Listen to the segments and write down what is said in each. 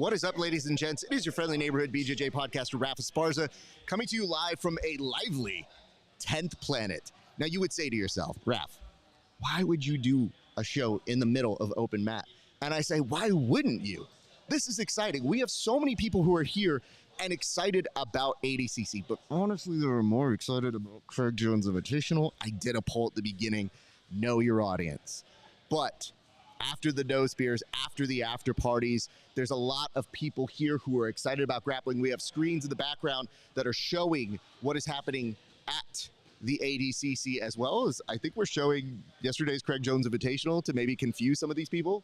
What is up, ladies and gents? It is your friendly neighborhood BJJ podcaster, RAF ESPARZA, coming to you live from a lively 10th planet. Now, you would say to yourself, Raf, why would you do a show in the middle of open mat? And I say, why wouldn't you? This is exciting. We have so many people who are here and excited about ADCC, but honestly, they were more excited about Craig Jones Invitational. I did a poll at the beginning, know your audience. But after the nose spears, after the after parties, there's a lot of people here who are excited about grappling. We have screens in the background that are showing what is happening at the ADCC, as well as I think we're showing yesterday's Craig Jones Invitational to maybe confuse some of these people.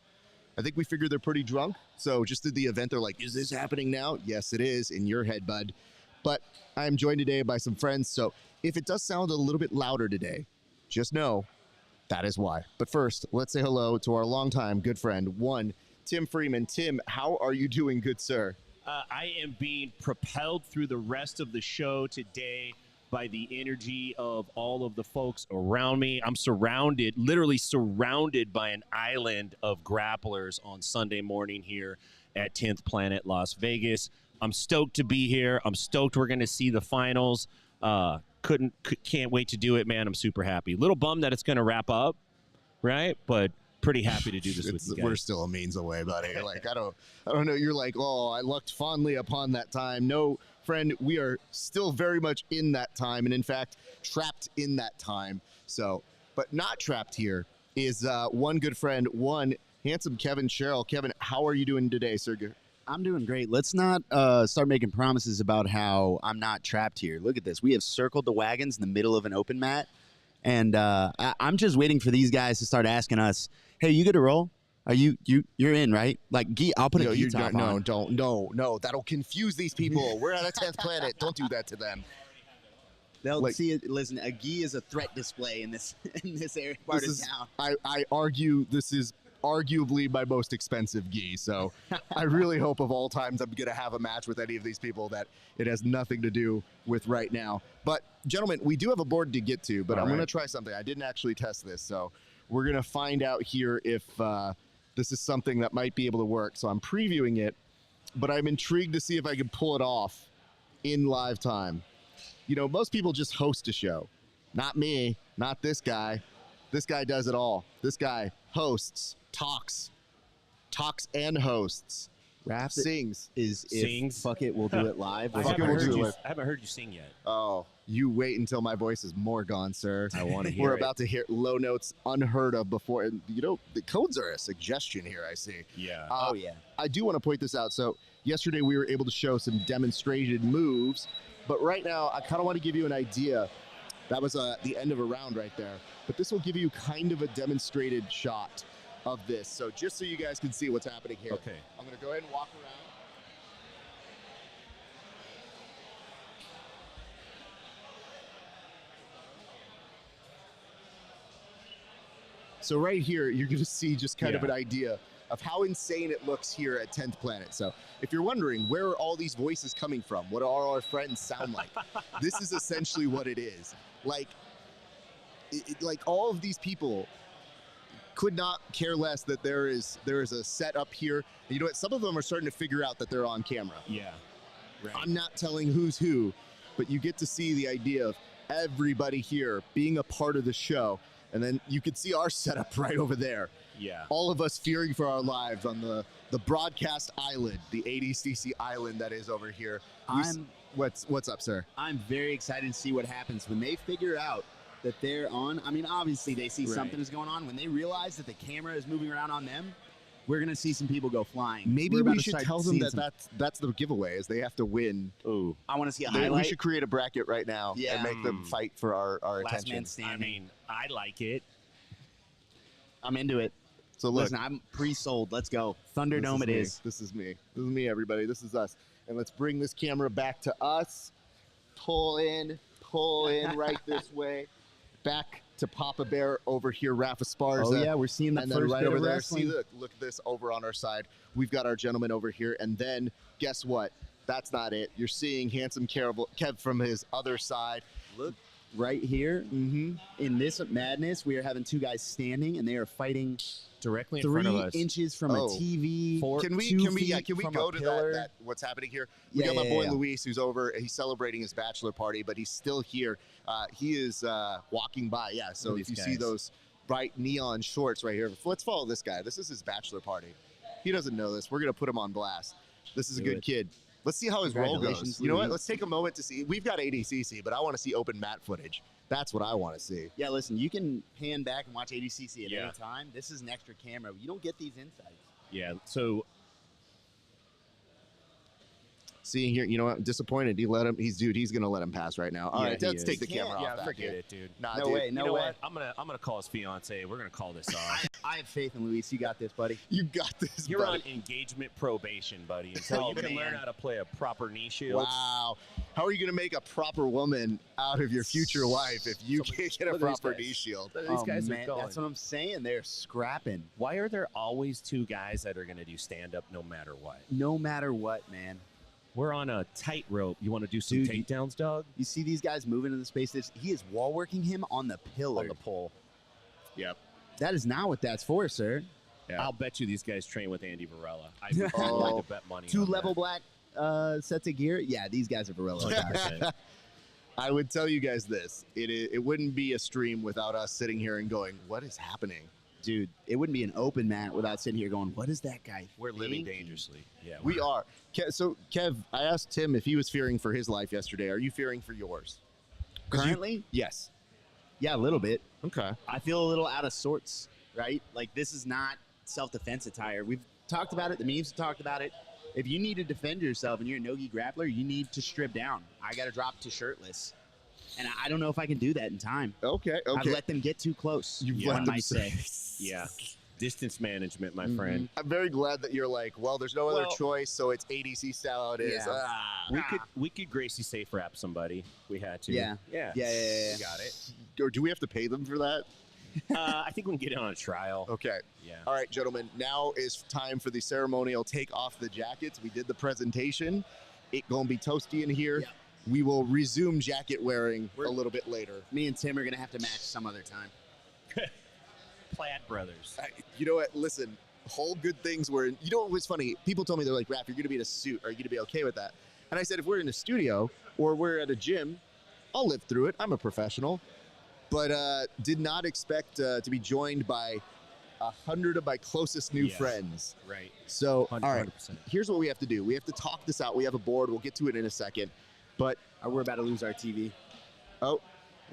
I think we figured they're pretty drunk. So just at the event, they're like, is this happening now? Yes, it is in your head, bud. But I'm joined today by some friends. So if it does sound a little bit louder today, just know that is why. But first, let's say hello to our longtime good friend, one, Tim Freeman. Tim, how are you doing, good sir? I am being propelled through the rest of the show today by the energy of all of the folks around me. I'm surrounded, literally surrounded by an island of grapplers on Sunday morning here at 10th Planet Las Vegas. I'm stoked to be here. I'm stoked we're going to see the finals. Can't wait to do it, man. I'm super happy. Little bummed that it's going to wrap up, right? But pretty happy to do this with you guys. We're still a means away, buddy. Like I don't know. You're like, oh, I looked fondly upon that time. No, friend, we are still very much in that time, and in fact, trapped in that time. So, but not trapped here is one good friend, one handsome KEVIN Sherrill. KEVIN, how are you doing today, sir? I'm doing great. Let's not start making promises about how I'm not trapped here. Look at this. We have circled the wagons in the middle of an open mat, and I'm just waiting for these guys to start asking us, hey, you get a roll? Are you're in, right? Like, I'll put a gi top on. No. That'll confuse these people. We're at a 10th planet. Don't do that to them. They'll see it. Listen, a gi is a threat display in this area part of town. I argue this is arguably my most expensive gi. So I really hope of all times I'm going to have a match with any of these people that it has nothing to do with right now. But gentlemen, we do have a board to get to, but I'm going to try something. I didn't actually test this. So we're going to find out here if this is something that might be able to work. So I'm previewing it, but I'm intrigued to see if I can pull it off in live time. You know, most people just host a show. Not me, not this guy. This guy does it all. This guy hosts, talks and hosts. Raf sings. Sings. Fuck it, we'll do it live. I haven't heard you sing yet. Oh, you wait until my voice is more gone, sir. I want to hear We're about to hear low notes unheard of before. And, you know, the codes are a suggestion here, I see. Yeah. Oh, yeah. I do want to point this out. So yesterday we were able to show some demonstrated moves, but right now I kind of want to give you an idea. That was the end of a round right there. But this will give you kind of a demonstrated shot of this. So just so you guys can see what's happening here. Okay. I'm going to go ahead and walk around. So right here, you're going to see just kind of an idea of how insane it looks here at 10th Planet. So if you're wondering, where are all these voices coming from? What do our friends sound like? This is essentially what it is. Like all of these people could not care less that there is a set up here. And you know what? Some of them are starting to figure out that they're on camera. Yeah. Right. I'm not telling who's who, but you get to see the idea of everybody here being a part of the show. And then you can see our setup right over there. Yeah. All of us fearing for our lives on the broadcast island, the ADCC island that is over here. What's up, sir? I'm very excited to see what happens when they figure out that they're on. I mean, obviously they see something is going on. When they realize that the camera is moving around on them, we're going to see some people go flying. Maybe we should tell them that's the giveaway, is they have to win. Ooh. I want to see a highlight. We should create a bracket right now and make them fight for our Last attention. man standing. I mean, I like it. I'm into it. So look, listen, I'm pre-sold. Let's go. Thunderdome is. This is me. This is me, everybody. This is us. And let's bring this camera back to us. Pull in right this way. Back to Papa Bear over here, RAF ESPARZA. Oh yeah, we're seeing that. And then right over there, see, look at this over on our side. We've got our gentleman over here. And then guess what? That's not it. You're seeing handsome Kev from his other side. Look right here. In this madness, we are having two guys standing, and they are fighting directly in 3 front of us. inches from a TV. Can we go to that what's happening here? We got my boy Luis, who's over. He's celebrating his bachelor party, but he's still here. He is walking by. Yeah, so if you see those bright neon shorts right here, let's follow this guy. This is his bachelor party. He doesn't know this. We're gonna put him on blast. This is a good kid. Let's see how his roll goes. You know what? Let's take a moment to see. We've got ADCC, but I want to see open mat footage. That's what I want to see. Yeah, listen, you can pan back and watch ADCC at any time. This is an extra camera. You don't get these insights. Yeah, so seeing here, you know what? Disappointed. He let him. He's gonna let him pass right now. All right, let's take the camera off. Yeah, forget it, dude. Nah, no dude. way. No way. What? I'm gonna call his fiance. We're gonna call this off. I have faith in Luis. You got this, buddy. You got this. You're buddy. on engagement probation, buddy. Until you can learn how to play a proper knee shield. Wow. How are you gonna make a proper woman out of your future wife if you can't get a proper knee shield? These guys are going. That's what I'm saying. They're scrapping. Why are there always two guys that are gonna do stand up no matter what? No matter what, man. We're on a tightrope. You want to do some takedowns, dog? You see these guys moving into the space. He is wall working him on the pillar. On the pole. Yep. That is not what that's for, sir. Yeah. I'll bet you these guys train with Andy Varela. I would like to bet money. 2 on level that. black sets of gear. Yeah, these guys are Varela guys. I would tell you guys this. It wouldn't be a stream without us sitting here and going, what is happening? Dude, it wouldn't be an open mat without sitting here going, what is that guy We're living thinking? dangerously. Yeah, we are. So, Kev, I asked Tim if he was fearing for his life yesterday. Are you fearing for yours? Currently? Yes. Yeah, a little bit. Okay. I feel a little out of sorts, right? Like, this is not self-defense attire. We've talked about it. The memes have talked about it. If you need to defend yourself and you're a no-gi grappler, you need to strip down. I got to drop to shirtless. And I don't know if I can do that in time. Okay. I've let them get too close. One might say. Yeah. Distance management, my friend. I'm very glad that you're like, well, there's no other choice, so it's ADC style. It is. We could Gracie safe wrap somebody. We had to. Yeah. We got it. Or do we have to pay them for that? I think we can get it on a trial. Okay. Yeah. All right, gentlemen. Now is time for the ceremonial take off the jackets. We did the presentation. It gonna be toasty in here. Yeah. We will resume jacket wearing a little bit later. Me and Tim are going to have to match some other time. Plaid Brothers. You know what? Listen, whole good things were. You know what was funny? People told me, they're like, Raph, you're going to be in a suit. Are you going to be okay with that? And I said, if we're in a studio or we're at a gym, I'll live through it. I'm a professional. But did not expect to be joined by 100 of my closest new friends. Right. So, 100%. all right, here's what we have to do. We have to talk this out. We have a board. We'll get to it in a second. But we're about to lose our TV.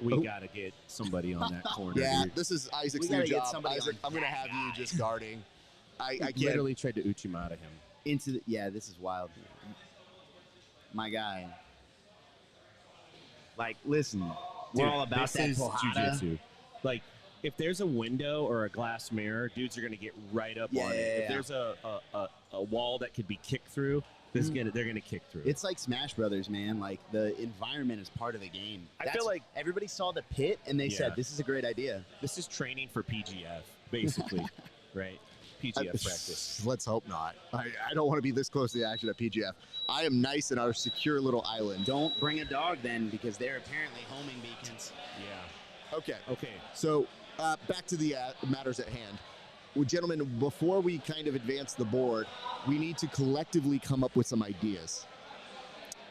We got to get somebody on that corner. Yeah, dude. this is Isaac's new job. Isaac, I'm going to have you just guarding. I can't. Literally tried to Uchimata him. This is wild. My guy. Like, listen, we're all about that jiu-jitsu. Like, if there's a window or a glass mirror, dudes are going to get right up on it. If there's a wall that could be kicked through, they're going to kick through. It's like Smash Brothers, man. Like, the environment is part of the game. I feel like everybody saw the pit and they said, this is a great idea. This is training for PGF, basically, right? PGF practice. Let's hope not. I don't want to be this close to the action at PGF. I am nice in our secure little island. Don't bring a dog then, because they're apparently homing beacons. Yeah. Okay. So back to the matters at hand. Well, gentlemen, before we kind of advance the board, we need to collectively come up with some ideas.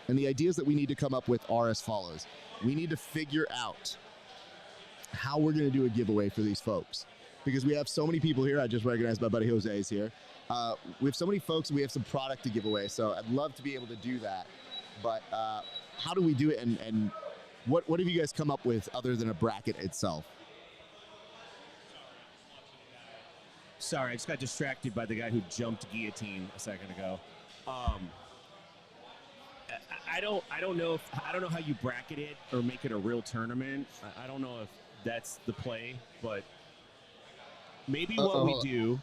And the ideas that we need to come up with are as follows. We need to figure out how we're going to do a giveaway for these folks. Because we have so many people here. I just recognized my buddy Jose is here. We have so many folks, and we have some product to give away. So I'd love to be able to do that. But how do we do it? And what have you guys come up with other than a bracket itself? Sorry, I just got distracted by the guy who jumped guillotine a second ago. I don't know how you bracket it or make it a real tournament. I don't know if that's the play, but maybe what we do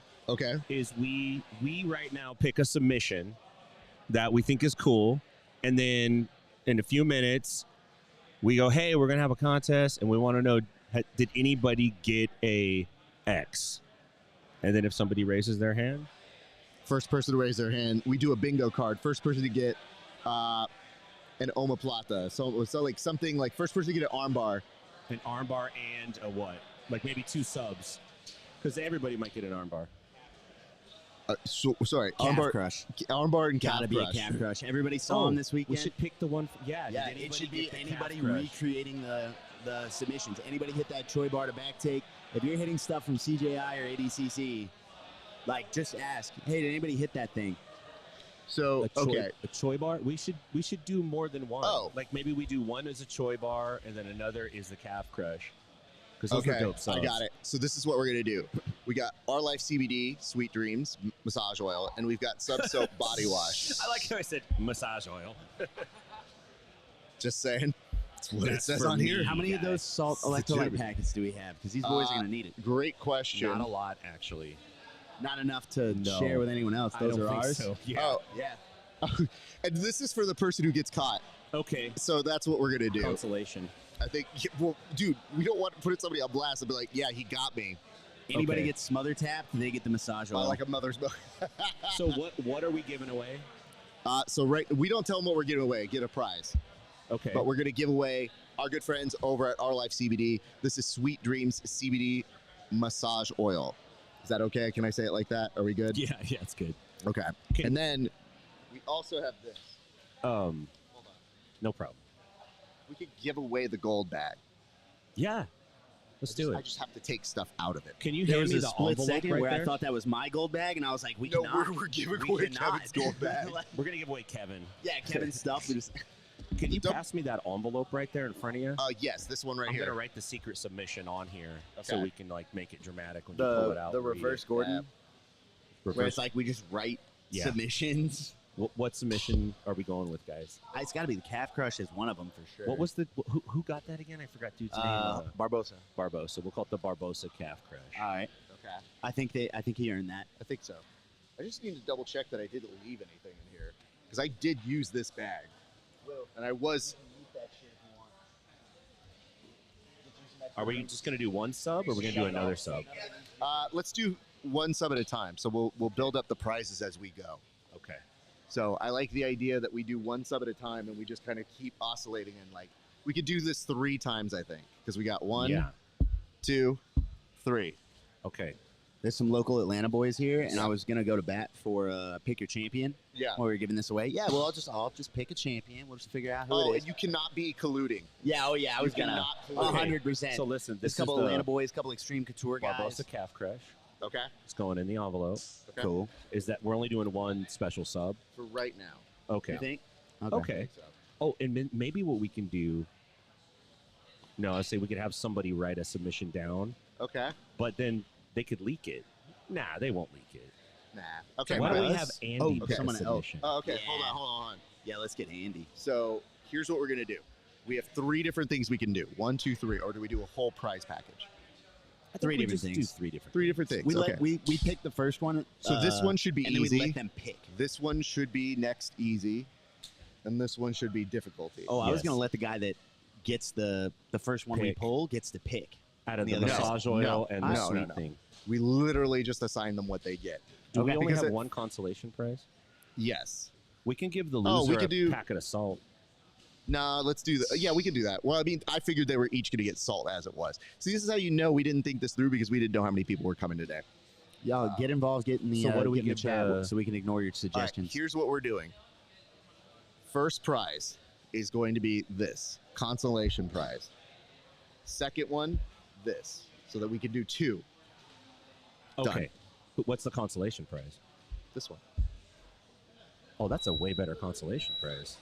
is we right now pick a submission that we think is cool, and then in a few minutes we go, hey, we're gonna have a contest and we want to know, did anybody get a X? And then if somebody raises their hand, first person to raise their hand, we do a bingo card. First person to get and omoplata. So like something like first person to get an armbar. An armbar and a what? Like maybe 2 subs. Because everybody might get an armbar. Sorry, Calf armbar crush. Armbar and calf Gotta be crush. a calf crush. Everybody saw him this weekend. We should pick the one. Yeah, did it anybody should be get the anybody calf crush? recreating the submissions. Anybody hit that Choi bar to back take? If you're hitting stuff from CJI or ADCC, like just ask, hey, did anybody hit that thing? So okay, a Choi bar. We should do more than one. Oh. Like maybe we do one as a Choi bar and then another is the calf crush. Because those are dope subs. I got it. So this is what we're gonna do. We got Our Life CBD, Sweet Dreams, massage oil, and we've got Sub Soap Body Wash. I like how I said massage oil. Just saying. That's what it That's says for on me. here. How many of those salt electrolyte packets do we have? Because these boys are going to need it. Great question. Not a lot, actually. Not enough to No. share with anyone else. Those I don't are think ours. so. Yeah. Oh, Yeah. and this is for the person who gets caught. Okay. So that's what we're gonna do. Consolation. I think. Well, dude, we don't want to put somebody on blast and be like, "Yeah, he got me." Anybody Okay. gets smother tapped, they get the massage oil. Like a mother's milk. So what are we giving away? So we don't tell them what we're giving away. Get a prize. Okay. But we're going to give away our good friends over at Our Life CBD. This is Sweet Dreams CBD massage oil. Is that okay? Can I say it like that? Are we good? yeah, it's good. Okay. And then we also have this. Hold on. No problem. We could give away the gold bag. Yeah. Let's do I it. just have to take stuff out of it. Can you there hand was me a the split envelope second right where there? I thought that was my gold bag, and I was like, No, cannot. we're giving We away cannot. Kevin's gold bag. We're gonna give away Kevin. Yeah, Kevin's stuff. Can you Don't- pass me that envelope right there in front of you? Yes, this one right I'm here. gonna write the secret submission on here so Okay. we can like make it dramatic when you pull it out. The and read reverse it. Gordon, where Reverse. it's like we just write Yeah. submissions. What submission are we going with, guys? It's got to be the calf crush is one of them for sure. What was the who got that again? I forgot dude's name. Barbosa? Barbosa. We'll call it the Barbosa calf crush. All right. Okay. I think he earned that. I think so. I just need to double check that I didn't leave anything in here because I did use this bag, and I was. Are we just gonna do one sub, or we're gonna do another sub? Let's do one sub at a time. So we'll build up the prizes as we go. Okay. So I like the idea that we do one sub at a time and we just kind of keep oscillating and like we could do this 3 times I think because we got 1, Yeah. 2, 3. Okay. There's some local Atlanta boys here, and I was gonna go to bat for pick your champion. Yeah. While we were giving this away. Yeah. Well, I'll just pick a champion. We'll just figure out who Oh, it is. and you cannot be colluding. Yeah. Oh yeah. I was gonna. cannot collude. 100%. So listen, There's this a couple is Atlanta the boys, couple extreme couture guys. Barbosa calf crush. Okay. It's going in the envelope. Okay. Cool. Is that we're only doing one special sub? For right now. Okay. You think? Okay. So. Oh, and maybe what we can do. No, I say we could have somebody write a submission down, Okay. but then they could leak it. Nah, they won't leak it. Nah. Okay. Why but don't we us- have Andy Oh, pick a someone else. submission? Oh, okay. Yeah. Hold on. Yeah. Let's get Andy. So here's what we're gonna do. We have 3 different things we can do. 1, 2, 3, or do we do a whole prize package? I think 3 we different just do things. 3 different. 3 different things. We okay. we picked the first one. So this one should be and then easy. we let them pick. This one should be next easy, and this one should be difficulty. Oh, I was Yes. gonna let the guy that gets the first one we Pick. pull gets to pick. Out of The the other massage guys. oil No. and the No, sweet no. thing. We literally just assign them what they get. Do we Okay. only Because have it- one consolation prize? Yes. We can give the Oh, loser we could do- a packet of salt. Nah, let's do that. Yeah, we can do that. Well, I mean, I figured they were each going to get salt as it was. See, this is how you know we didn't think this through because we didn't know how many people were coming today. Y'all get involved, get in the So what do we get in the give chat the- so we can ignore your All right, suggestions. here's what we're doing. First prize is going to be this consolation prize. Second one, this, so that we can do 2. Done. Okay. But what's the consolation prize? This one. Oh, that's a way better consolation prize.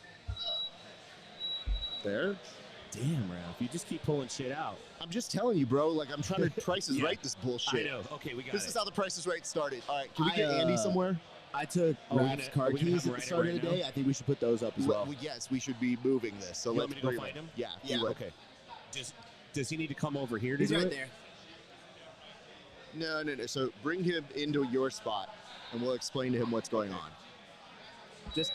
There. Damn, Ralph. You just keep pulling shit out. I'm just telling you, bro. Like, I'm trying to Price is Yeah. Right this bullshit. I know. Okay, we got This it. is how the Price is Right started. All right, can we I, get Andy somewhere? I took Are we Raf's gonna- car are we gonna keys have him at the write it start right of the now? day. I think we should put those up as well. Yes, we should be moving this. So You let's want me to go bring find him? Yeah. Yeah. you would. Okay. Does he need to come over here to He's do right it? there. No. So bring him into your spot, and we'll explain to him what's going on. Just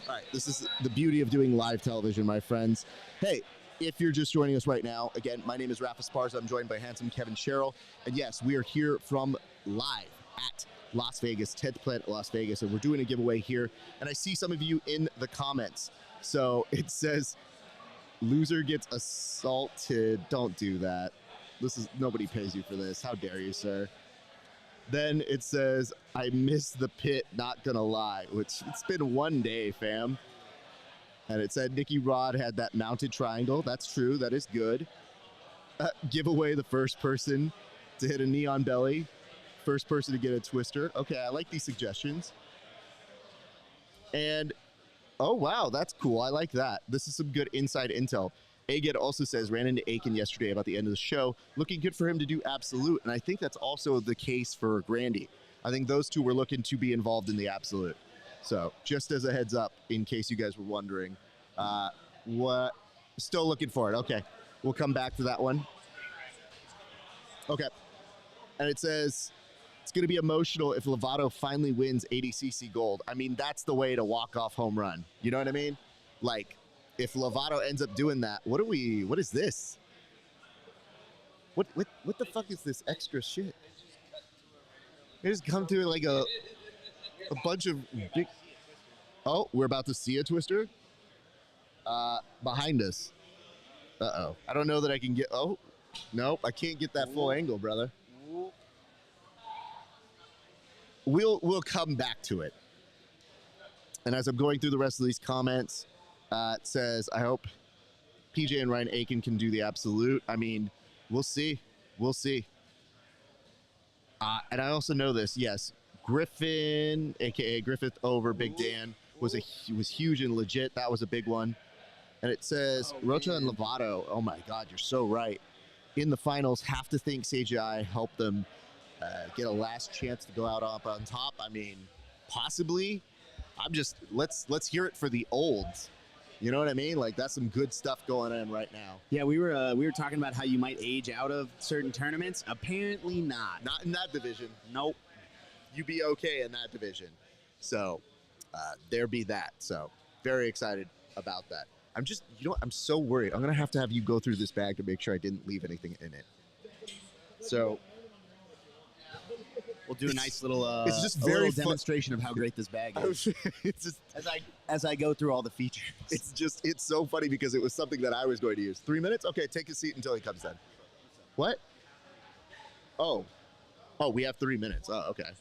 All right, this is the beauty of doing live television, my friends. Hey, if you're just joining us right now, again, my name is RAF ESPARZA. I'm joined by handsome KEVIN SHERRILL. And yes, we are here from live at Las Vegas, 10th Planet Las Vegas, and we're doing a giveaway here. And I see some of you in the comments. So it says, loser gets assaulted. Don't do that. Nobody pays you for this. How dare you, sir? Then it says, I miss the pit, not gonna lie, which it's been one day, fam. And it said Nicky Rod had that mounted triangle. That's true. That is good. Give away the first person to hit a neon belly. First person to get a twister. Okay, I like these suggestions. And, oh, wow, that's cool. I like that. This is some good inside intel. Aged also says, ran into Aiken yesterday about the end of the show. Looking good for him to do absolute. And I think that's also the case for Grandy. I think those two were looking to be involved in the absolute. So just as a heads up, in case you guys were wondering, still looking for it. Okay, we'll come back to that one. Okay, and it says it's going to be emotional if Lovato finally wins ADCC gold. I mean, that's the way to walk off home run. You know what I mean? Like, if Lovato ends up doing that, what is this? What the fuck is this extra shit? It just come to like a bunch of big. Oh, we're about to see a twister behind us. Uh-oh. I don't know that I can get. Oh, nope. I can't get that full angle, brother. We'll come back to it. And as I'm going through the rest of these comments, it says, I hope PJ and Ryan Aiken can do the absolute. I mean, we'll see. We'll see. And I also know this. Yes, Griffin, a.k.a. Griffith over Big Dan, was huge and legit. That was a big one. And it says, Rocha and Lovato, oh my God, you're so right. In the finals, have to think CGI helped them get a last chance to go out on top. I mean, possibly. Let's hear it for the olds. You know what I mean? Like, that's some good stuff going on right now. Yeah, we were talking about how you might age out of certain tournaments. Apparently not. Not in that division. Nope. You be okay in that division. So there be that. So very excited about that. I'm just, I'm so worried. I'm going to have you go through this bag to make sure I didn't leave anything in it. So we'll do a nice little, it's just very demonstration of how great this bag is. It's just, as I go through all the features. It's so funny because it was something that I was going to use. 3 minutes? Okay, take a seat until he comes in. What? Oh, we have 3 minutes. Oh, okay.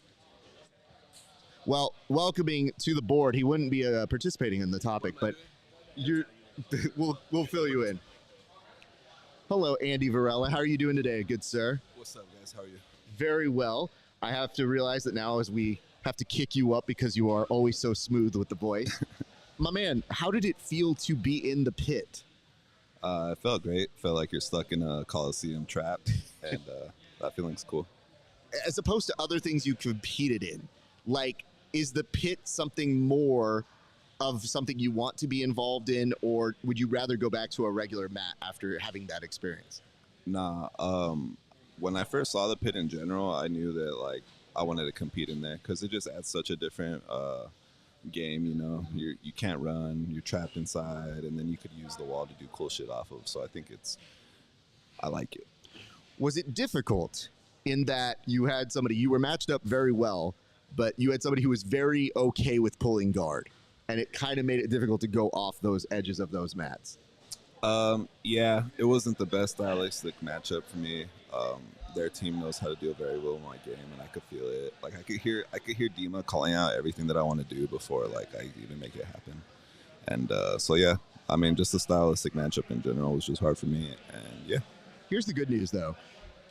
Well, welcoming to the board, he wouldn't be participating in the topic, but we'll fill you in. Hello, Andy Varela. How are you doing today, good sir? What's up, guys? How are you? Very well. I have to realize that now as we have to kick you up because you are always so smooth with the voice. My man, how did it feel to be in the pit? It felt great. Felt like you're stuck in a Coliseum trapped, and that feeling's cool. As opposed to other things you competed in, like, is the pit something more of something you want to be involved in, or would you rather go back to a regular mat after having that experience? Nah, when I first saw the pit in general, I knew that, like, I wanted to compete in there because it just adds such a different game, you know? You can't run, you're trapped inside, and then you could use the wall to do cool shit off of. So I think I like it. Was it difficult in that you had somebody, you were matched up very well, but you had somebody who was very okay with pulling guard, and it kind of made it difficult to go off those edges of those mats? Yeah, it wasn't the best stylistic matchup for me. Their team knows how to deal very well with my game, and I could feel it. Like, I could hear Dima calling out everything that I want to do before, like, I even make it happen. And so yeah, I mean, just the stylistic matchup in general was just hard for me. And yeah. Here's the good news, though.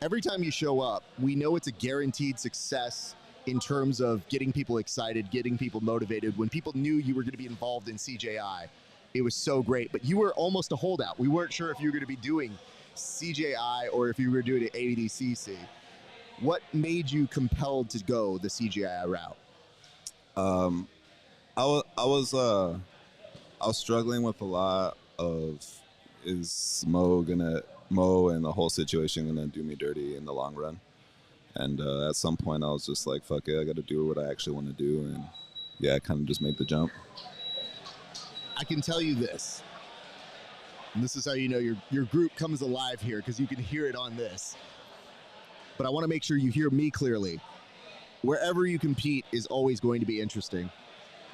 Every time you show up, we know it's a guaranteed success in terms of getting people excited, getting people motivated. When people knew you were going to be involved in CJI, it was so great. But you were almost a holdout. We weren't sure if you were going to be doing CJI or if you were doing an ADCC. What made you compelled to go the CJI route? I was struggling with a lot of, is Mo and the whole situation gonna do me dirty in the long run? And at some point I was just like, fuck it, I gotta do what I actually want to do. And yeah, I kind of just made the jump. I can tell you this, and this is how you know your group comes alive here, because you can hear it on this. But I want to make sure you hear me clearly. wherever you compete is always going to be interesting.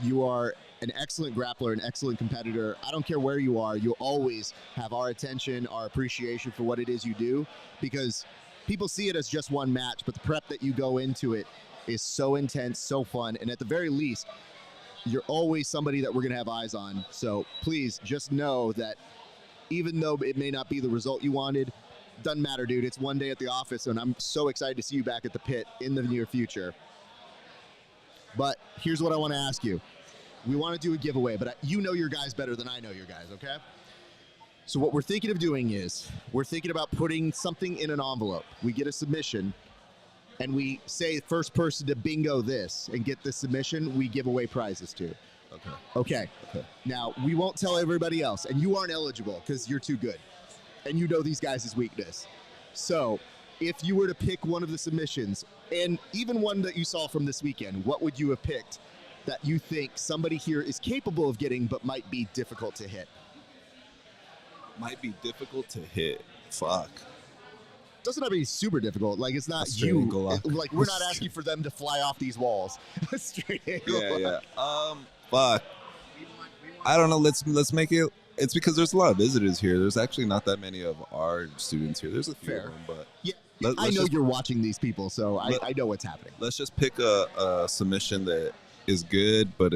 You are an excellent grappler, an excellent competitor. I don't care where you are. You'll always have our attention, our appreciation for what it is you do, because people see it as just one match, but the prep that you go into it is so intense, so fun, and at the very least, you're always somebody that we're going to have eyes on. So please just know that even though it may not be the result you wanted, doesn't matter, dude. It's one day at the office, and I'm so excited to see you back at the pit in the near future. But here's what I want to ask you. We want to do a giveaway, but you know your guys better than I know your guys, okay? So what we're thinking of doing is we're thinking about putting something in an envelope. We get a submission, and we say first person to bingo this and get this submission, we give away prizes to. Okay. Now, we won't tell everybody else, and you aren't eligible because you're too good, and you know these guys' weakness. So if you were to pick one of the submissions, and even one that you saw from this weekend, what would you have picked that you think somebody here is capable of getting but might be difficult to hit? Might be difficult to hit. Fuck. Doesn't have to be super difficult. Like, it's not Straight you. ankle lock. Like, we're not asking for them to fly off these walls. Straight ankle lock. Fuck. I don't know. Let's make it. It's because there's a lot of visitors here. There's actually not that many of our students here. There's a few of them, but yeah. I know you're watching these people, so I know what's happening. Let's just pick a submission that is good, but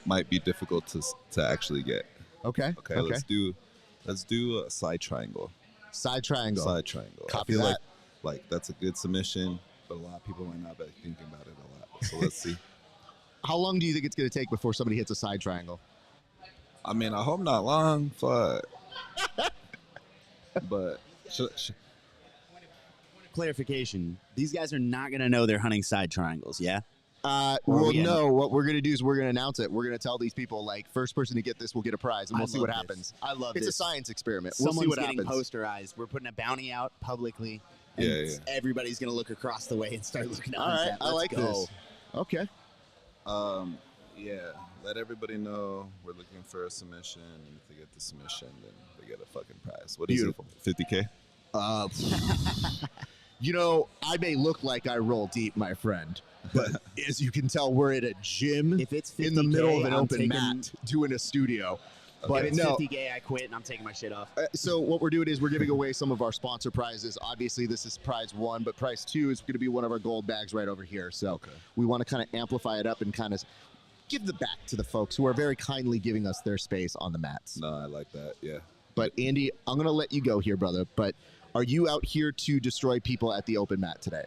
might be difficult to actually get. Okay. Let's do a side triangle. Side triangle. Copy that. Like that's a good submission, but a lot of people might not be thinking about it a lot. So let's see. How long do you think it's going to take before somebody hits a side triangle? I mean, I hope not long, but Clarification: these guys are not going to know they're hunting side triangles, yeah? Well, no. What we're going to do is we're going to announce it. We're going to tell these people, like, first person to get this will get a prize, and we'll see what happens. I love It's this. a science experiment. Someone's we'll see what getting happens. posterized. We're putting a bounty out publicly, and everybody's going to look across the way and start looking at All right, I like this. Okay. Let everybody know we're looking for a submission, and if they get the submission, then they get a fucking prize. What is it? 50K? You know, I may look like I roll deep, my friend, but as you can tell, we're at a gym If it's 50K, in the middle of an I'm open taking- mat doing a studio. But If it's no. 50K, I quit, and I'm taking my shit off. So what we're doing is we're giving away some of our sponsor prizes. Obviously, this is prize 1, but prize 2 is going to be one of our gold bags right over here. So we want to kind of amplify it up and kind of give the back to the folks who are very kindly giving us their space on the mats. No, I like that. Yeah. But Andy, I'm going to let you go here, brother. But are you out here to destroy people at the open mat today?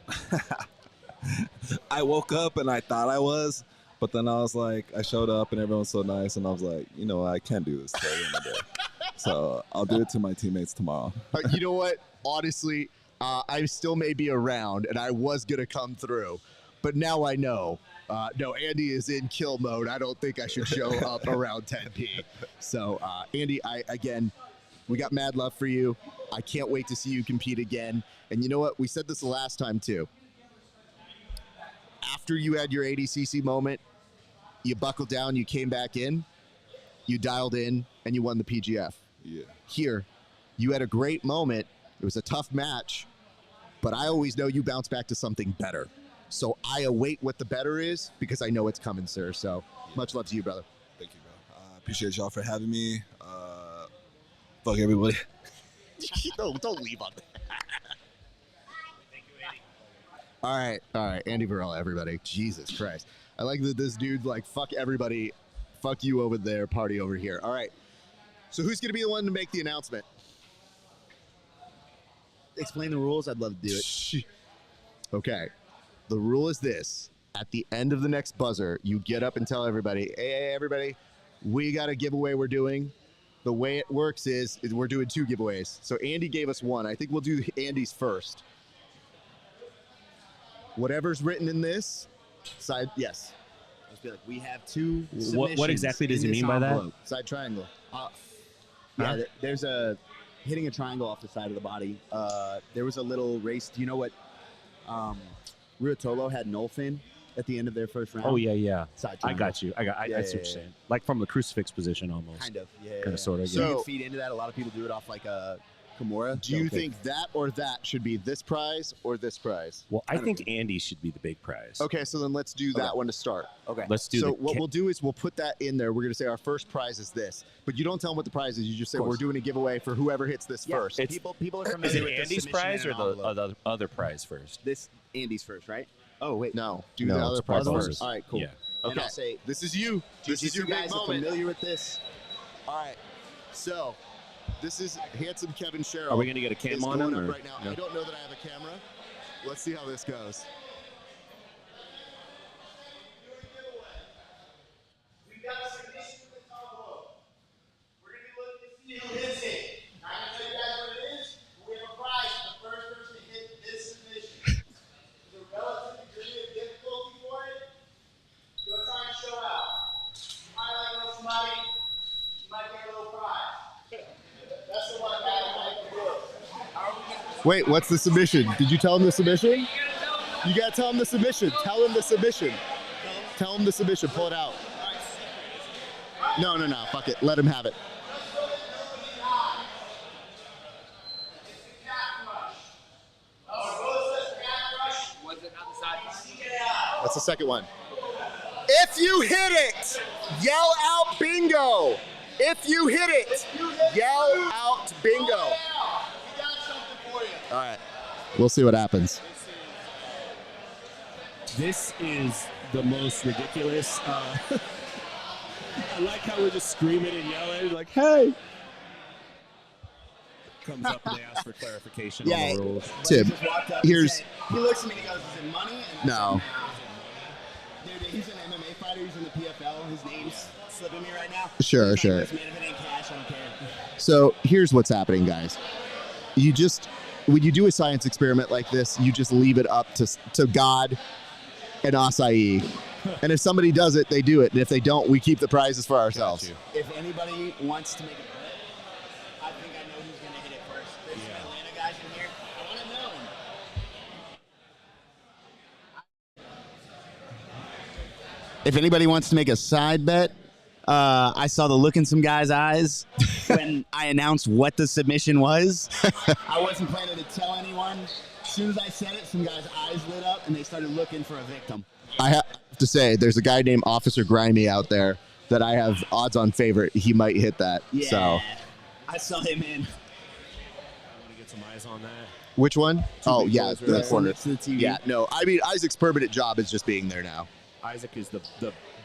I woke up and I thought I was, but then I was like, I showed up and everyone's so nice, and I was like, you know, I can't do this till the end of the day. So I'll do it to my teammates tomorrow. You know what? Honestly, I still may be around, and I was going to come through. But now I know. No, Andy is in kill mode. I don't think I should show up around 10p. So, Andy, again, we got mad love for you. I can't wait to see you compete again. And you know what? We said this the last time, too. After you had your ADCC moment, you buckled down, you came back in, you dialed in, and you won the PGF. Yeah. Here, you had a great moment. It was a tough match, but I always know you bounce back to something better. So I await what the better is because I know it's coming, sir. So much love to you, brother. Thank you, bro. Appreciate y'all for having me. Fuck everybody. Don't leave on that. All right. Andy Varela, everybody. Jesus Christ. I like that this dude's like, fuck everybody. Fuck you over there, party over here. All right. So who's going to be the one to make the announcement? Explain the rules. I'd love to do it. Okay. The rule is this. At the end of the next buzzer, you get up and tell everybody, hey, everybody, we got a giveaway we're doing. The way it works is we're doing 2 giveaways. So Andy gave us 1. I think we'll do Andy's first. Whatever's written in this side, yes. Just be like, we have 2 What submissions exactly does in he this mean by that? envelope. Side triangle. Yeah, there's a hitting a triangle off the side of the body. There was a little race. Do you know what Ruotolo had Nolfin at the end of their first round? Oh, yeah. Side I triangle. got you. I see what you're saying. Like from the crucifix position almost. Kind of. Yeah. Kinda, sorta, So yeah. you can feed into that. A lot of people do it off like a Kimura. Do you think that or that should be this prize or this prize? Well, I think Andy should be the big prize. Okay, so then let's do that one to start. Okay. Let's do So the what we'll do is we'll put that in there. We're going to say our first prize is this, but you don't tell them what the prize is. You just say we're doing a giveaway for whoever hits this first. People are Is familiar it with Andy's submission prize in or an the envelope. other prize first? This Andy's first, right? Oh wait, No, do No, the other it's prize Barbara's. first. All right, cool. Yeah. And Okay, I'll say this is you. This is your you big guys are moment. familiar with this. All right, so this is handsome Kevin Sherrill. Are we gonna get a cam is on going him? up Or? right now? No? I don't know that I have a camera. Let's see how this goes. We've got a submission to the envelope. We're going to be looking to see who hits it. Not going to tell you guys what it is, but we have a prize for the first person to hit this submission. There's a relative degree of difficulty for it. Go try and show out. You highlight on somebody, you might get a little prize. That's the one that I like to do. Wait, what's the submission? Did you tell him the submission? You gotta tell him the submission. Tell him the submission. Tell him the submission. Pull it out. No. Fuck it. Let him have it. That's the second one. If you hit it, yell out bingo. If you hit it, yell out bingo. We got something for you. All right. We'll see what happens. This is the most ridiculous. I like how we're just screaming and yelling, like, "Hey!" Comes up and they ask for clarification on the rules. Tim, Just walked up and here's said- he looks at me and he goes, "Is it money?" And I No. said, Dude, he's an MMA fighter. He's in the PFL. His name's slipping me right now. Sure, He's sure. like, "Listen, man, if it ain't cash, I don't care." So here's what's happening, guys. You just, when you do a science experiment like this, you just leave it up to God and acai. And if somebody does it, they do it. And if they don't, we keep the prizes for ourselves. If anybody wants to make a bet, I think I know who's gonna hit it first. There's some Atlanta guys in here. I want to know. If anybody wants to make a side bet, I saw the look in some guys' eyes when I announced what the submission was. I wasn't planning to tell anyone. As soon as I said it, some guys' eyes lit up and they started looking for a victim. I have to say, there's a guy named Officer Grimy out there that I have odds on favorite. He might hit that. Yeah, So I saw him in. I want to get some eyes on that. which one? Oh, big yeah, boys the right corner. next to the TV. Yeah, no, I mean, Isaac's permanent job is just being there now. Isaac is the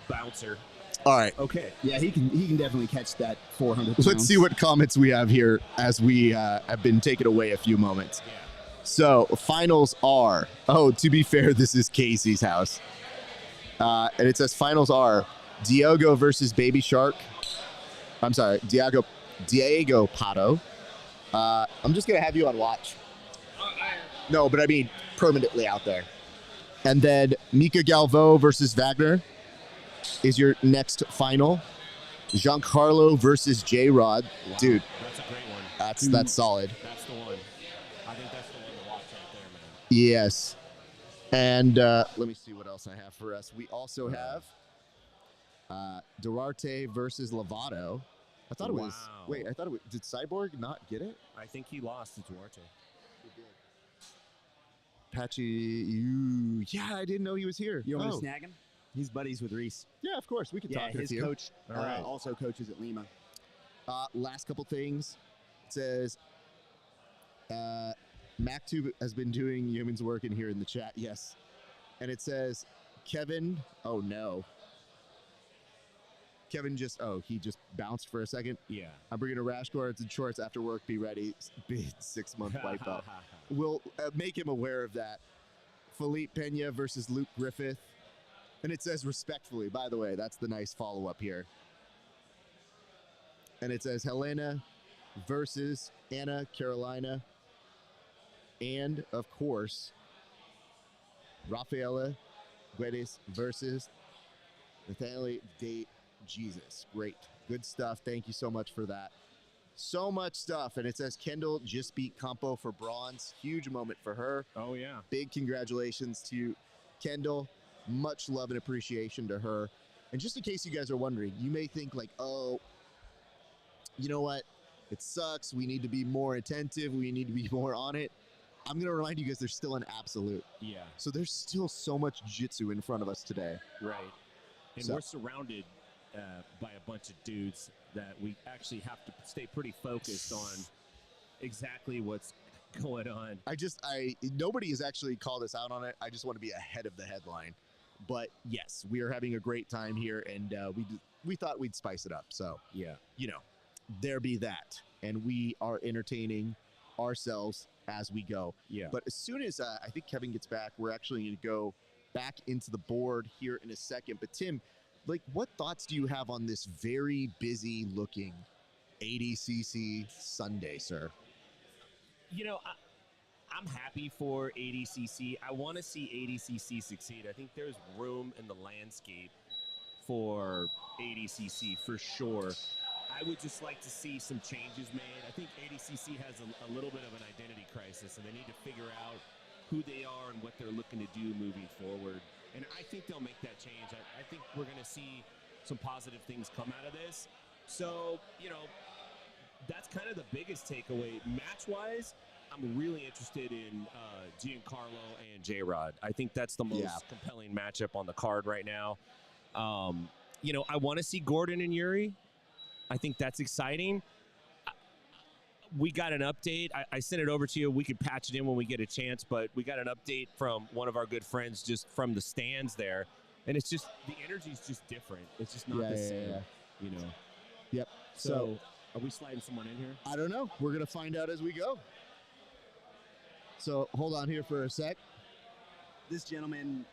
bouncer. All right. Okay. Yeah, he can definitely catch that 400 pounds. Let's see what comments we have here as we have been taken away a few moments. Yeah. So, finals are, to be fair, this is Casey's house. And it says finals are Diogo versus Baby Shark. I'm sorry, Diego Pato. I'm just going to have you on watch. No, but I mean permanently out there. And then Mika Galvo versus Wagner is your next final. Giancarlo versus J-Rod. Wow. Dude, That's a great one. that's solid. That's the one. I think that's the one to watch right there, man. Yes. And let me see what else I have for us. We also have Duarte versus Lovato. I thought it was. Wow. Wait, I thought it was. Did Cyborg not get it? I think he lost to Duarte. Patchy, yeah, I didn't know he was here. You want me Oh, to snag him? He's buddies with Reese. yeah, of course. We can Yeah, talk with his you. coach All right. also coaches at Lima. Last couple things. It says MacTube has been doing yeoman's work in here in the chat. Yes. And it says Kevin. Oh, no. Kevin he just bounced for a second. Yeah. I'm bringing a rash guards and shorts after work. Be ready. Big 6-month wipeout. We'll make him aware of that. Philippe Pena versus Luke Griffith. And it says respectfully, by the way, that's the nice follow-up here. And it says Helena versus Anna Carolina. And, of course, Rafaela Guedes versus Nathaniel Date Jesus. Great. Good stuff. Thank you so much for that. So much stuff. And it says Kendall just beat Campo for bronze. Huge moment for her. Oh, yeah. Big congratulations to Kendall. Much love and appreciation to her. And just in case you guys are wondering, you may think like, oh, you know what? It sucks. We need to be more attentive. We need to be more on it. I'm going to remind you guys there's still an absolute. Yeah. So there's still so much jiu-jitsu in front of us today. Right. And So- we're surrounded by a bunch of dudes that we actually have to stay pretty focused on exactly what's going on. Nobody has actually called us out on it. I just want to be ahead of the headline. But yes, we are having a great time here, and we thought we'd spice it up. So, Yeah. there be that. And we are entertaining ourselves as we go. Yeah. But as soon as I think Kevin gets back, we're actually going to go back into the board here in a second. But Tim, what thoughts do you have on this very busy looking ADCC Sunday, sir? I'm happy for ADCC. I want to see ADCC succeed. I think there's room in the landscape for ADCC for sure. I would just like to see some changes made. I think ADCC has a little bit of an identity crisis, and they need to figure out who they are and what they're looking to do moving forward. And I think they'll make that change. I think we're going to see some positive things come out of this. So, that's kind of the biggest takeaway. Match-wise, I'm really interested in Giancarlo and J-Rod. I think that's the most compelling matchup on the card right now. I want to see Gordon and Yuri. I think that's exciting. We got an update. I sent it over to you. We could patch it in when we get a chance, but we got an update from one of our good friends just from the stands there. And it's just, the energy's just different. It's just not the same, Yep. So, are we sliding someone in here? I don't know. We're going to find out as we go. So hold on here for a sec. This gentleman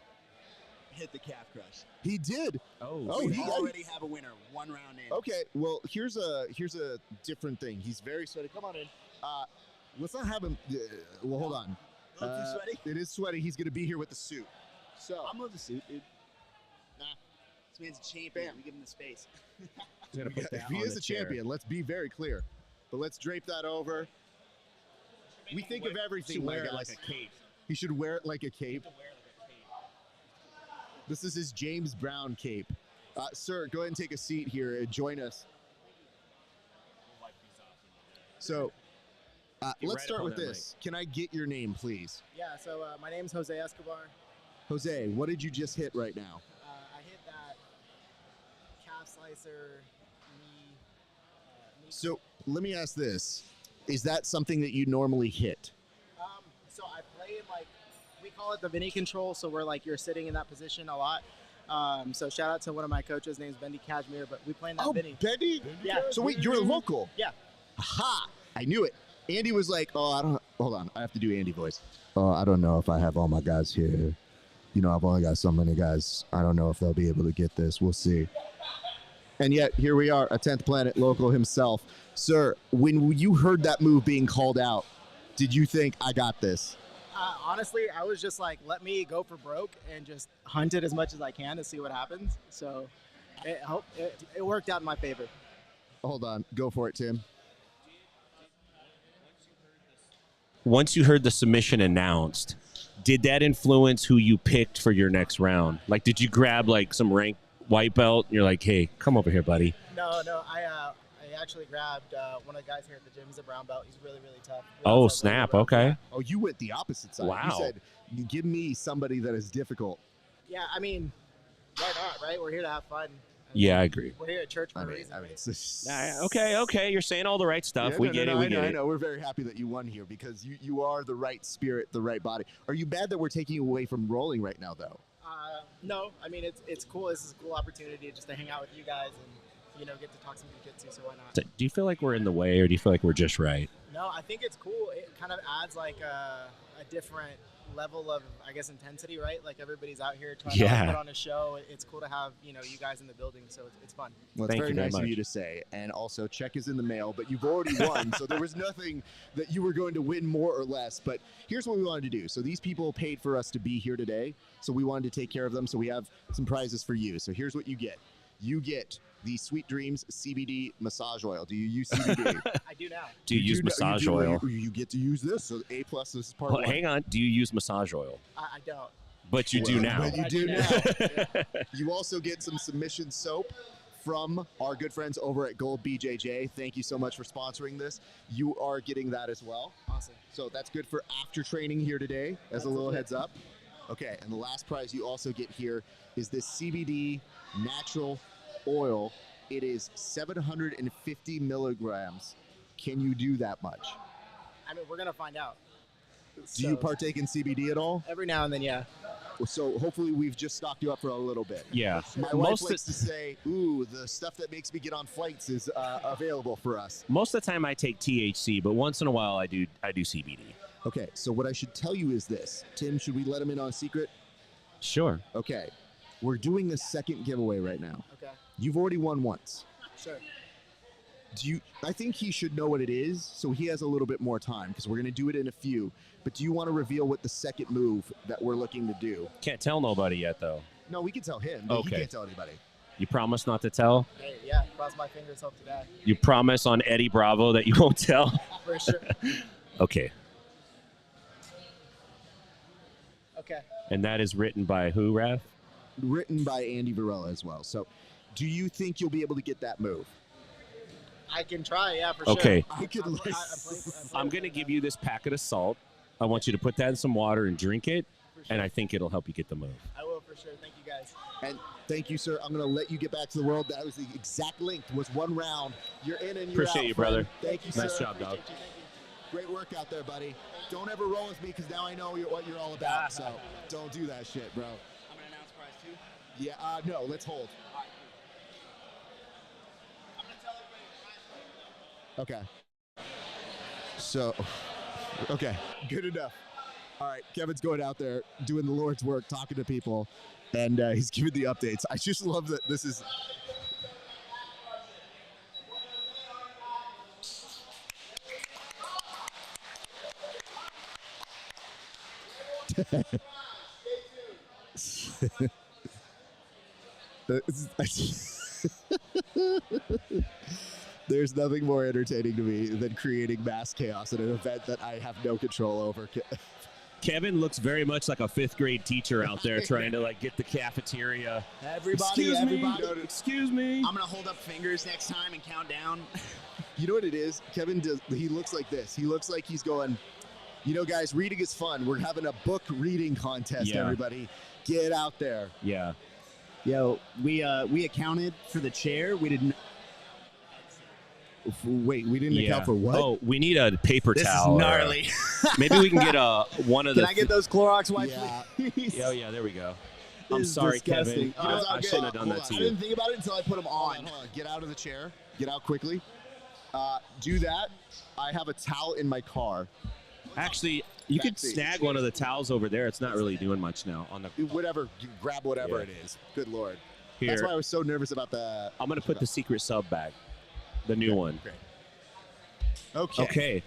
hit the calf crush. He did. Oh, We already have a winner, 1 round in. Okay. Well, here's a different thing. He's very sweaty. Come on in. Let's not have him. Well, hold on. A little too sweaty? It is sweaty. He's going to be here with the suit. So I'm with the suit, dude. Nah. This man's a champion. We give him the space. if he is a champion, let's be very clear. But let's drape that over. We think of everything wear it like like a cape. He should wear it like a cape. This is his James Brown cape. Sir, go ahead and take a seat here and join us. So, let's start with this. Can I get your name, please? Yeah, so my name's Jose Escobar. Jose, what did you just hit right now? I hit that calf slicer knee. So, let me ask this. Is that something that you normally hit? So I play in we call it the Vinny control. So we're you're sitting in that position a lot. So shout out to one of my coaches, name's Bendy Kashmir, but we play in that Vinny. Bendy? Yeah. So wait, you're local? Yeah. Aha! I knew it. Andy was like, hold on. I have to do Andy voice. I don't know if I have all my guys here. I've only got so many guys. I don't know if they'll be able to get this. We'll see. And yet, here we are, a 10th Planet local himself. Sir, when you heard that move being called out, did you think, I got this? Honestly, I was just let me go for broke and just hunt it as much as I can to see what happens. So it worked out in my favor. Hold on. Go for it, Tim. Once you heard the submission announced, did that influence who you picked for your next round? Did you grab some rank white belt? And you're like, hey, come over here, buddy. No. I actually grabbed one of the guys here at the gym. He's a brown belt. He's really, really tough. Oh, snap. Okay. Oh, you went the opposite side. Wow. You said, give me somebody that is difficult. Yeah, I mean, why not, right? We're here to have fun. Yeah, I agree. We're here at church for I a mean, reason. it's just... Okay. You're saying all the right stuff. Yeah, we get it. I know. We're very happy that you won here because you are the right spirit, the right body. Are you mad that we're taking you away from rolling right now, though? No, I mean, it's cool. This is a cool opportunity just to hang out with you guys and, get to talk some jiu-jitsu, so why not? Do you feel like we're in the way, or do you feel like we're just right? No, I think it's cool. It kind of adds a different level of, I guess, intensity, right? Everybody's out here trying to put on a show. It's cool to have, you guys in the building, so it's fun. Well, it's Thank very you very nice of much. you to say. And also, check is in the mail, but you've already won, so there was nothing that you were going to win more or less. But here's what we wanted to do. So these people paid for us to be here today, so we wanted to take care of them. So we have some prizes for you. So here's what you get. You get the Sweet Dreams CBD massage oil. Do you use CBD? I do now. Do you use massage oil? You get to use this. So A+, this is part Well, one. hang on. Do you use massage oil? I don't. But you do now. But you I do do now. now. You also get some submission soap from our good friends over at Gold BJJ. Thank you so much for sponsoring this. You are getting that as well. Awesome. So that's good for after training here today, as a little heads up. Okay, and the last prize you also get here is this CBD natural oil. It is 750 milligrams. Can you do that much? I mean, we're going to find out. Do you partake in CBD at all? Every now and then, yeah. So hopefully we've just stocked you up for a little bit. Yeah. My wife likes to say, ooh, the stuff that makes me get on flights is available for us. Most of the time I take THC, but once in a while I do CBD. Okay, so what I should tell you is this. Tim, should we let him in on a secret? Sure. Okay, we're doing the second giveaway right now. Okay. You've already won once. Sure. I think he should know what it is, so he has a little bit more time because we're going to do it in a few. But do you want to reveal what the second move that we're looking to do? Can't tell nobody yet, though. No, we can tell him, but he Okay. can't tell anybody. You promise not to tell? Hey, yeah, cross my fingers, hope to die. You promise on Eddie Bravo that you won't tell? For sure. Okay. Okay. And that is written by who, Raph? Written by Andy Varela as well. So do you think you'll be able to get that move? I can try, yeah, for Okay. sure. I could I'm going to give you this packet of salt. I want you to put that in some water and drink it, and I think it'll help you get the move. I will for sure. Thank you, guys. And thank you, sir. I'm going to let you get back to the world. That was the exact length. Was one round. You're in and you're Appreciate out, you, brother. friend. Thank you, sir. Nice job, dog. Great work out there, buddy. Don't ever roll with me because now I know what you're all about. So don't do that shit, bro. I'm going to announce prize too. Yeah, no, let's hold. Okay. So, okay, good enough. All right, Kevin's going out there doing the Lord's work, talking to people, and he's giving the updates. I just love that this is. There's nothing more entertaining to me than creating mass chaos at an event that I have no control over. Kevin looks very much like a fifth-grade teacher out there trying to like get the cafeteria. Everybody. Excuse me. I'm going to hold up fingers next time and count down. You know what it is? Kevin does. He looks like this. He looks like he's going, you know, guys, reading is fun. We're having a book reading contest, Yeah. everybody. Get out there. Yeah. Yo, we accounted for the chair. We didn't. Wait, we didn't account for what? Oh, we need a paper This towel. is gnarly. Maybe we can get one of the. Can I get those Clorox wipes, Yeah. please? Oh yeah, there we go. This I'm is sorry, disgusting. Kevin. You know, it's all I good. shouldn't have done that I to you. didn't think about it until I put them on. Hold on. Get out of the chair. Get out quickly. Do that. I have a towel in my car. Actually, you could Backseat. snag one of the towels over there. It's not really doing much now. On the Whatever. Grab whatever Yeah. it is. Good Lord. here, That's why I was so nervous about the. I'm gonna put the secret sub back, the new one. Great. Okay. Okay.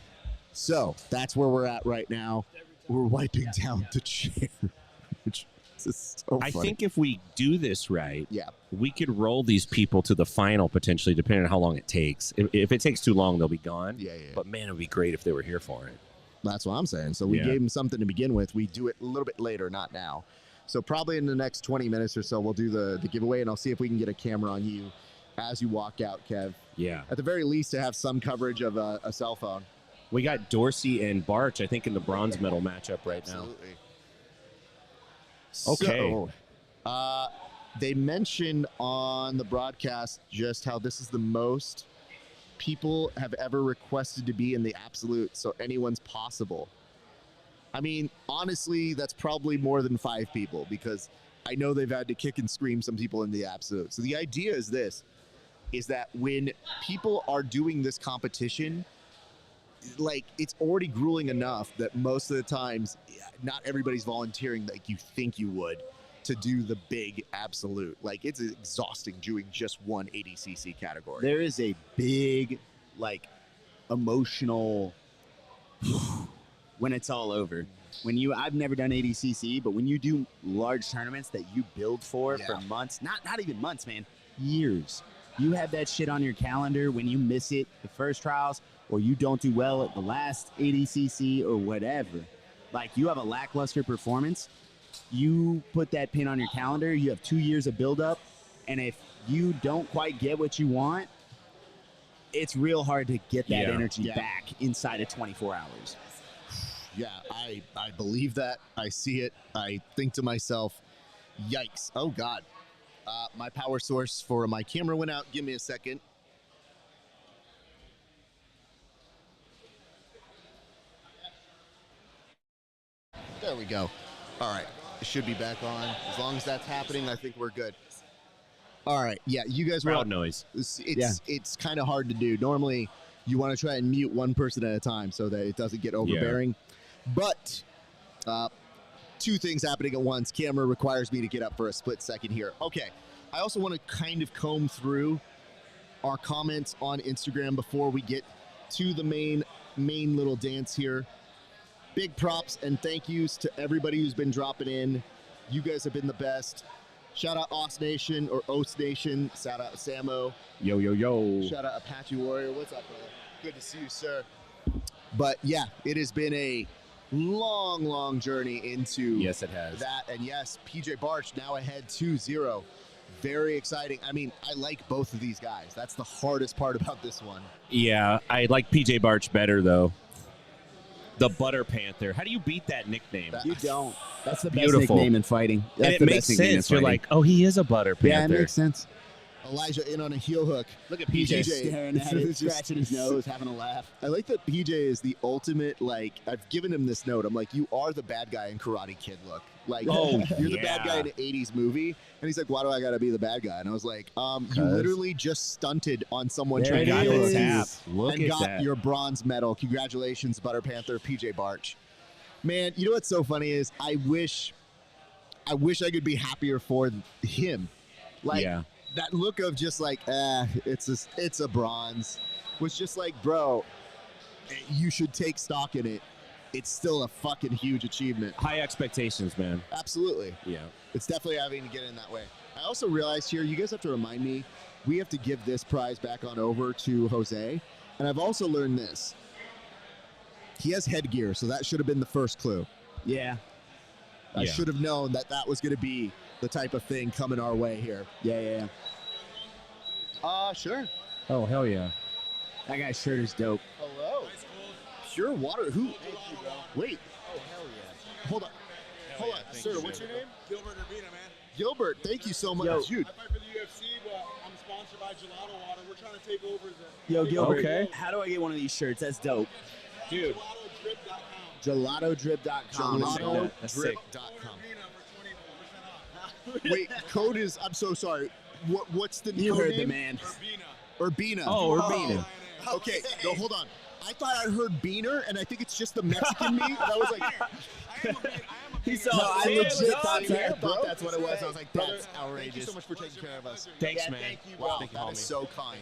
So that's where we're at right now. We're wiping down the chair, which is so I funny. think if we do this right, Yeah. we could roll these people to the final potentially, depending on how long it takes. If it takes too long, they'll be gone. Yeah. But man, it would be great if they were here for it. That's what I'm saying. So we Yeah. gave them something to begin with. We do it a little bit later, not now. So probably in the next 20 minutes or so, we'll do the giveaway, and I'll see if we can get a camera on you as you walk out, Kev. Yeah. At the very least, to have some coverage of a cell phone. We got Dorsey and Barch, I think, in the bronze medal matchup right Absolutely. Okay. So, they mentioned on the broadcast just how this is the most people have ever requested to be in the absolute, so anyone's possible. I mean, honestly, that's probably more than 5 people because I know they've had to kick and scream some people in the absolute. So the idea is this, is that when people are doing this competition, like it's already grueling enough that most of the times, not everybody's volunteering like you think you would to do the big absolute. Like it's exhausting doing just one ADCC category. There is a big, like, emotional when it's all over. I've never done ADCC, but when you do large tournaments that you build for months, not even months, man, years. You have that shit on your calendar when you miss it, the first trials, or you don't do well at the last ADCC or whatever. Like you have a lackluster performance, you put that pin on your calendar, you have 2 years of buildup, and if you don't quite get what you want, it's real hard to get that energy Yeah. back inside of 24 hours. Yeah, I believe that. I see it. I think to myself, yikes. Oh, God. My power source for my camera went out. Give me a second. There we go. All right. It should be back on. As long as that's happening, I think we're good. All right. Yeah, you guys were Crowd noise. It's kind of hard to do. Normally, you want to try and mute one person at a time so that it doesn't get overbearing. But two things happening at once. Camera requires me to get up for a split second here. Okay. I also want to kind of comb through our comments on Instagram before we get to the main little dance here. Big props and thank yous to everybody who's been dropping in. You guys have been the best. Shout out Os Nation or Os Nation. Shout out Samo. Yo, yo, yo. Shout out Apache Warrior. What's up, brother? Good to see you, sir. But yeah, it has been a long journey into Yes, it has. that. And yes, PJ Barch now ahead 2-0. Very exciting. I mean, I like both of these guys. That's the hardest part about this one. Yeah, I like PJ Barch better, though. The Butter Panther. How do you beat that nickname? You don't. That's the Beautiful. best nickname in fighting. That's And it the makes best nickname in sense. You're fighting. like, oh, he is a Butter Panther. yeah, it makes sense. Elijah in on a heel hook. Look at PJ. Staring at it, scratching his nose, having a laugh. I like that PJ is the ultimate, like, I've given him this note. I'm like, you are the bad guy in Karate Kid look. Like, Oh, you're the bad guy yeah. in an 80s movie. And he's like, why do I got to be the bad guy? And I was like, you 'Cause- literally just stunted on someone There trying it to Got heel the is. hook tap. Look and at got that. your bronze medal. Congratulations, Butter Panther, PJ Barch. Man, you know what's so funny is I wish I could be happier for him. Like, Yeah. that look of just like, it's a bronze was just like, bro, you should take stock in it. It's still a fucking huge achievement. High expectations, man. Absolutely. Yeah. It's definitely having to get in that way. I also realized here, you guys have to remind me, we have to give this prize back on over to Jose. And I've also learned this. He has headgear, so that should have been the first clue. Yeah. I Yeah. should have known that that was going to be the type of thing coming our way here. Yeah. Sure. Oh, hell yeah. That guy's shirt is dope. Hello. Pure water. Who? Wait. Oh, hell yeah. Hold on. Hold on. Sir, what's your name? Gilbert Urbina, man. Gilbert. Thank you so much. Yo. Dude. I fight for the UFC, but I'm sponsored by Gelato Water. We're trying to take over the Yo, Gilbert, Okay. how do I get one of these shirts? That's dope. Dude. GelatoDrip.com. Gelatodrip.com. That's sick. Gelatodrip.com. Urbina for 20% off. Wait, code is, I'm so sorry. What's the You code heard name? the man. Urbina. Urbina. Oh, Urbina. Okay, no, hold on. I thought I heard Beaner, and I think it's just the Mexican me. And I was like, I am a beaner. He's no, I Damn, legit dog, thought, yeah, thought that's what it was. I was like, Brother, that's thank outrageous. you so much for taking care of us. Thanks, Yeah, man. thank you. Wow, Wow, thank you, that homie. is so kind.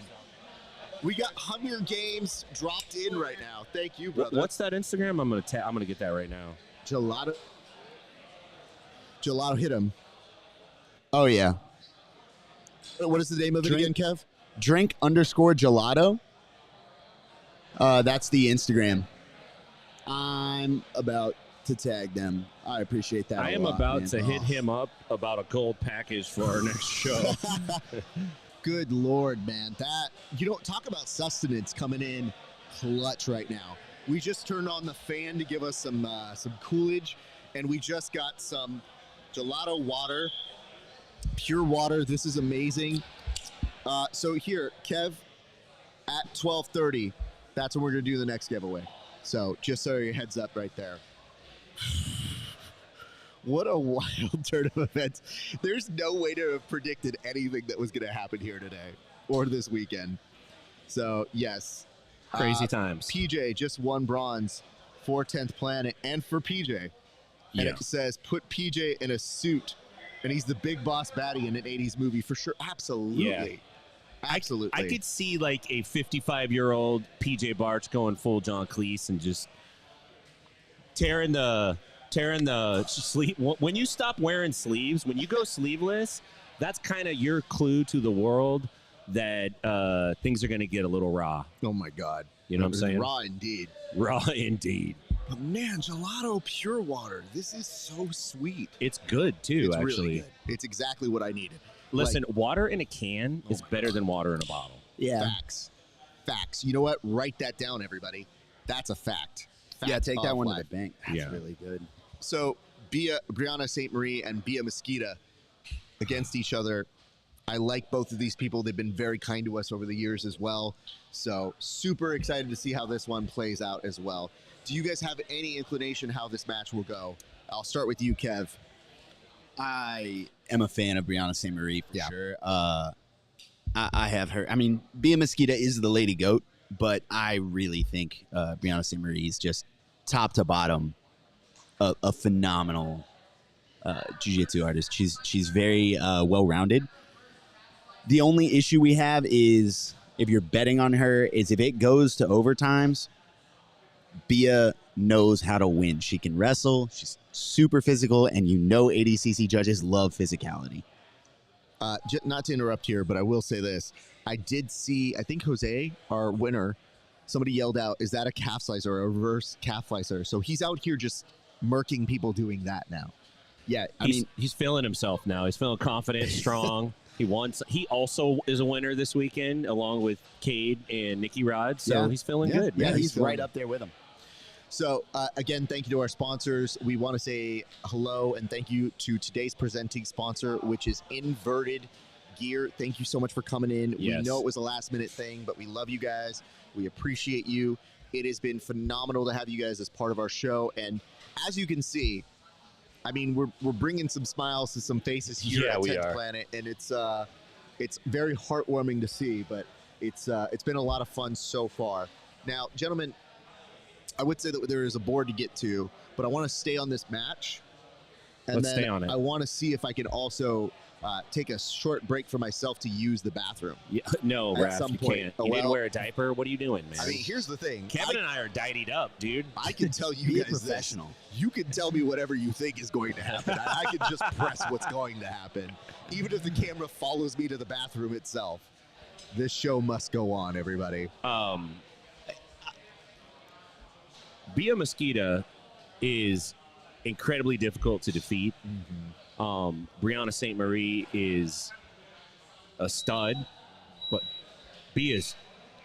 We got Hunger Games dropped in right now. Thank you, brother. What's that Instagram? I'm gonna get that right now. Gelato? Gelato hit him. Oh, yeah. What is the name of it Drink- again, Kev? Drink_gelato. That's the Instagram. I'm about to tag them. I appreciate that. I a am lot, about man. to hit him up about a gold package for our next show. Good Lord, man. That, you don't talk about sustenance coming in clutch right now. We just turned on the fan to give us some Coolidge, and we just got some gelato water, pure water. This is amazing. So here, Kev, at 12:30, that's when we're gonna do the next giveaway. So just so your heads up right there. What a wild turn of events. There's no way to have predicted anything that was going to happen here today or this weekend. So, yes. Crazy times. PJ just won bronze for 10th Planet and for PJ. And Yeah. it says, put PJ in a suit, and he's the big boss baddie in an 80s movie for sure. Absolutely. Yeah. Absolutely. I could see like a 55-year-old PJ Barch going full John Cleese and just tearing the sleeve. When you stop wearing sleeves, when you go sleeveless, that's kind of your clue to the world that things are going to get a little raw. Oh, my God. You know what I'm saying? Raw indeed. Raw indeed. But man, gelato pure water. This is so sweet. It's good too, It's actually. really good. It's exactly what I needed. Listen, water in a can is better than water in a bottle. Yeah. Facts. You know what? Write that down, everybody. That's a fact. Yeah, take that one to life. the bank. That's really good. So, Brianna St. Marie and Bia Mesquita against each other. I like both of these people. They've been very kind to us over the years as well. So, super excited to see how this one plays out as well. Do you guys have any inclination how this match will go? I'll start with you, Kev. I am a fan of Brianna St. Marie for sure. I have her. I mean, Bia Mesquita is the lady goat, but I really think Brianna St. Marie is just top to bottom a phenomenal jiu-jitsu artist. She's very well-rounded. The only issue we have is if you're betting on her is if it goes to overtimes, Bia knows how to win. She can wrestle. She's super physical, and ADCC judges love physicality. Not to interrupt here, but I will say this. I did see, I think Jose, our winner, somebody yelled out, is that a calf slicer or a reverse calf slicer? So he's out here just murking people doing that now. Yeah, He's feeling himself now. He's feeling confident, strong. He also is a winner this weekend, along with Cade and Nicky Rod. So he's feeling good. Yeah, he's feeling right up there with him. So, again, thank you to our sponsors. We want to say hello and thank you to today's presenting sponsor, which is Inverted Gear. Thank you so much for coming in. Yes. We know it was a last-minute thing, but we love you guys. We appreciate you. It has been phenomenal to have you guys as part of our show. And as you can see, I mean, we're bringing some smiles to some faces here at 10th Planet, and it's very heartwarming to see, but it's been a lot of fun so far. Now, gentlemen, I would say that there is a board to get to, but I want to stay on this match. And Let's then stay on it. I want to see if I can also take a short break for myself to use the bathroom. Yeah, no, At Raph, some you point. can't. Oh, You didn't well, wear a diaper? What are you doing, man? I mean, here's the thing. Kevin and I are dietied up, dude. I can tell you Be a guys this. professional. You can tell me whatever you think is going to happen. I can just press what's going to happen. Even if the camera follows me to the bathroom itself. This show must go on, everybody. Bia Mesquita is incredibly difficult to defeat. Brianna St. Marie is a stud, but Bia's,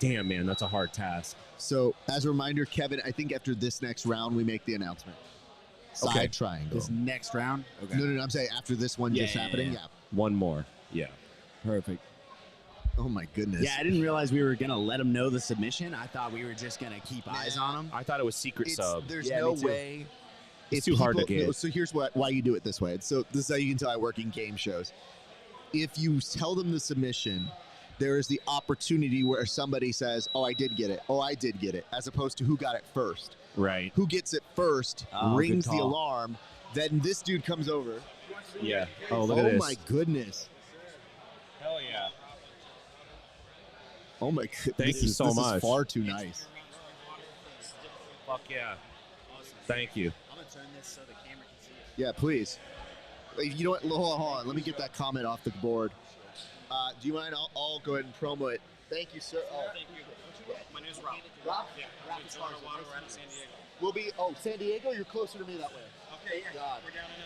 damn, man, that's a hard task. So, as a reminder, Kevin, I think after this next round, we make the announcement. Side triangle. This next round? Okay. No, I'm saying after this one just happening. Yeah. One more. Yeah. Perfect. Oh, my goodness. Yeah, I didn't realize we were going to let him know the submission. I thought we were just going to keep eyes on him. I thought it was secret sub. There's Yeah, no me too. way. It's too hard to get. No, so here's why you do it this way. So this is how you can tell I work in game shows. If you tell them the submission, there is the opportunity where somebody says, oh, I did get it. Oh, I did get it. As opposed to who got it first. Right. Who gets it first, Oh, rings good the call. alarm. Then this dude comes over. Yeah. Oh, look at Oh, this. my goodness. Hell yeah. Oh, my goodness. Thank you so this much. is far too nice. Fuck yeah. Thank you. I'm going to turn this so the camera can see it. Yeah, please. You know what? Hold on. Let me get that comment off the board. Do you mind? I'll go ahead and promo it. Thank you, sir. Oh, Thank you. My name's Rob. Rob? Yeah. Rob It's Esparza. Water. We're out of San Diego. We'll be, San Diego? You're closer to me that way. Okay, yeah. God. We're down in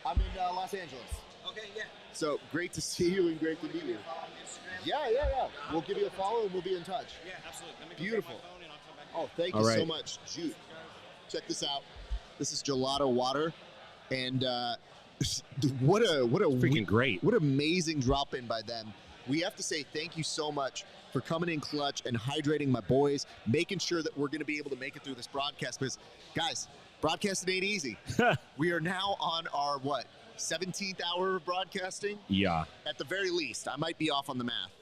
I'm in Los Angeles. Okay, yeah. So great to see you and great to meet you. Follow on Instagram. Yeah. We'll give you a follow and we'll be in touch. Yeah, absolutely. Let me go Beautiful. get my phone and I'll come back. Oh, thank All you so right. much. Jude, check this out. This is gelato water. And what a Freaking great. what amazing drop in by them. We have to say thank you so much for coming in clutch and hydrating my boys, making sure that we're going to be able to make it through this broadcast. Because, guys, broadcasting ain't easy. We are now on our, 17th hour of broadcasting? Yeah. At the very least. I might be off on the math.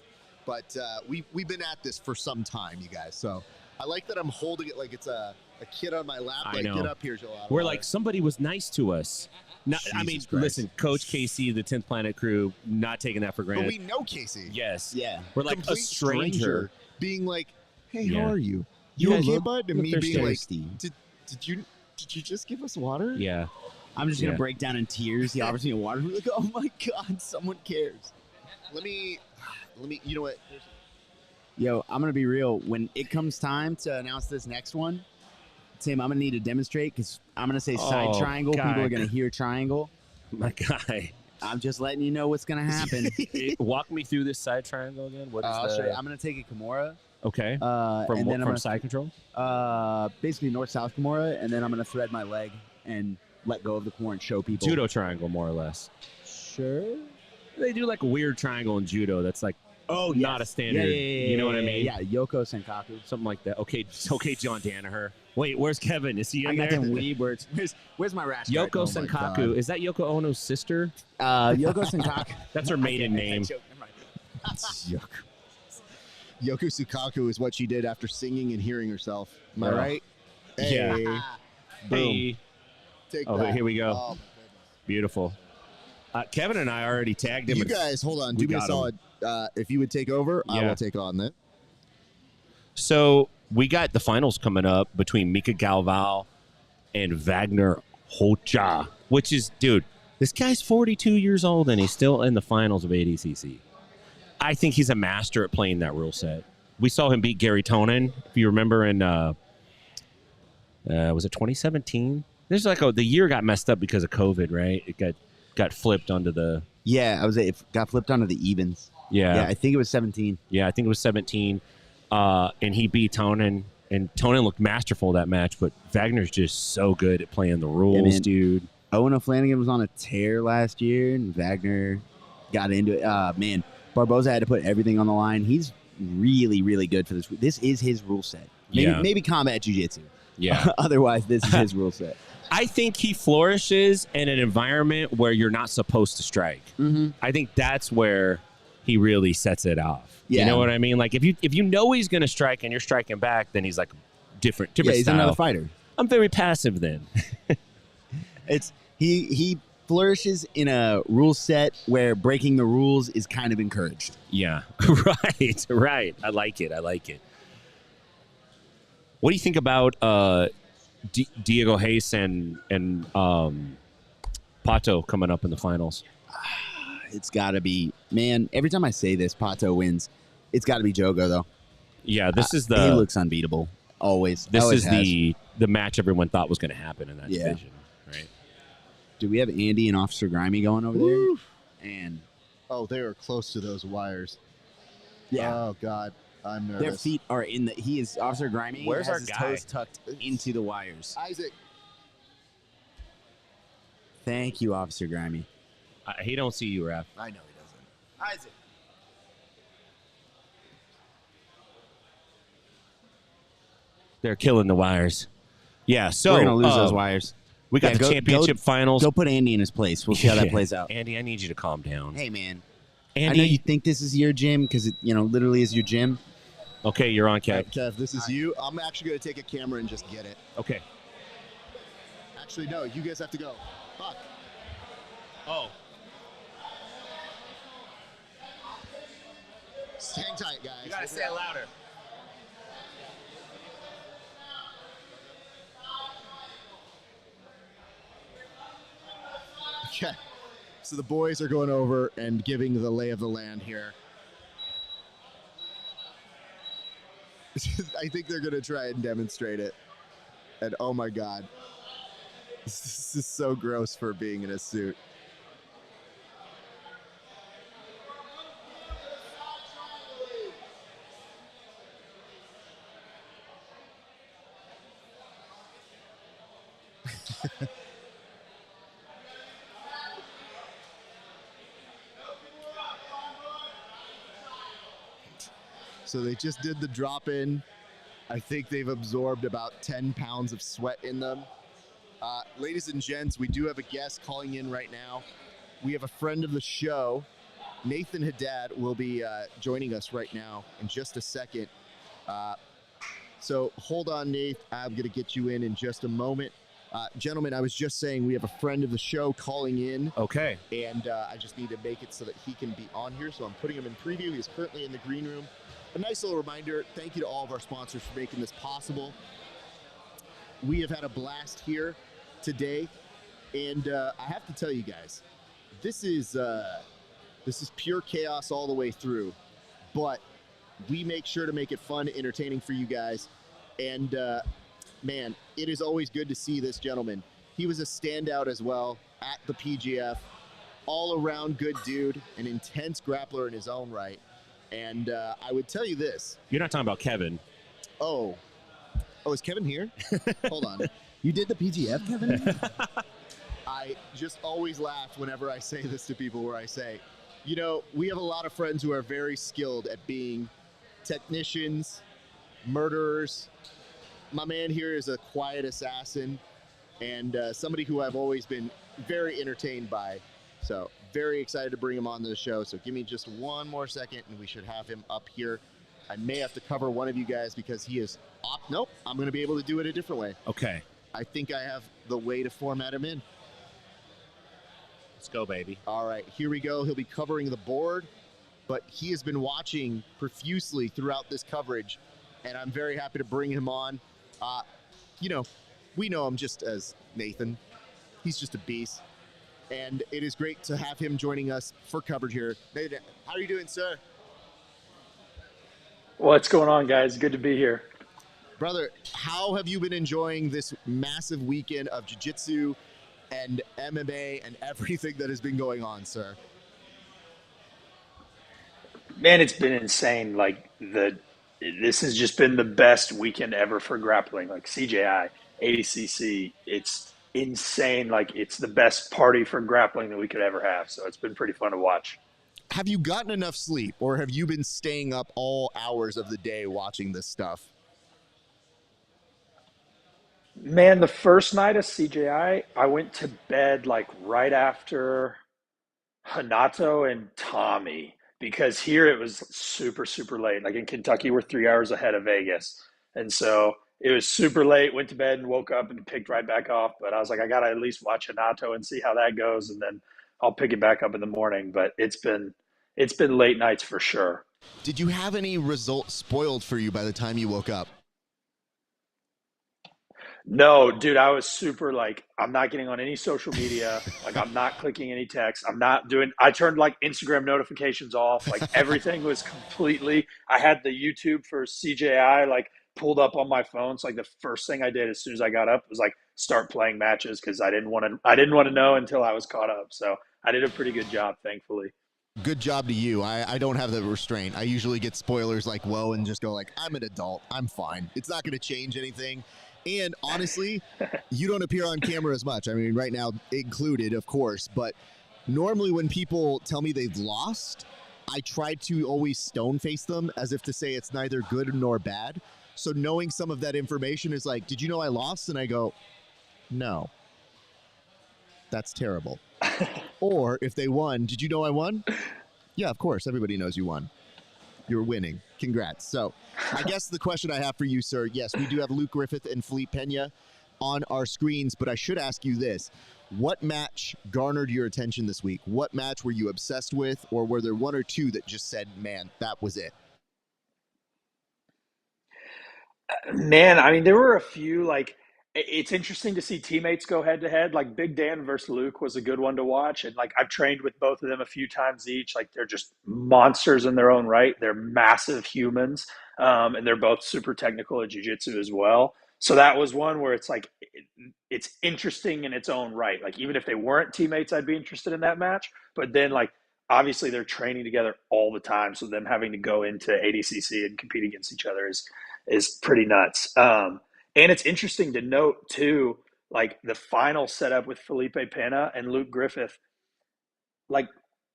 But we've been at this for some time, you guys. So I like that I'm holding it like it's a kid on my lap. I Like, know. get up here, gelato. We're water. like, somebody was nice to us. I mean, Jesus Christ. listen, Coach KC, the 10th Planet crew, not taking that for But granted. we know Casey. Yes. Yeah. We're like Complete a stranger. being like, "Hey, Yeah. how are you? You You guys okay, look- bud?" And look me being like, thirsty. "Did you just give us water?" Yeah. I'm just going Yeah. to break down in tears. He offers me a water. We're like, oh my God, someone cares. Let me. You know what? Yo, I'm going to be real. When it comes time to announce this next one, Tim, I'm going to need to demonstrate because I'm going to say side Oh, triangle. God. People are going to hear triangle. My guy. I'm just letting you know what's gonna happen. Walk me through this side triangle again. What is I'll show you. I'm gonna take a Kimura. Okay. And then I'm From gonna, side control? basically north-south Kimura, and then I'm gonna thread my leg and let go of the core and show people. Judo triangle, more or less. Sure. They do like a weird triangle in judo that's like not a standard. Yeah, you know what I mean? Yeah, Yoko Senkaku. Something like that. Okay, John Danaher. Wait, where's Kevin? Is he in I got there? them weeb words. Where's my rash guard? Yoko Oh my Senkaku. God. Is that Yoko Ono's sister? Yoko Senkaku. That's her maiden name. Yoko Sukaku is what she did after singing and hearing herself. Am I Yeah. right? Yeah. Hey. Hey. Take Oh, that. here we go. Oh, my goodness. Beautiful. Kevin and I already tagged him. You guys, hold on. we Do me a got him. solid. If you would take over, I Yeah. will take on this. So we got the finals coming up between Mika Galval and Wagner Hocha, which is, dude, this guy's 42 years old and he's still in the finals of ADCC. I think he's a master at playing that rule set. We saw him beat Gary Tonin, if you remember, in was it 2017? There's like the year got messed up because of COVID, right? It got flipped onto the It got flipped onto the evens. Yeah, I think it was 17. Yeah, I think it was 17. And he beat Tonin, and Tonin looked masterful that match, but Wagner's just so good at playing the rules, man. dude. Owen O'Flanagan was on a tear last year, and Wagner got into it. Man, Barboza had to put everything on the line. He's really, really good for this. This is his rule set. Maybe combat jiu-jitsu. Yeah. Otherwise, this is his rule set. I think he flourishes in an environment where you're not supposed to strike. Mm-hmm. I think that's where he really sets it off. Yeah. You know what I mean? Like if you know he's going to strike and you're striking back, then he's like different Yeah, he's style. another fighter. I'm very passive then. He flourishes in a rule set where breaking the rules is kind of encouraged. Yeah. Right. I like it. What do you think about Diego Hayes and Pato coming up in the finals? It's got to be, man, every time I say this, Pato wins. It's got to be Jogo, though. Yeah, this is He looks unbeatable. Always. This Always is has. the match everyone thought was going to happen in that division, right? Do we have Andy and Officer Grimy going over Woo. there? And Oh, they are close to those wires. yeah, Oh, God. I'm nervous. their feet are in the. He is Officer Grimy. Where's has our his guy? toes tucked into the wires. Isaac. Thank you, Officer Grimy. He don't see you, Raph. I know he doesn't. Isaac. They're killing the wires. Yeah, so We're gonna lose those wires. We got Yeah, the championship finals. Go put Andy in his place. We'll see how that plays out. Andy, I need you to calm down. Hey, man. Andy, I know you think this is your gym because it, literally is your gym. okay, you're on, Kev. Kev, this is you. I'm actually going to take a camera and just get it. Okay. Actually, no. You guys have to go. Fuck. Oh. Hang tight, guys. You gotta say it louder. Okay. So the boys are going over and giving the lay of the land here. I think they're going to try and demonstrate it. And oh my God. This is so gross for being in a suit. So they just did the drop in. I think they've absorbed about 10 pounds of sweat in them. Ladies and gents, we do have a guest calling in right now. We have a friend of the show. Nathan Hadad will be joining us right now in just a second. So hold on, Nate. I'm going to get you in just a moment. Gentlemen, I was just saying we have a friend of the show calling in. Okay. And I just need to make it so that he can be on here. So I'm putting him in preview. He's currently in the green room. A nice little reminder, thank you to all of our sponsors for making this possible. We have had a blast here today. And I have to tell you guys, this is pure chaos all the way through. But we make sure to make it fun, entertaining for you guys. And man, it is always good to see this gentleman. He was a standout as well at the PGF. all-around good dude, an intense grappler in his own right. And I would tell you this. You're not talking about Kevin. Oh, is Kevin here? Hold on. You did the PTF, Kevin? I just always laugh whenever I say this to people where I say, you know, we have a lot of friends who are very skilled at being technicians, murderers. My man here is a quiet assassin and somebody who I've always been very entertained by. So very excited to bring him on the show. So give me just one more second and we should have him up here. I may have to cover one of you guys because he is nope, I'm going to be able to do it a different way. Okay. I think I have the way to format him in. Let's go, baby. All right, here we go. He'll be covering the board, but he has been watching profusely throughout this coverage, and I'm very happy to bring him on. You know, we know him just as Nathan. He's just a beast, and it is great to have him joining us for coverage here. Nathan, how are you doing, sir? What's going on, guys? Good to be here. Brother, how have you been enjoying this massive weekend of jiu-jitsu and MMA and everything that has been going on, sir? Man, it's been insane. Like this has just been the best weekend ever for grappling. Like CJI, ADCC, it's insane. Like it's the best party for grappling that we could ever have. So it's been pretty fun to watch. Have you gotten enough sleep, or have you been staying up all hours of the day watching this stuff? Man, the first night of CJI, I went to bed like right after Hanato and Tommy because here it was super, super late. Like in Kentucky, we're 3 hours ahead of Vegas. And so it was super late, went to bed and woke up and picked right back off. But I was like, I got to at least watch Hanato and see how that goes. And then I'll pick it back up in the morning. But it's been late nights for sure. Did you have any results spoiled for you by the time you woke up? No, dude, I was super like, I'm not getting on any social media. Like, I'm not clicking any text. I turned like Instagram notifications off. Like, everything was completely, I had the YouTube for CJI like pulled up on my phone. So, like, the first thing I did as soon as I got up was like start playing matches because I didn't want to know until I was caught up. So, I did a pretty good job, thankfully. Good job to you. I don't have the restraint. I usually get spoilers like, whoa, and just go like, I'm an adult. I'm fine. It's not going to change anything. And honestly, you don't appear on camera as much. I mean, right now included, of course. But normally when people tell me they've lost, I try to always stone face them as if to say it's neither good nor bad. So knowing some of that information is like, did you know I lost? And I go, no. That's terrible. Or if they won, did you know I won? Yeah, of course. Everybody knows you won. You're winning. Congrats. So I guess the question I have for you, sir, yes, we do have Luke Griffith and Felipe Pena on our screens, but I should ask you this. What match garnered your attention this week? What match were you obsessed with, or were there one or two that just said, man, that was it? Man, I mean, there were a few, like, it's interesting to see teammates go head to head. Like Big Dan versus Luke was a good one to watch. And like I've trained with both of them a few times each. Like they're just monsters in their own right. They're massive humans. And they're both super technical at jiu-jitsu as well. So that was one where it's like, it's interesting in its own right. Like even if they weren't teammates, I'd be interested in that match. But then like, obviously they're training together all the time. So them having to go into ADCC and compete against each other is pretty nuts. And it's interesting to note, too, like the final setup with Felipe Pena and Luke Griffith. Like,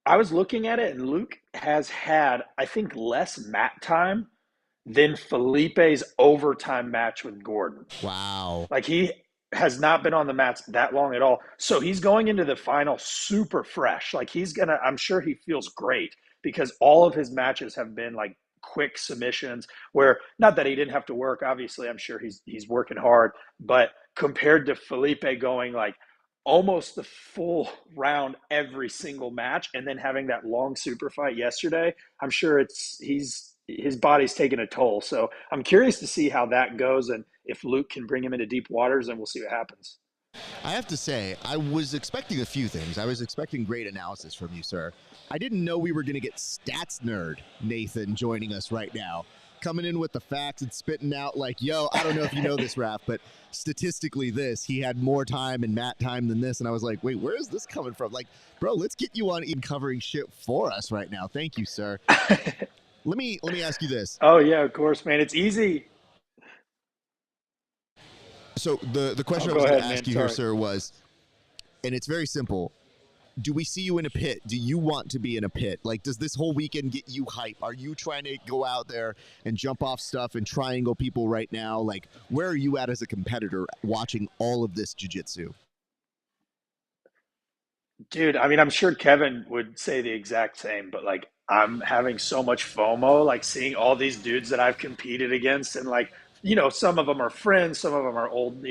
I was looking at it, and Luke has had, I think, less mat time than Felipe's overtime match with Gordon. Wow. Like, he has not been on the mats that long at all. So he's going into the final super fresh. Like, I'm sure he feels great because all of his matches have been, like, quick submissions where not that he didn't have to work. Obviously, I'm sure he's working hard, but compared to Felipe going like almost the full round every single match and then having that long super fight yesterday, I'm sure his body's taking a toll. So I'm curious to see how that goes and if Luke can bring him into deep waters, and we'll see what happens. I have to say, I was expecting a few things. I was expecting great analysis from you, sir. I didn't know we were going to get stats nerd Nathan joining us right now. coming in with the facts and spitting out like, yo, I don't know if you know this, Raph, but statistically he had more time and mat time than this. And I was like, wait, where is this coming from? Like, bro, let's get you on even covering shit for us right now. Thank you, sir. Let me ask you this. Oh yeah, of course, man. It's easy. So the question I was going to ask you here, sir, was, and it's very simple. Do we see you in a pit? Do you want to be in a pit? Like, does this whole weekend get you hype? Are you trying to go out there and jump off stuff and triangle people right now? Like, where are you at as a competitor watching all of this jiu-jitsu? Dude, I mean, I'm sure Kevin would say the exact same, but like, I'm having so much FOMO, like seeing all these dudes that I've competed against, and like, some of them are friends, some of them are old,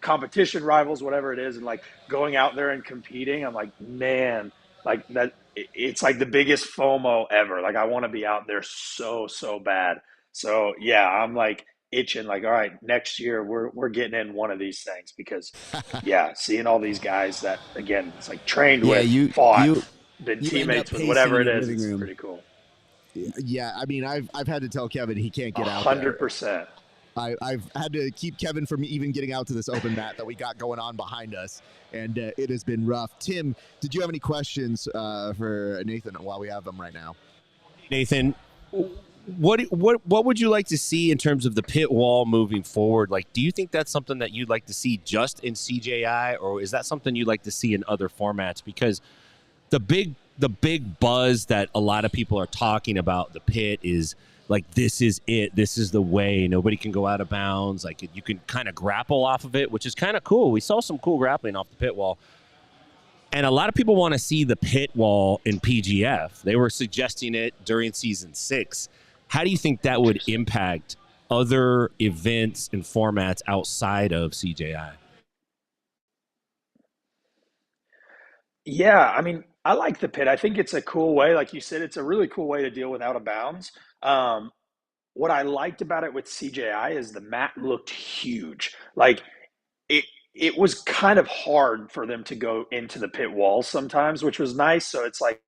competition rivals, whatever it is, and like going out there and competing. I'm like, man, like that, it's like the biggest FOMO ever. Like, I want to be out there so bad. So yeah, I'm like itching, like, all right, next year we're getting in one of these things, because yeah, seeing all these guys that, again, it's like trained with, fought, been teammates with, whatever it is, it's pretty cool. Yeah, I mean, I've had to tell Kevin he can't get out 100%. I've had to keep Kevin from even getting out to this open mat that we got going on behind us, and it has been rough. Tim, did you have any questions for Nathan while we have them right now? Nathan, what would you like to see in terms of the pit wall moving forward? Like, do you think that's something that you'd like to see just in CJI, or is that something you'd like to see in other formats? Because the big buzz that a lot of people are talking about the pit is like, this is it. This is the way. Nobody can go out of bounds. Like, you can kind of grapple off of it, which is kind of cool. We saw some cool grappling off the pit wall. And a lot of people want to see the pit wall in PGF. They were suggesting it during season 6. How do you think that would impact other events and formats outside of CJI? Yeah, I mean, I like the pit. I think it's a cool way. Like you said, it's a really cool way to deal with out of bounds. What I liked about it with CJI is the mat looked huge. Like, it was kind of hard for them to go into the pit wall sometimes, which was nice. So it's like,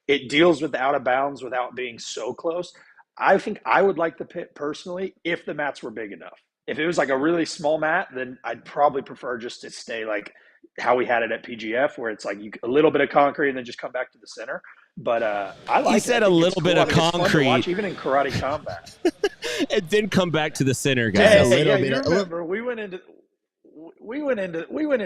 it deals with the out of bounds without being so close. I think I would like the pit personally if the mats were big enough. If it was like a really small mat, then I'd probably prefer just to stay like how we had it at PGF, where it's like a little bit of concrete and then just come back to the center. But I like. You said a little bit of concrete, watch, even in karate combat, and then come back to the center, guys. Remember we went into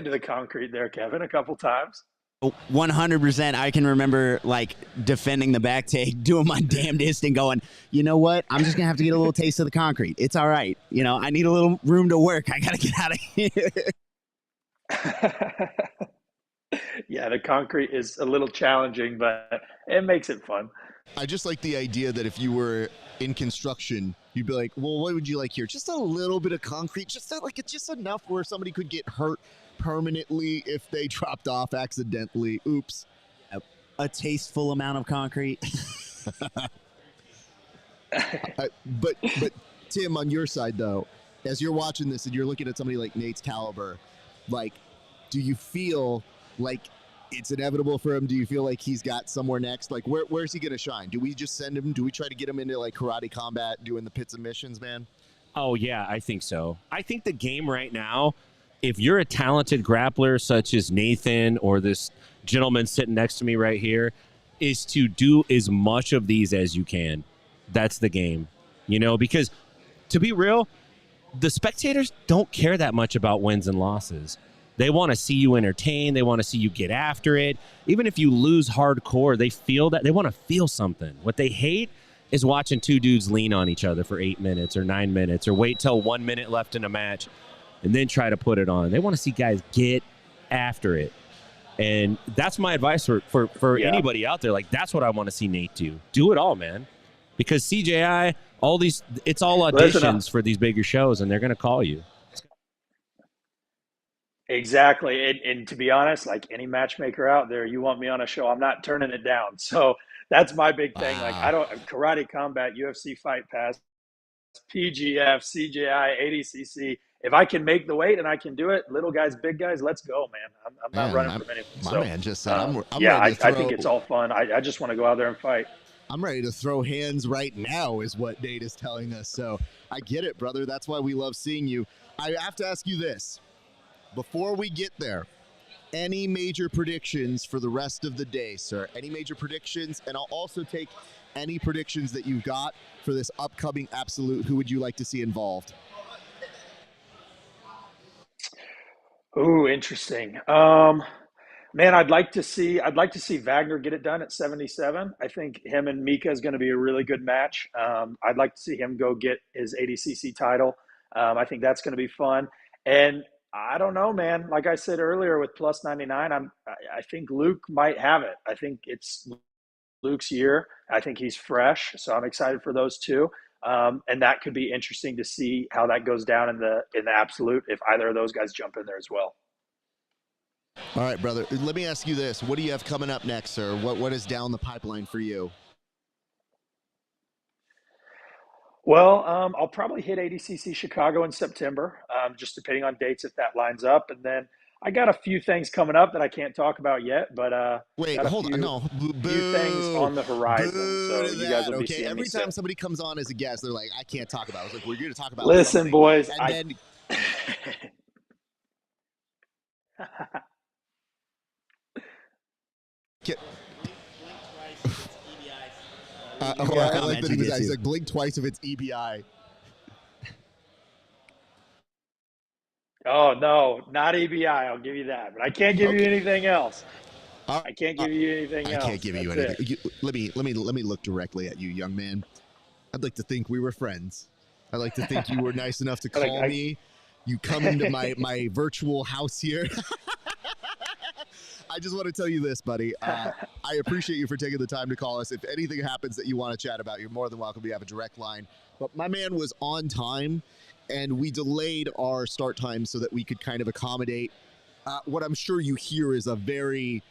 the concrete there, Kevin, a couple times. 100%. I can remember like defending the back take, doing my damnedest, and going, you know what? I'm just gonna have to get a little taste of the concrete. It's all right. I need a little room to work. I gotta get out of here. Yeah, the concrete is a little challenging, but it makes it fun. I just like the idea that if you were in construction, you'd be like, well, what would you like here? Just a little bit of concrete, just it's just enough where somebody could get hurt permanently if they dropped off accidentally. Oops. A tasteful amount of concrete. But Tim, on your side though, as you're watching this and you're looking at somebody like Nate's caliber, like, do you feel like it's inevitable for him? Do you feel like he's got somewhere next? Like, where's he going to shine? Do we just send him? Do we try to get him into like karate combat, doing the pits and missions, man? Oh yeah, I think so. I think the game right now, if you're a talented grappler such as Nathan or this gentleman sitting next to me right here, is to do as much of these as you can. That's the game, because to be real, the spectators don't care that much about wins and losses. They want to see you entertain. They want to see you get after it. Even if you lose hardcore, they feel that. They want to feel something. What they hate is watching two dudes lean on each other for 8 minutes or 9 minutes, or wait till 1 minute left in a match and then try to put it on. They want to see guys get after it. And that's my advice for anybody out there. Like, that's what I want to see Nate do. Do it all, man. Because CJI, it's all auditions for these bigger shows, and they're going to call you. Exactly. And to be honest, like any matchmaker out there, you want me on a show, I'm not turning it down. So that's my big thing. Like, I don't karate combat, UFC Fight Pass, PGF, CJI, ADCC. If I can make the weight and I can do it, little guys, big guys, let's go, man. I'm not running from anyone. My man just said, I'm I think it's all fun. I just want to go out there and fight. I'm ready to throw hands right now is what Nate is telling us. So I get it, brother. That's why we love seeing you. I have to ask you this. Before we get there, any major predictions for the rest of the day, sir? Any major predictions? And I'll also take any predictions that you've got for this upcoming Absolute. Who would you like to see involved? Ooh, interesting. Man, I'd like to see Wagner get it done at 77. I think him and Mika is going to be a really good match. I'd like to see him go get his ADCC title. I think that's going to be fun. And I don't know, man. Like I said earlier with plus 99, I think Luke might have it. I think it's Luke's year. I think he's fresh, so I'm excited for those two. And that could be interesting to see how that goes down in the Absolute if either of those guys jump in there as well. All right, brother. Let me ask you this. What do you have coming up next, sir? What is down the pipeline for you? Well, I'll probably hit ADCC Chicago in September, just depending on dates if that lines up. And then I got a few things coming up that I can't talk about yet, but wait, hold on, no, few things on the horizon. So you guys will be seeing every me time soon. somebody comes on as a guest, they're like, I can't talk about it. I was like, we're here to talk about Listen, something. boys, And then I like that he's like, blink twice if it's EBI. Oh no, not EBI. I'll give you that, but I can't give you anything else. I can't give you anything else. I can't give you anything. Let me look directly at you, young man. I'd like to think we were friends. I'd like to think you were nice enough to call me. You come into my virtual house here. I just want to tell you this, buddy. I appreciate you for taking the time to call us. If anything happens that you want to chat about, you're more than welcome. We have a direct line. But my man was on time, and we delayed our start time so that we could kind of accommodate. What I'm sure you hear is a very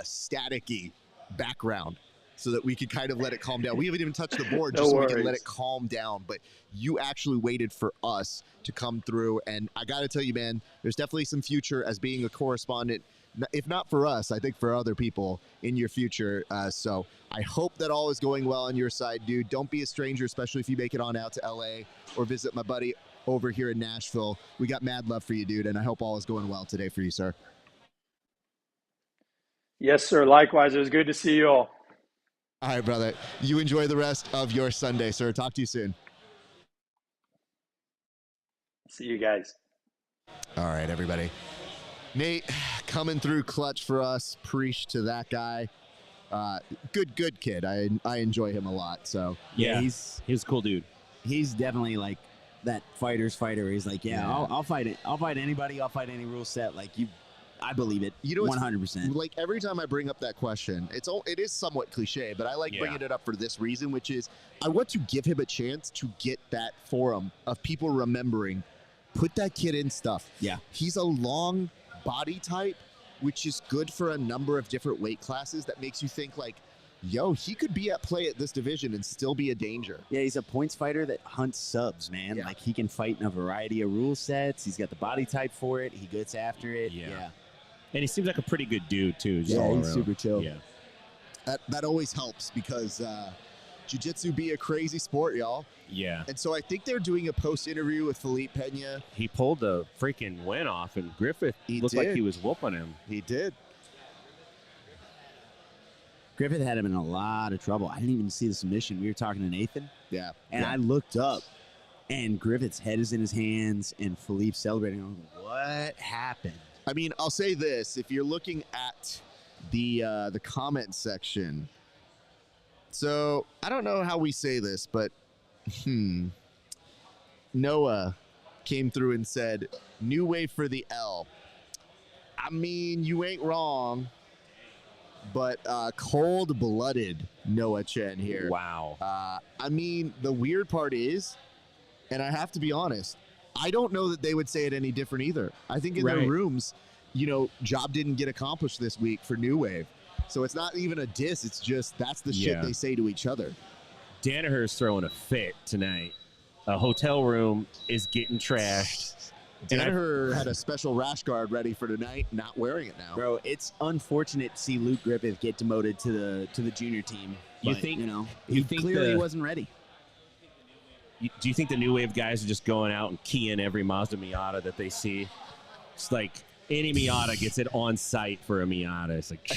staticky background so that we could kind of let it calm down. We haven't even touched the board just so we can let it calm down. But you actually waited for us to come through. And I got to tell you, man, there's definitely some future as being a correspondent. If not for us, I think for other people in your future. So I hope that all is going well on your side, dude. Don't be a stranger, especially if you make it on out to LA or visit my buddy over here in Nashville. We got mad love for you, dude, and I hope all is going well today for you, sir. Yes, sir. Likewise. It was good to see you all. All right, brother. You enjoy the rest of your Sunday, sir. Talk to you soon. See you guys. All right, everybody. Nate coming through clutch for us. Preach to that guy. Good kid. I enjoy him a lot. So yeah, he's a cool dude. He's definitely like that fighter's fighter. He's like, I'll fight it. I'll fight anybody. I'll fight any rule set. Like I believe it. 100%. Like every time I bring up that question, it is somewhat cliche, but I like bringing it up for this reason, which is I want to give him a chance to get that forum of people remembering. Put that kid in stuff. Yeah, he's a long body type, which is good for a number of different weight classes. That makes you think like, yo, he could be at play at this division and still be a danger. Yeah, he's a points fighter that hunts subs, man. Like he can fight in a variety of rule sets. He's got the body type for it. He gets after it. Yeah. And he seems like a pretty good dude too. He's super chill. Yeah. That always helps because jiu-jitsu be a crazy sport, y'all. Yeah. And so I think they're doing a post-interview with Felipe Pena. He pulled the freaking win off, and Griffith looked like he was whooping him. He did. Griffith had him in a lot of trouble. I didn't even see the submission. We were talking to Nathan. Yeah. And I looked up, and Griffith's head is in his hands, and Philippe's celebrating. I'm like, what happened? I mean, I'll say this. If you're looking at the comment section, so I don't know how we say this, but Noah came through and said, new wave for the L. I mean, you ain't wrong, but cold-blooded Noah Chen here. Wow. I mean, the weird part is, and I have to be honest, I don't know that they would say it any different either. I think in their rooms, job didn't get accomplished this week for New Wave. So it's not even a diss. It's just that's the shit they say to each other. Danaher's throwing a fit tonight. A hotel room is getting trashed. Danaher had a special rash guard ready for tonight, not wearing it now. Bro, it's unfortunate to see Luke Griffith get demoted to the junior team. But, think he think clearly wasn't ready. Do you think the new wave guys are just going out and keying every Mazda Miata that they see? It's like any Miata gets it on site for a Miata. It's like,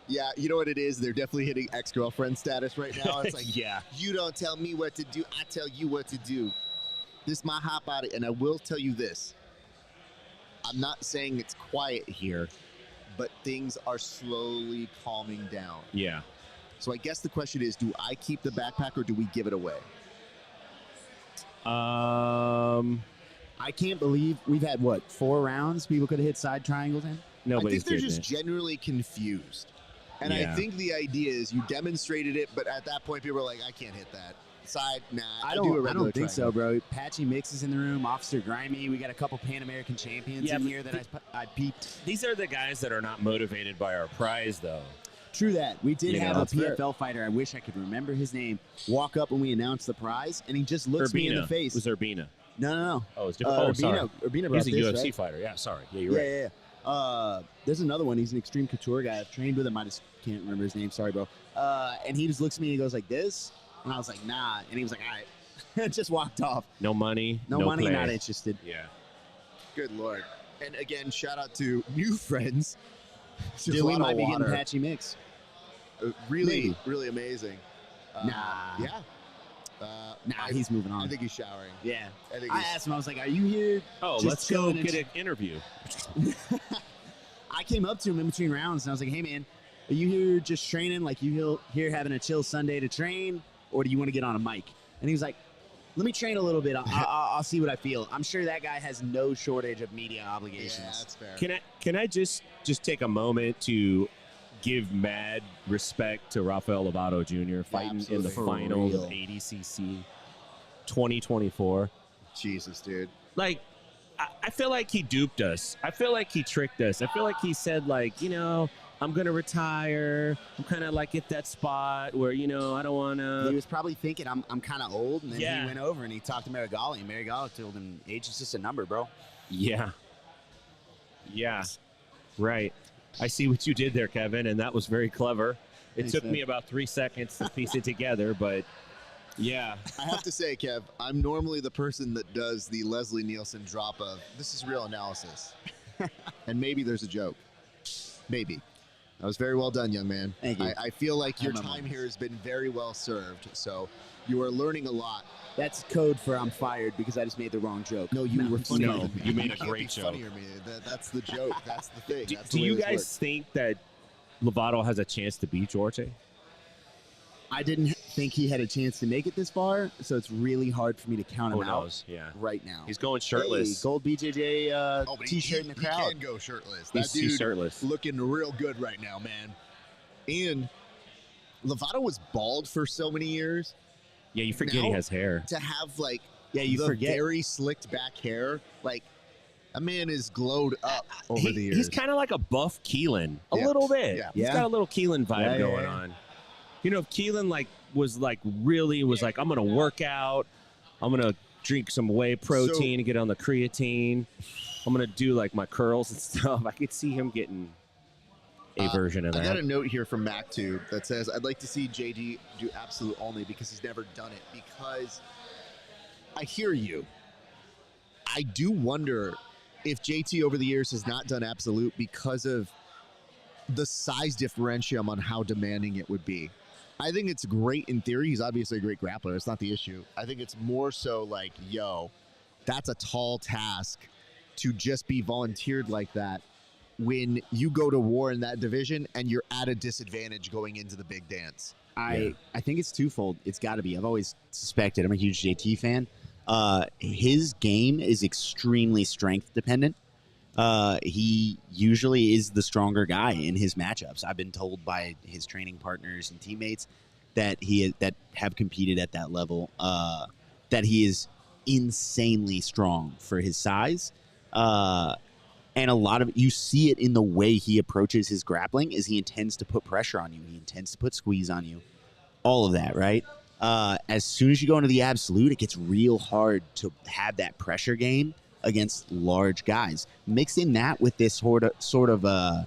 yeah, you know what it is? They're definitely hitting ex-girlfriend status right now. It's like, yeah, you don't tell me what to do, I tell you what to do. This is my hot body, and I will tell you this. I'm not saying it's quiet here, but things are slowly calming down. Yeah. So I guess the question is, do I keep the backpack or do we give it away? I can't believe we've had, 4 rounds people could have hit side triangles in? I think they're just generally confused. And I think the idea is you demonstrated it, but at that point, people are like, I can't hit that. Side, nah. I don't think so, bro. Patchy Mix is in the room. Officer Grimy. We got a couple Pan American champions in here that I peeped. These are the guys that are not motivated by our prize, though. True that. We did have a fair. PFL fighter, I wish I could remember his name, walk up when we announced the prize, and he just looks me in the face. It was Urbina. No. Oh, it's different. Sorry. Urbina He's a UFC right? fighter. Yeah, sorry. Yeah, you're right. Yeah. There's another one. He's an extreme couture guy. I've trained with him. I just can't remember his name. Sorry, bro. And he just looks at me and he goes like this. And I was like, nah. And he was like, all right. Just walked off. No money. No money, play. not interested. Yeah. Good Lord. And again, shout out to new friends. Still, we might be getting Patchy Mix. Really amazing. Nah. Yeah. He's moving on. I think he's showering. Yeah. I asked him, I was like, are you here? Oh, just let's go chilling get an interview. I came up to him in between rounds, and I was like, hey, man, are you here just training? Like, you here having a chill Sunday to train? Or do you want to get on a mic? And he was like, let me train a little bit. I'll see what I feel. I'm sure that guy has no shortage of media obligations. Yeah, that's fair. Can I just take a moment to give mad respect to Rafael Lovato Jr. fighting in the Absolutely. finals of ADCC 2024. Jesus, dude. Like, I feel like he duped us. I feel like he tricked us. I feel like he said, like, I'm going to retire. I'm kind of like at that spot where, I don't want to. He was probably thinking, I'm kind of old. And then Yeah. he went over and he talked to Marigali. And Marigali told him, age is just a number, bro. Yeah. Yeah. Right. I see what you did there, Kevin, and that was very clever. It Thanks, took man. me about 3 seconds to piece it together, but yeah. I have to say, Kev, I'm normally the person that does the Leslie Nielsen drop of, this is real analysis. And maybe there's a joke. Maybe. That was very well done, young man. Thank you. I feel like your I'm a time moment. here has been very well served. So you are learning a lot. That's code for I'm fired because I just made the wrong joke. No, you were funnier No, than me. you made a can't great be joke. funnier, man. That's the joke. That's the thing. That's Do the way you this guys works. think that Lovato has a chance to beat Jorge? I didn't think he had a chance to make it this far, so it's really hard for me to count him Who out knows? Yeah. right now. He's going shirtless. Hey, gold BJJ Oh, but T-shirt in the crowd. He can go shirtless. He's That dude shirtless. looking real good right now, man. And Lovato was bald for so many years. Yeah, you forget he Now- has hair. To have like You the forget. very slicked back hair, like a man is glowed up over the years. He's kind of like a buff Keelan, a Yeah. little bit. Yeah. He's got a little Keelan vibe Yeah, going on. If Keelan was I'm gonna work out, I'm gonna drink some whey protein and get on the creatine, I'm gonna do like my curls and stuff. I could see him getting a version of I got that. a note here from MacTube that says, I'd like to see JD do absolute only because he's never done it. Because I hear you. I do wonder if JT over the years has not done absolute because of the size differentium on how demanding it would be. I think it's great in theory. He's obviously a great grappler. It's not the issue. I think it's more so like, yo, that's a tall task to just be volunteered like that when you go to war in that division and you're at a disadvantage going into the big dance. I think it's twofold. It's got to be. I've always suspected. I'm a huge JT fan. His game is extremely strength dependent. He usually is the stronger guy in his matchups. I've been told by his training partners and teammates that that have competed at that level that he is insanely strong for his size. And a lot of you see it in the way he approaches his grappling is he intends to put pressure on you. He intends to put squeeze on you. All of that, right? As soon as you go into the absolute, it gets real hard to have that pressure game against large guys. Mix in that with this sort of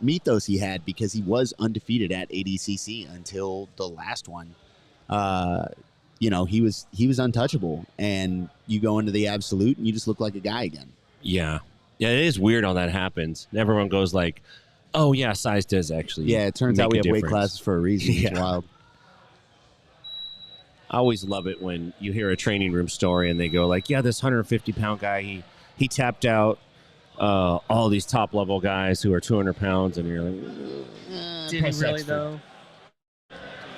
mythos he had because he was undefeated at ADCC until the last one. You know, he was untouchable, and you go into the absolute and you just look like a guy again. Yeah. Yeah, it is weird how that happens. Everyone goes like, oh, yeah, size does actually. Yeah, it turns out we have weight classes for a reason. Yeah. It's wild. I always love it when you hear a training room story and they go like, yeah, this 150-pound guy, he tapped out all these top-level guys who are 200 pounds, and you're like, Did he really, though?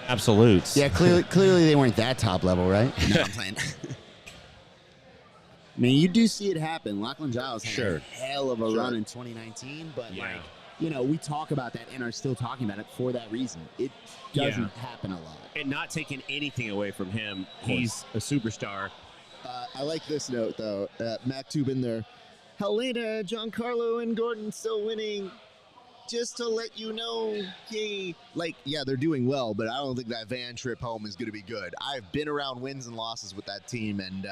Absolutes. Yeah, clearly they weren't that top level, right? No, I'm playing. I mean, you do see it happen. Lachlan Giles had a hell of a run in 2019, but like, you know, we talk about that and are still talking about it for that reason. It doesn't happen a lot. And not taking anything away from him, he's a superstar. I like this note, though. MacTube in there. Helena, Giancarlo, and Gordon still winning. Just to let you know, yay. Like, yeah, they're doing well, but I don't think that van trip home is going to be good. I've been around wins and losses with that team, and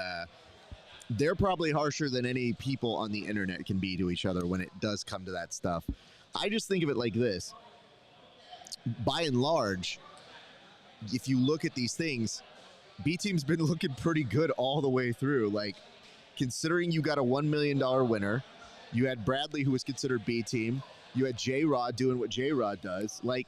they're probably harsher than any people on the internet can be to each other when it does come to that stuff. I just think of it like this. By and large, if you look at these things, B Team's been looking pretty good all the way through. Like, considering you got a $1 million winner, you had Bradley, who was considered B Team, you had J-Rod doing what J-Rod does. Like,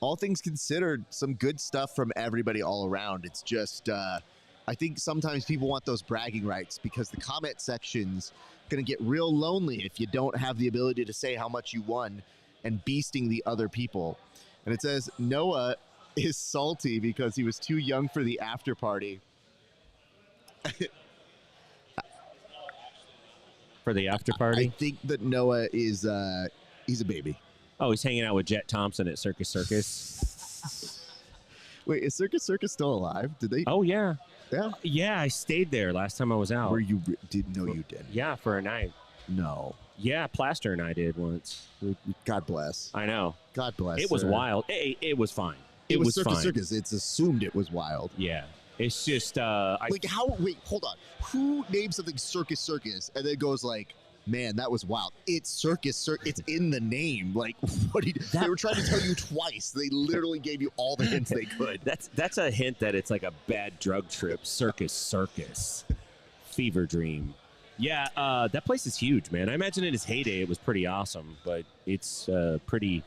all things considered, some good stuff from everybody all around. It's just, I think sometimes people want those bragging rights because the comment section's going to get real lonely if you don't have the ability to say how much you won and beasting the other people. And it says, Noah is salty because he was too young for the after party. For the after party? I think that Noah is, he's a baby. Oh, he's hanging out with Jet Thompson at Circus Circus. Wait, is Circus Circus still alive? Did they? Oh, yeah. Yeah? Yeah, I stayed there last time I was out. Where you did? No, you didn't. Yeah, for a night. No. Yeah, Plaster and I did once. God bless. I know. God bless. It was wild. It was fine. It was Circus fine. Circus. It's assumed it was wild. Yeah. It's just like how? Wait, hold on. Who names something Circus Circus and then goes like, "Man, that was wild." It's Circus Circus. It's in the name. Like, what? They were trying to tell you twice. They literally gave you all the hints they could. That's a hint that it's like a bad drug trip. Circus Circus, fever dream. Yeah, that place is huge, man. I imagine in its heyday it was pretty awesome, but it's pretty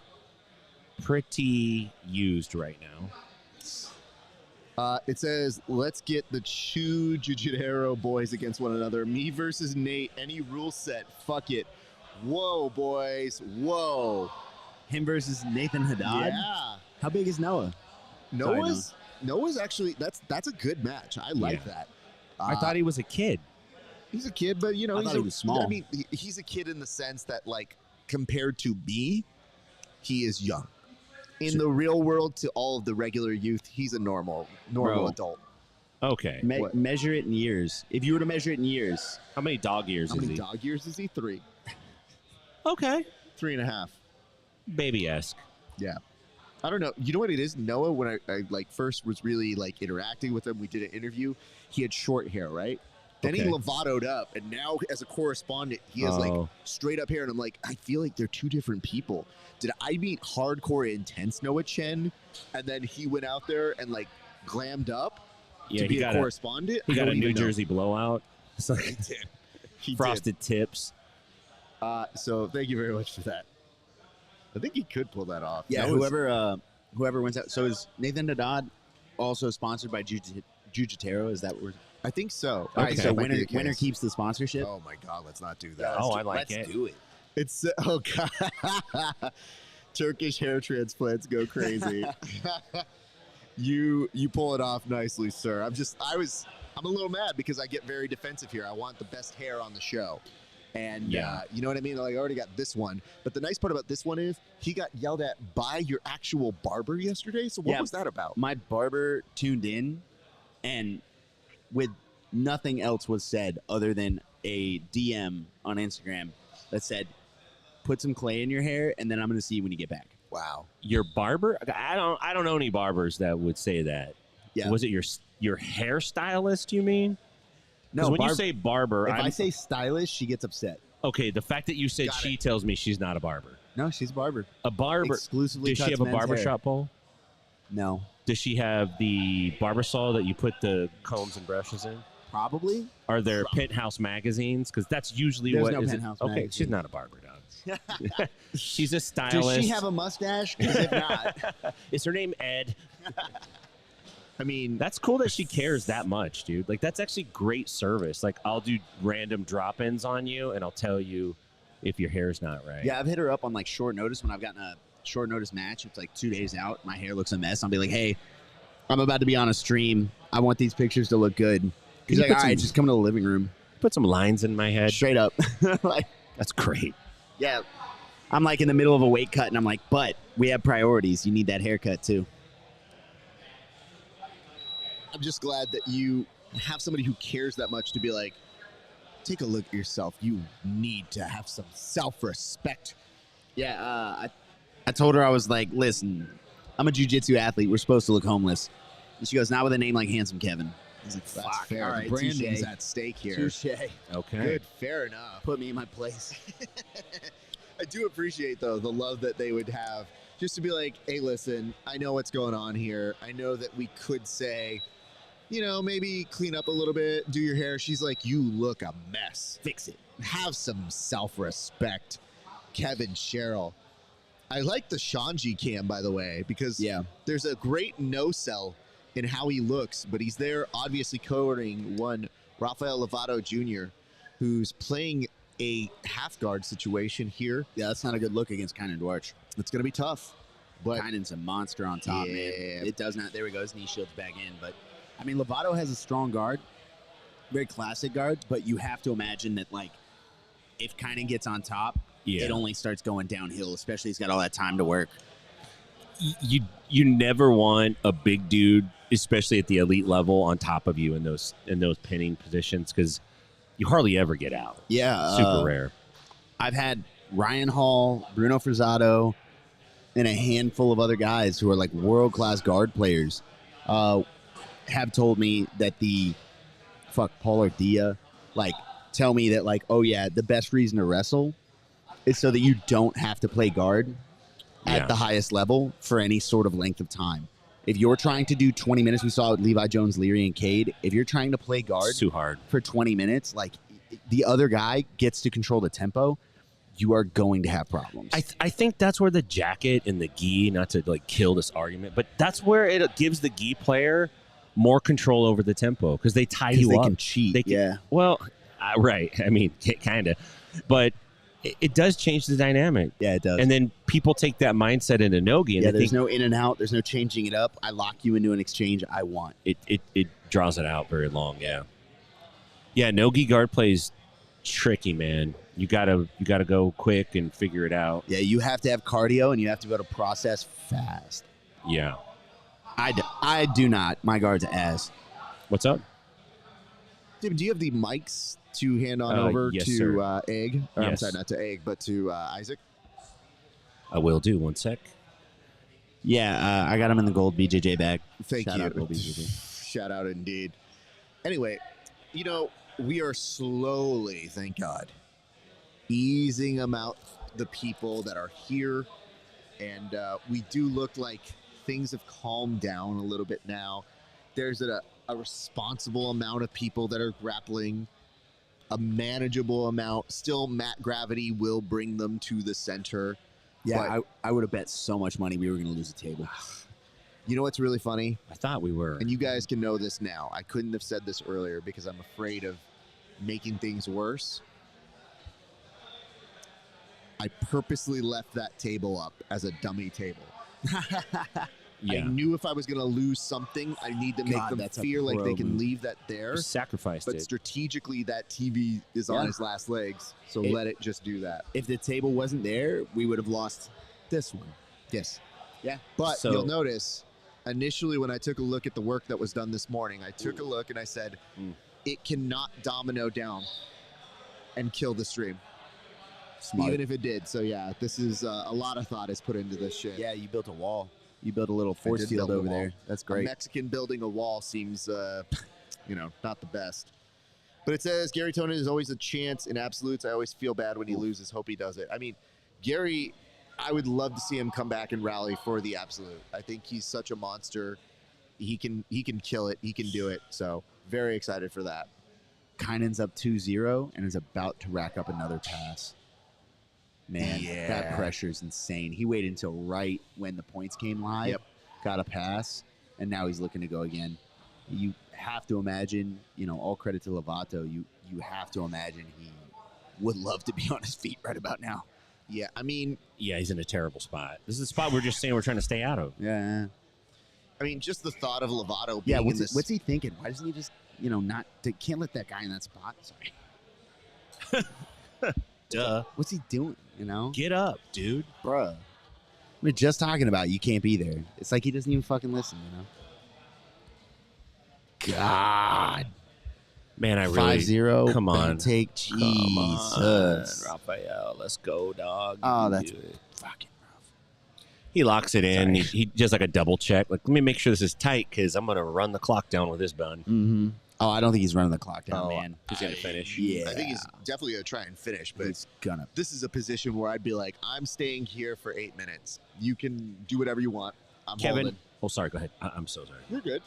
used right now. It says, let's get the Jiu-Jitsu boys against one another. Me versus Nate. Any rule set. Fuck it. Whoa, boys. Whoa. Him versus Nathan Hadad? Yeah. How big is Noah? Noah's actually, that's a good match. I like that. I thought he was a kid. He's a kid, but, you know, he was small. I mean, he's a kid in the sense that, like, compared to me, he is young. In the real world, to all of the regular youth, he's a normal adult. Okay. Measure it in years. If you were to measure it in years. How many dog years is he? How many dog years is he? 3. Okay. 3.5. Baby-esque. Yeah. I don't know. You know what it is? Noah, when I like first was really like interacting with him, we did an interview, he had short hair, right? Then he Lovato'd up, and now as a correspondent, he has like straight up hair, and I'm like, I feel like they're two different people. Did I meet hardcore intense Noah Chen, and then he went out there and like glammed up to be a correspondent? He got a New Jersey blowout. He did. He frosted tips. So thank you very much for that. I think he could pull that off. Yeah, whoever wins out. So is Nathan Hadad also sponsored by Jiu-Jitsu? Is that where? I think so. Okay, so winner keeps the sponsorship. Oh my God, let's not do that. I like it. Let's do it. It's God. Turkish hair transplants go crazy. You pull it off nicely, sir. I'm a little mad because I get very defensive here. I want the best hair on the show. And you know what I mean? Like, I already got this one. But the nice part about this one is he got yelled at by your actual barber yesterday. So what was that about? My barber tuned in, and with nothing else was said other than a DM on Instagram that said, put some clay in your hair, and then I'm going to see you when you get back. Wow. Your barber? I don't know any barbers that would say that. Yeah. Was it your hairstylist, you mean? No, when you say barber, if I say stylish, she gets upset. Okay, the fact that you said Got she it. tells me she's not a barber. No, she's a barber. A barber. Exclusively Does she cuts have a men's hair. barbershop pole? No. Does she have the barber saw that you put the combs and brushes in? Probably. Are there penthouse magazines? Because that's usually There's what no is penthouse Okay, magazine. she's not a barber, dog. She's a Does stylist. she have a mustache? 'Cause if not, Is her name Ed? I mean, That's cool that she cares that much, dude. Like, that's actually great service. Like, I'll do random drop-ins on you, and I'll tell you if your hair's not right. yeah, I've hit her up on like short notice when I've gotten a short notice match. It's like 2 days out. My hair looks a mess. I'll be like, hey, I'm about to be on a stream. I want these pictures to look good. He's you like, put all right, some- just come to the living room. Put some lines in my head. Straight up. Like, That's great. yeah. I'm like in the middle of a weight cut, and I'm like, but we have priorities. You need that haircut too. I'm just glad that you have somebody who cares that much to be like, take a look at yourself. You need to have some self-respect. Yeah, I told her, I was like, listen, I'm a jiu-jitsu athlete. We're supposed to look homeless. And she goes, not with a name like Handsome Kevin. I was like, That's fuck. fair. All The right, branding's touche. at stake here. Touche. Okay. Good, fair enough. Put me in my place. I do appreciate, though, the love that they would have just to be like, hey, listen, I know what's going on here. I know that we could say, you know, maybe clean up a little bit, do your hair. She's like, you look a mess. Fix it. Have some self-respect. Kevin Sherrill. I like the Shanji cam, by the way, because Yeah. there's a great no-sell in how he looks, but he's there obviously courting one Rafael Lovato Jr., who's playing a half guard situation here. Yeah, that's not a good look against Kynan Dwarch. It's going to be tough. But Kynan's a monster on top, man. Yeah. It does not. There we go. His knee shield's back in. But, I mean, Lovato has a strong guard. Very classic guard. But you have to imagine that, like, if Kynan gets on top, Yeah. it only starts going downhill, especially he's got all that time to work. You never want a big dude, especially at the elite level, on top of you in those pinning positions, because you hardly ever get out. Yeah. Super rare. I've had Ryan Hall, Bruno Frazzato, and a handful of other guys who are like world-class guard players have told me that Paul Ardea, like, tell me that, like, oh yeah, the best reason to wrestle is so that you don't have to play guard Yeah. at the highest level for any sort of length of time. If you're trying to do 20 minutes, we saw it with Levi Jones, Leary, and Cade. If you're trying to play guard It's too hard. for 20 minutes, like, the other guy gets to control the tempo, you are going to have problems. I think that's where the jacket and the gi, not to like kill this argument, but that's where it gives the gi player more control over the tempo, because they tie you they up. can cheat. They can- yeah. Well, right. I mean, kind of, but it does change the dynamic. Yeah, it does. And then people take that mindset into nogi, and yeah, they there's think no in and out. There's no changing it up. I lock you into an exchange I want. it draws it out very long. Yeah, yeah. Nogi guard play is tricky, man. You gotta go quick and figure it out. Yeah, you have to have cardio and you have to be able to process fast. Yeah. I do not. My guard's ass. What's up? Tim, do you have the mics to hand on over yes, to sir. Egg? Or, I'm Yes. sorry, not to Egg, but to Isaac. I will do. 1 sec. Yeah, I got him in the gold BJJ bag. Thank Shout you. out, gold BJJ. Shout out indeed. Anyway, you know, we are slowly, thank God, easing out the people that are here. And we do look like things have calmed down a little bit now. There's a responsible amount of people that are grappling, a manageable amount. Still, Matt Gravity will bring them to the center. Yeah, I would have bet so much money we were going to lose a table. You know what's really funny? I thought we were. And you guys can know this now. I couldn't have said this earlier because I'm afraid of making things worse. I purposely left that table up as a dummy table. Yeah. I knew if I was going to lose something, I need to make God, them that's a feel like they pro can move. leave that there. Sacrificed But it. strategically, that TV is on Yeah. his last legs. So It- let it just do that. If the table wasn't there, we would have lost this one. Yes. Yeah. But So- you'll notice, initially when I took a look at the work that was done this morning, I took a look and I said, it cannot domino down and kill the stream. Smart. Even if it did. So yeah, this is a lot of thought is put into this shit. Yeah, you built a wall. You built a little force did field build a over wall. there. That's A great. Mexican building a wall seems, not the best. But it says Gary Tonin is always a chance in absolutes. I always feel bad when he loses. Hope he does it. I mean, Gary, I would love to see him come back and rally for the absolute. I think he's such a monster. He can kill it. He can do it. So very excited for that. Kynan's up 2-0 and is about to rack up another pass. Man, that pressure is insane. He waited until right when the points came live, got a pass, and now he's looking to go again. You have to imagine, all credit to Lovato, you have to imagine he would love to be on his feet right about now. Yeah, I mean... Yeah, he's in a terrible spot. This is a spot we're just saying we're trying to stay out of. Yeah. I mean, just the thought of Lovato being in this... What's he thinking? Why doesn't he just, can't let that guy in that spot? Sorry. Duh. What's he doing, Get up, dude. Bruh. We're just talking about you can't be there. It's like he doesn't even fucking listen, God. Man, I really... 5-0. Come on. Take Jesus. Raphael, let's go, dog. Oh, that's fucking rough. He locks it in. He does like a double check. Like, let me make sure this is tight because I'm going to run the clock down with this bun. Mm-hmm. Oh, I don't think he's running the clock down, man. He's going to finish. Yeah. I think he's definitely going to try and finish, but he's gonna. This is a position where I'd be like, I'm staying here for 8 minutes. You can do whatever you want. I'm Kevin. holding. Oh, sorry. Go ahead. I'm so sorry. You're good.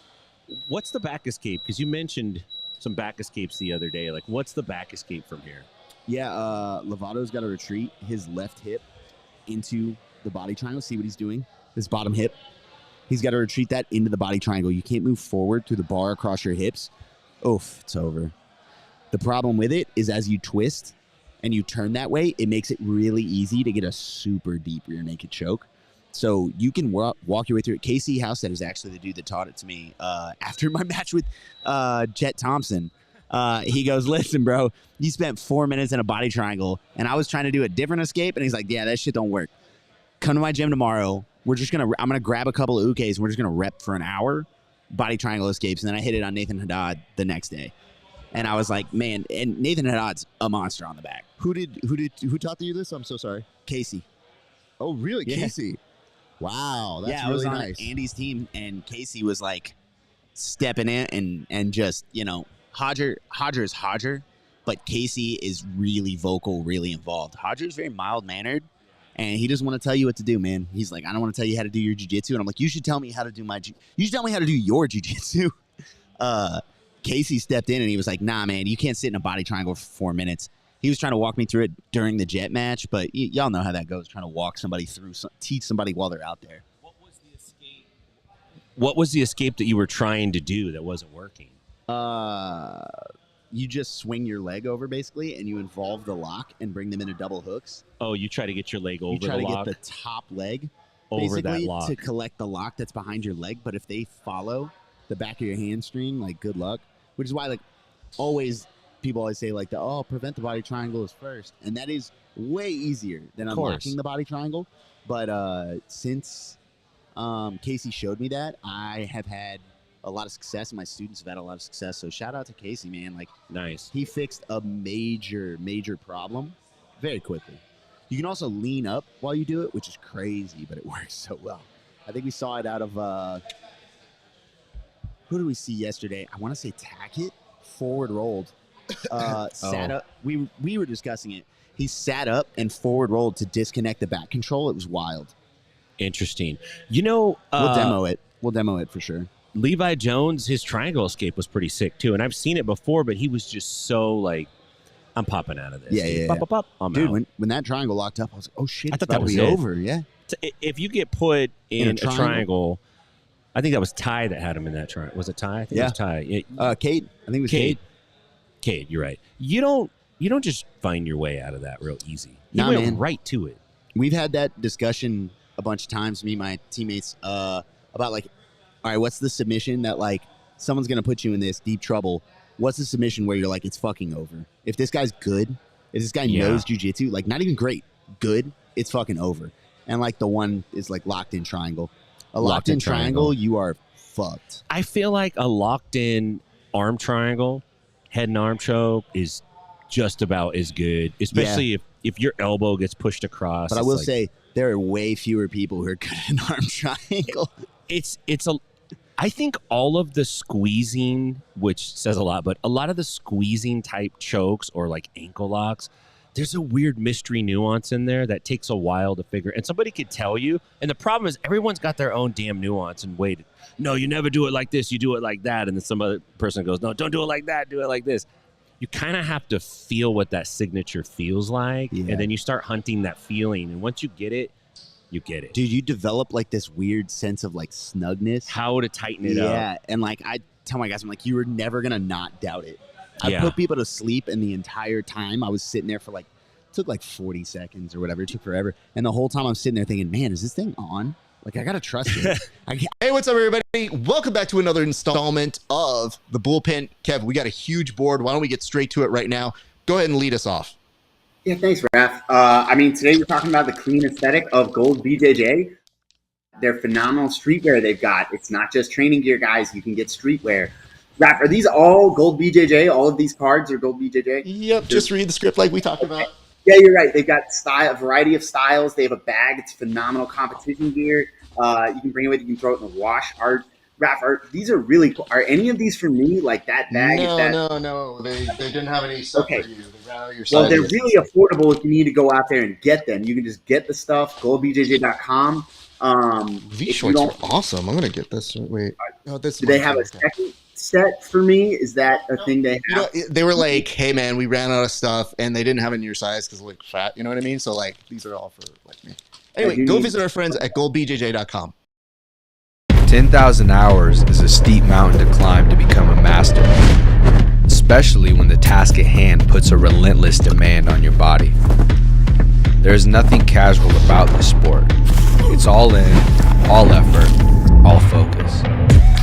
What's the back escape? Because you mentioned some back escapes the other day. Like, what's the back escape from here? Yeah, Lovato's got to retreat his left hip into the body triangle. See what he's doing? His bottom hip. He's got to retreat that into the body triangle. You can't move forward through the bar across your hips. Oof, it's over. The problem with it is as you twist and you turn that way, it makes it really easy to get a super deep rear naked choke. So you can walk your way through it. Casey Housestead is actually the dude that taught it to me after my match with Jet Thompson. He goes, listen, bro, you spent 4 minutes in a body triangle, and I was trying to do a different escape, and he's like, yeah, that shit don't work. Come to my gym tomorrow. I'm going to grab a couple of ukes, and we're just going to rep for an hour, body triangle escapes, and then I hit it on Nathan Hadad the next day. And I was like, man, and Nathan Hadad's a monster on the back. Who taught you this? I'm so sorry. Casey. Oh, really? Yeah. Casey? Wow, that's I was really on nice. Andy's team, and Casey was like stepping in and just, Hodger is Hodger, but Casey is really vocal, really involved. Hodger is very mild-mannered, and he doesn't want to tell you what to do, man. He's like, I don't want to tell you how to do your jiu-jitsu. And I'm like, you should tell me how to do you should tell me how to do your jiu-jitsu. Casey stepped in, and he was like, nah, man, you can't sit in a body triangle for 4 minutes. He was trying to walk me through it during the Jet match, but y'all know how that goes, trying to walk somebody through, teach somebody while they're out there. What was the escape that you were trying to do that wasn't working? You just swing your leg over, basically, and you involve the lock and bring them into double hooks. Oh, you try to get your leg over you try the to lock? get the top leg over that lock to collect the lock that's behind your leg. But if they follow the back of your hamstring, like, good luck. Which is why, like, people always say, like, prevent the body triangle is first. And that is way easier than unlocking the body triangle. But since Casey showed me that, I have had a lot of success, and my students have had a lot of success. So shout out to Casey, man. Like, nice. He fixed a major problem very quickly. You can also lean up while you do it, which is crazy, but it works so well. I think we saw it out of who did we see yesterday? I want to say Tackett, forward rolled. Sat up. We were discussing it. He sat up and forward rolled to disconnect the back control. It was wild. Interesting. We'll demo it. We'll demo it for sure. Levi Jones, his triangle escape was pretty sick too, and I've seen it before, but he was just so like, I'm popping out of this. Yeah. Pop, pop, pop. I'm Dude, out. when that triangle locked up, I was like, oh shit, I thought that was over. Yeah. If you get put in a triangle, I think that was Ty that had him in that triangle. Was it Ty? I think it was Ty. Kate. I think it was Kate. Cade, you're right. You don't just find your way out of that real easy. You Nah, went man. right to it. We've had that discussion a bunch of times, me and my teammates, about like, all right, what's the submission that like someone's gonna put you in this deep trouble? What's the submission where you're like, it's fucking over? If this guy's good, if this guy knows jiu-jitsu, like not even great, good, it's fucking over. And like the one is like locked in triangle. A locked in triangle, you are fucked. I feel like a locked in arm triangle, head and arm choke is just about as good, especially if your elbow gets pushed across. But I will say there are way fewer people who are good in arm triangle. I think all of the squeezing, which says a lot, but a lot of the squeezing type chokes or like ankle locks, there's a weird mystery nuance in there that takes a while to figure. And somebody could tell you. And the problem is everyone's got their own damn nuance and wait. No, you never do it like this. You do it like that. And then some other person goes, no, don't do it like that. Do it like this. You kind of have to feel what that signature feels like. Yeah. And then you start hunting that feeling. And once you get it, you get it. Dude, you develop like this weird sense of like snugness. How to tighten it up. Yeah. And like I tell my guys, I'm like, you were never going to not doubt it. I Yeah. put people to sleep, and the entire time I was sitting there for like, it took like 40 seconds or whatever. It took forever. And the whole time I'm sitting there thinking, man, is this thing on? Like, I got to trust it. Hey, what's up, everybody? Welcome back to another installment of the Bullpen. Kev, we got a huge board. Why don't we get straight to it right now? Go ahead and lead us off. Yeah, thanks, Raph. Today we're talking about the clean aesthetic of Gold BJJ. They're phenomenal streetwear they've got. It's not just training gear, guys. You can get streetwear. Raph, are these all Gold BJJ? All of these cards are Gold BJJ? Yep, just read the script like we talked about. Yeah, you're right. They've got a variety of styles. They have a bag. It's phenomenal competition gear. You can bring it with you. You can throw it in the wash. Raph, these are really cool. Are any of these for me? Like that bag? No. They didn't have any stuff for you. They ran out of your Well, they're sizes. really affordable if you need to go out there and get them. You can just get the stuff, goldbjj.com. These shorts are awesome. I'm going to get this. Wait. Oh, this Do they have a second set for me? Is that a thing they have? You know, they were like, hey, man, we ran out of stuff, and they didn't have it in your size because like fat. You know what I mean? So, like, these are all for like me. Anyway, go visit our friends at goldbjj.com. 10,000 hours is a steep mountain to climb to become a master, especially when the task at hand puts a relentless demand on your body. There is nothing casual about this sport. It's all in, all effort, all focus.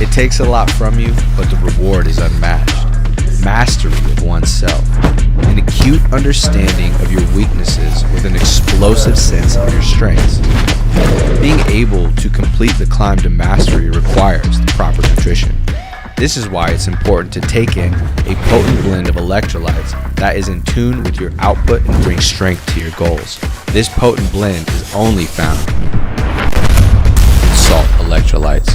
It takes a lot from you, but the reward is unmatched. Mastery of oneself, an acute understanding of your weaknesses with an explosive sense of your strengths. Being able to complete the climb to mastery requires the proper nutrition. This is why it's important to take in a potent blend of electrolytes that is in tune with your output and brings strength to your goals. This potent blend is only found in Salt Electrolytes.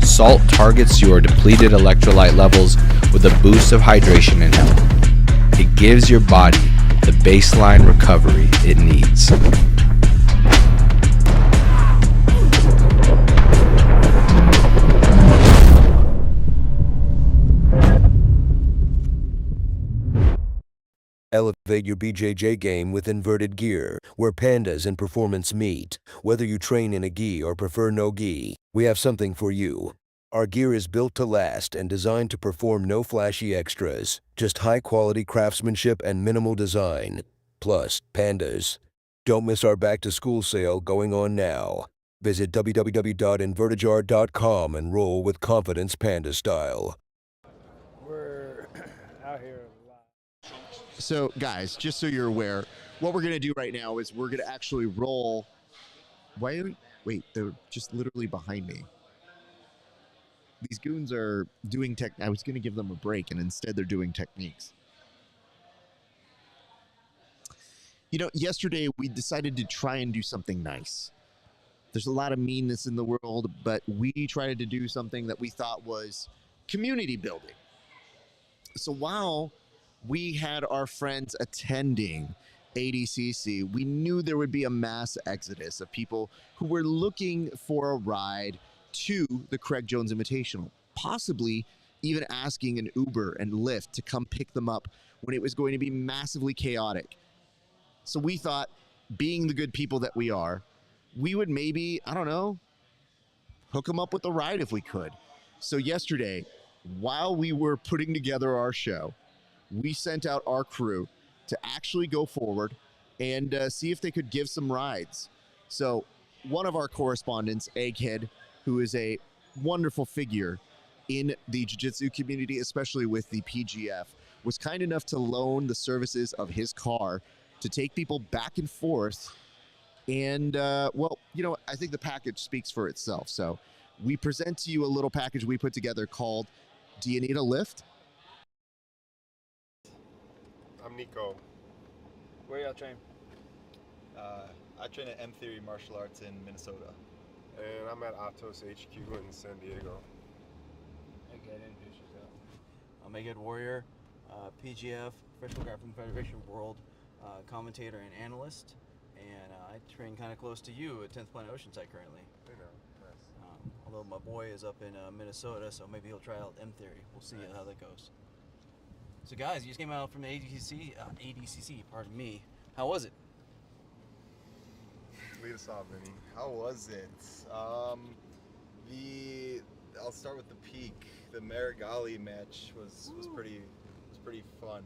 Salt targets your depleted electrolyte levels with a boost of hydration and health. It gives your body the baseline recovery it needs. Elevate your BJJ game with inverted gear, where pandas and performance meet. Whether you train in a gi or prefer no gi, we have something for you. Our gear is built to last and designed to perform no flashy extras, just high-quality craftsmanship and minimal design. Plus, pandas. Don't miss our back-to-school sale going on now. Visit www.invertijar.com and roll with confidence panda style. We're out here a lot. So, guys, just so you're aware, what we're going to do right now is we're going to actually roll. Wait, they're just literally behind me. These goons are doing tech. I was going to give them a break, and instead they're doing techniques. You know, yesterday we decided to try and do something nice. There's a lot of meanness in the world, but we tried to do something that we thought was community building. So while we had our friends attending ADCC, we knew there would be a mass exodus of people who were looking for a ride to the Craig Jones Invitational, possibly even asking an Uber and Lyft to come pick them up when it was going to be massively chaotic. So we thought, being the good people that we are, we would maybe, I don't know, hook them up with a ride if we could. So yesterday, while we were putting together our show, we sent out our crew to actually go forward and see if they could give some rides. So one of our correspondents, Egghead, who is a wonderful figure in the jiu-jitsu community, especially with the PGF, was kind enough to loan the services of his car to take people back and forth. And, well, you know, I think the package speaks for itself. So we present to you a little package we put together called, Do You Need a Lift? I'm Nico. Where y'all train? I train at M Theory Martial Arts in Minnesota. And I'm at Atos HQ in San Diego. Okay, introduce yourself. I'm Agad Warrior, PGF, Professional Grappling Federation World commentator and analyst, and I train kind of close to you at 10th Planet Oceanside currently. I know, nice. Although my boy is up in Minnesota, so maybe he'll try out M Theory. We'll see how that goes. So guys, you just came out from the ADCC, pardon me. How was it? Lead us off, Vinny. How was it? I'll start with the peak. The Marigali match was pretty fun.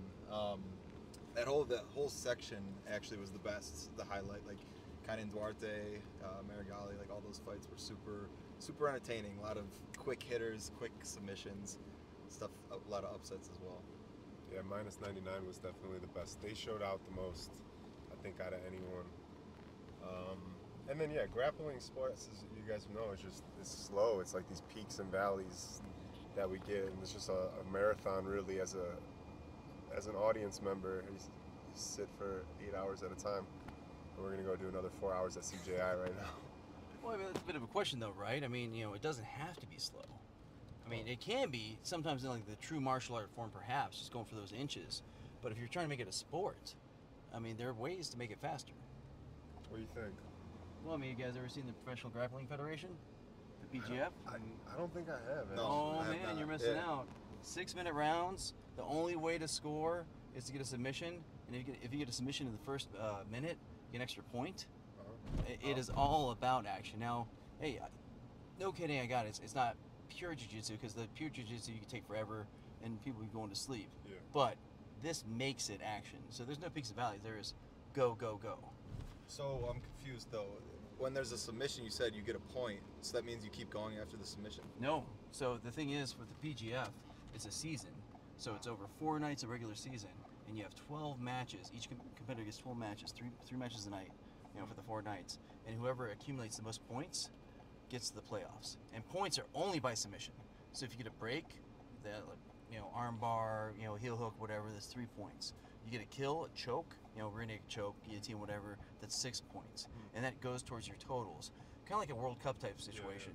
That whole section actually was the best, the highlight. Like Kainan Duarte, Marigali, like all those fights were super entertaining. A lot of quick hitters, quick submissions, stuff. A lot of upsets as well. Yeah, minus 99 was definitely the best. They showed out the most, I think, out of anyone. And then yeah, grappling sports, as you guys know, it's slow. It's like these peaks and valleys that we get, and it's just a marathon really. As an audience member, you sit for 8 hours at a time. And we're gonna go do another 4 hours at CJI right now. Well, I mean, that's a bit of a question though, right? I mean, it doesn't have to be slow. I mean, it can be sometimes in like the true martial art form, perhaps, just going for those inches. But if you're trying to make it a sport, I mean, there are ways to make it faster. What do you think? Well, I mean, you guys ever seen the Professional Grappling Federation? The PGF? I don't think I have. No, man, you're missing out. 6-minute rounds. The only way to score is to get a submission. And if you get a submission in the first minute, you get an extra point. It is all about action. Now, hey, no kidding, I got it. It's not pure jiu-jitsu, because the pure jiu-jitsu you can take forever and people be going to sleep. Yeah. But this makes it action. So there's no peaks and valleys. There is go, go, go. So I'm confused though. When there's a submission, you said you get a point, so that means you keep going after the submission? No. So the thing is, with the PGF, it's a season. So it's over 4 nights of regular season, and you have 12 matches. Each competitor gets 12 matches, three matches a night, for the 4 nights. And whoever accumulates the most points gets to the playoffs. And points are only by submission. So if you get a break, arm bar, heel hook, whatever, that's 3 points. You get a kill, a choke, rear naked choke, guillotine, whatever, that's 6 points. And that goes towards your totals. Kind of like a World Cup type situation.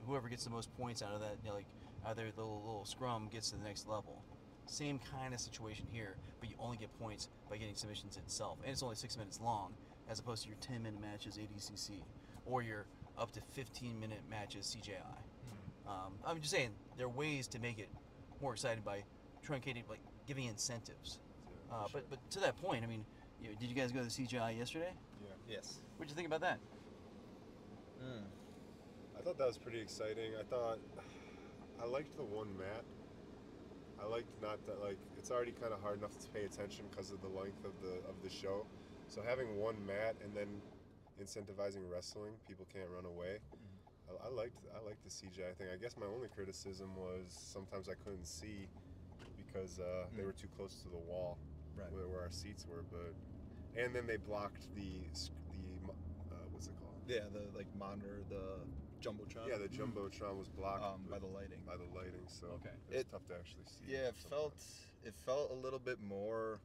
Whoever gets the most points out of that, like either the little scrum gets to the next level. Same kind of situation here, but you only get points by getting submissions itself. And it's only 6 minutes long, as opposed to your 10-minute matches ADCC, or your up to 15-minute matches CJI. I'm just saying, there are ways to make it more exciting by truncating, like giving incentives. But to that point, I mean, did you guys go to the CGI yesterday? Yeah. Yes. What'd you think about that? I thought that was pretty exciting. I liked the one mat. I liked not that, like, it's already kind of hard enough to pay attention because of the length of the show. So having one mat and then incentivizing wrestling, people can't run away. I liked the CGI thing. I guess my only criticism was sometimes I couldn't see because they were too close to the wall, right, where our seats were. And then they blocked the what's it called? Yeah, the monitor, the jumbotron. Yeah, the jumbotron was blocked by the lighting. So okay, it was tough to actually see. Yeah, it felt a little bit more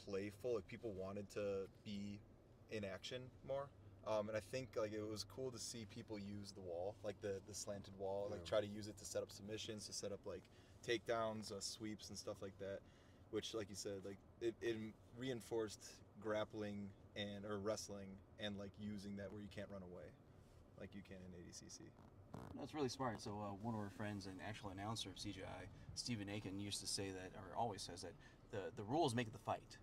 playful. Like people wanted to be in action more. And I think it was cool to see people use the wall, like the slanted wall, like try to use it to set up submissions, to set up like takedowns, sweeps and stuff like that, which, like you said, like it reinforced grappling or wrestling and like using that where you can't run away like you can in ADCC. That's really smart. So one of our friends and actual announcer of CGI, Stephen Aiken, used to say that, or always says that, the rules make the fight.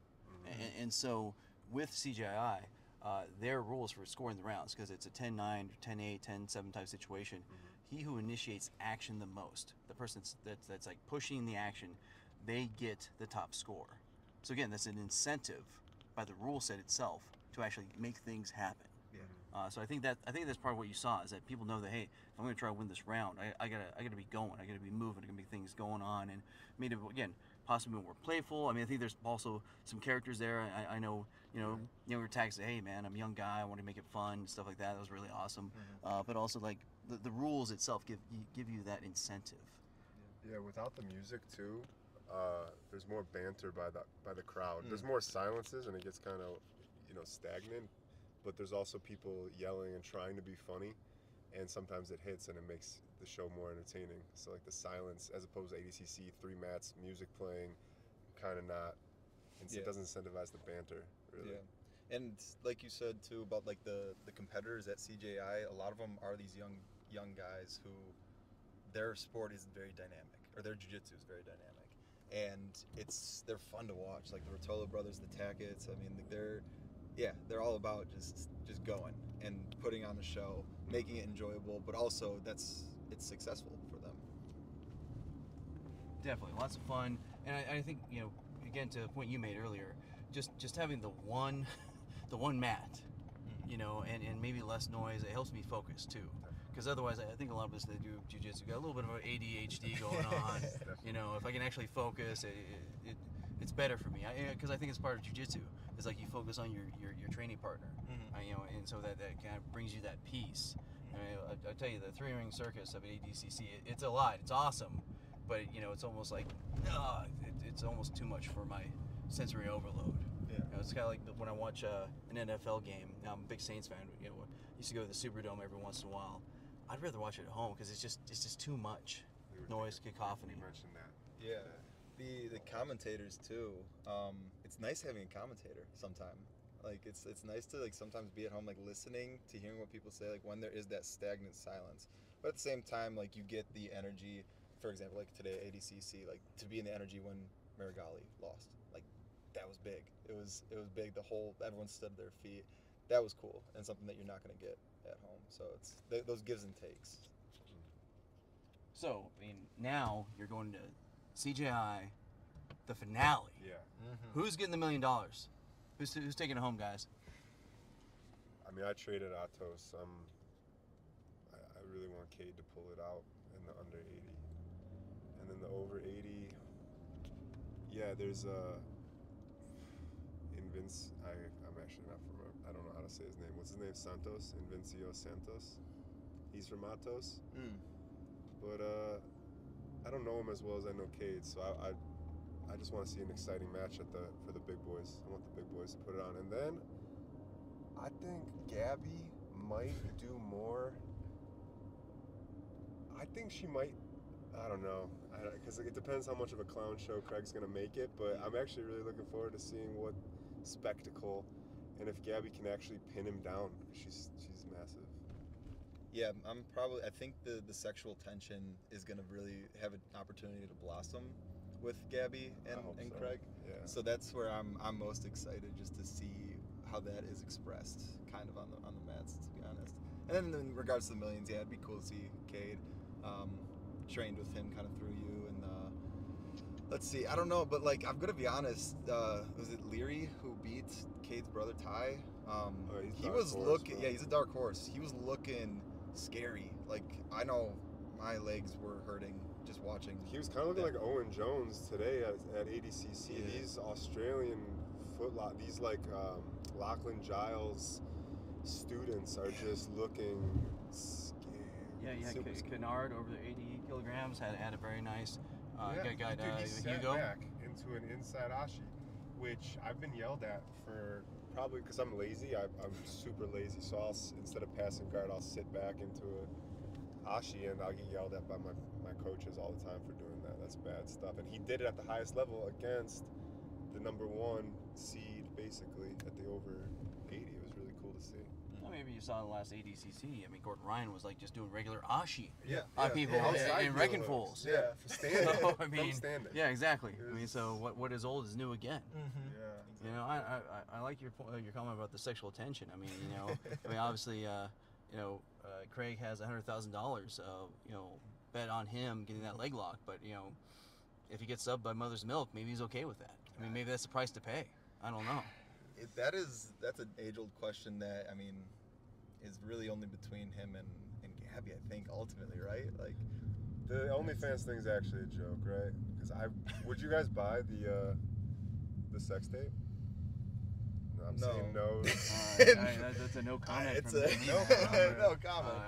And so with CGI, their rules for scoring the rounds, because it's a 10-9, 10-8, 10-7 type situation, he who initiates action the most, the person that's like pushing the action, they get the top score. So again, that's an incentive by the rule set itself to actually make things happen. Yeah. So I think that's part of what you saw, is that people know that, hey, if I'm going to try to win this round, I gotta be going, I gotta be moving, there gonna be things going on, and made it, again, possibly more playful. I mean, I think there's also some characters there. I know, younger tags say, hey man, I'm a young guy, I want to make it fun, stuff like that. That was really awesome. But also like the rules itself give you that incentive. Yeah, without the music too, there's more banter by the crowd. There's more silences and it gets kind of stagnant. But there's also people yelling and trying to be funny. and sometimes it hits and it makes the show more entertaining. So like the silence, as opposed to ADCC, 3 mats, music playing, kind of not. It doesn't incentivize the banter, really. Yeah, and like you said too about like the competitors at CJI, a lot of them are these young guys who their sport is very dynamic, or their jiu-jitsu is very dynamic, and they're fun to watch. Like the Rotolo brothers, the Tackets. I mean, they're all about just going and putting on a show, making it enjoyable, but also it's successful for them. Definitely, lots of fun, and I think, you know, again, to the point you made earlier, just having the one mat, you know, and maybe less noise, it helps me focus too. Because otherwise, I think a lot of us that do jiu-jitsu got a little bit of an ADHD going on. You know, if I can actually focus, it's better for me. Because I think it's part of jiu-jitsu. It's like you focus on your training partner, you know, and so that kind of brings you that peace. I mean, I tell you, the 3-ring circus of ADCC, it's a lot. It's awesome, but you know, it's almost like it's almost too much for my sensory overload. Yeah. You know, it's kind of like when I watch an NFL game. Now, I'm a big Saints fan. You know, used to go to the Superdome every once in a while. I'd rather watch it at home because it's just too much noise, cacophony. You mentioned that. Yeah, the commentators too. It's nice having a commentator sometime. Like it's nice to like sometimes be at home, like listening to hearing what people say, like when there is that stagnant silence. But at the same time, like you get the energy. For example, like today ADCC, like to be in the energy when Marigali lost, like that was big. It was big. Everyone stood their feet. That was cool, and something that you're not going to get at home. So it's those gives and takes. So, I mean, now you're going to CJI, the finale. Yeah. Who's getting the $1 million? Who's taking it home, guys? I mean, I traded Atos. I really want Cade to pull it out in the under 80. And then the over 80, yeah, there's Vince, I'm actually not from, I don't know how to say his name. What's his name? Santos? Invencio Santos. He's from Atos. But I don't know him as well as I know Cade, so I just want to see an exciting match for the big boys. I want the big boys to put it on. And then I think Gabby might do more. I think she might, I don't know, because it depends how much of a clown show Craig's going to make it, but I'm actually really looking forward to seeing what spectacle, and if Gabby can actually pin him down. She's massive. Yeah, I think the sexual tension is going to really have an opportunity to blossom with Gabby and Craig. Yeah. So that's where I'm most excited, just to see how that is expressed kind of on the mats, to be honest. And then in regards to the millions, yeah, it'd be cool to see Cade. Trained with him kind of through you, and let's see, I don't know, but like I'm gonna be honest, was it Leary who beat Cade's brother Ty? He was looking, yeah, he's a dark horse. He was looking scary. Like I know my legs were hurting just watching. He was kind of looking like Owen Jones today at ADCC. Yeah. These Australian these like Lachlan Giles students are just looking scary. Yeah, Kennard over the 80 kilograms had a very nice guy. He sat Hugo back into an inside ashi, which I've been yelled at for probably because I'm lazy. I'm super lazy, so instead of passing guard, I'll sit back into a ashi, and I'll get yelled at by my coaches all the time for doing that. That's bad stuff. And he did it at the highest level against the number 1 seed, basically at the over 80. It was really cool to see. Well, maybe you saw in the last ADCC. I mean, Gordon Ryan was like just doing regular ashi on people and wrecking fools. Yeah, for standing. So, I mean, from standing. Yeah, exactly. I mean, so what is old is new again. Yeah. You know, I like your comment about the sexual tension. I mean, you know, obviously, Craig has $100,000, bet on him getting that leg lock. But you know, if he gets subbed by Mother's Milk, maybe he's okay with that. I mean, maybe that's the price to pay. I don't know. That's an age-old question that, I mean, is really only between him and Gabby, I think, ultimately, right? Like, the OnlyFans thing is actually a joke, right? Because would you guys buy the sex tape? No, I'm saying no. That's a no comment. It's from a me. no comment.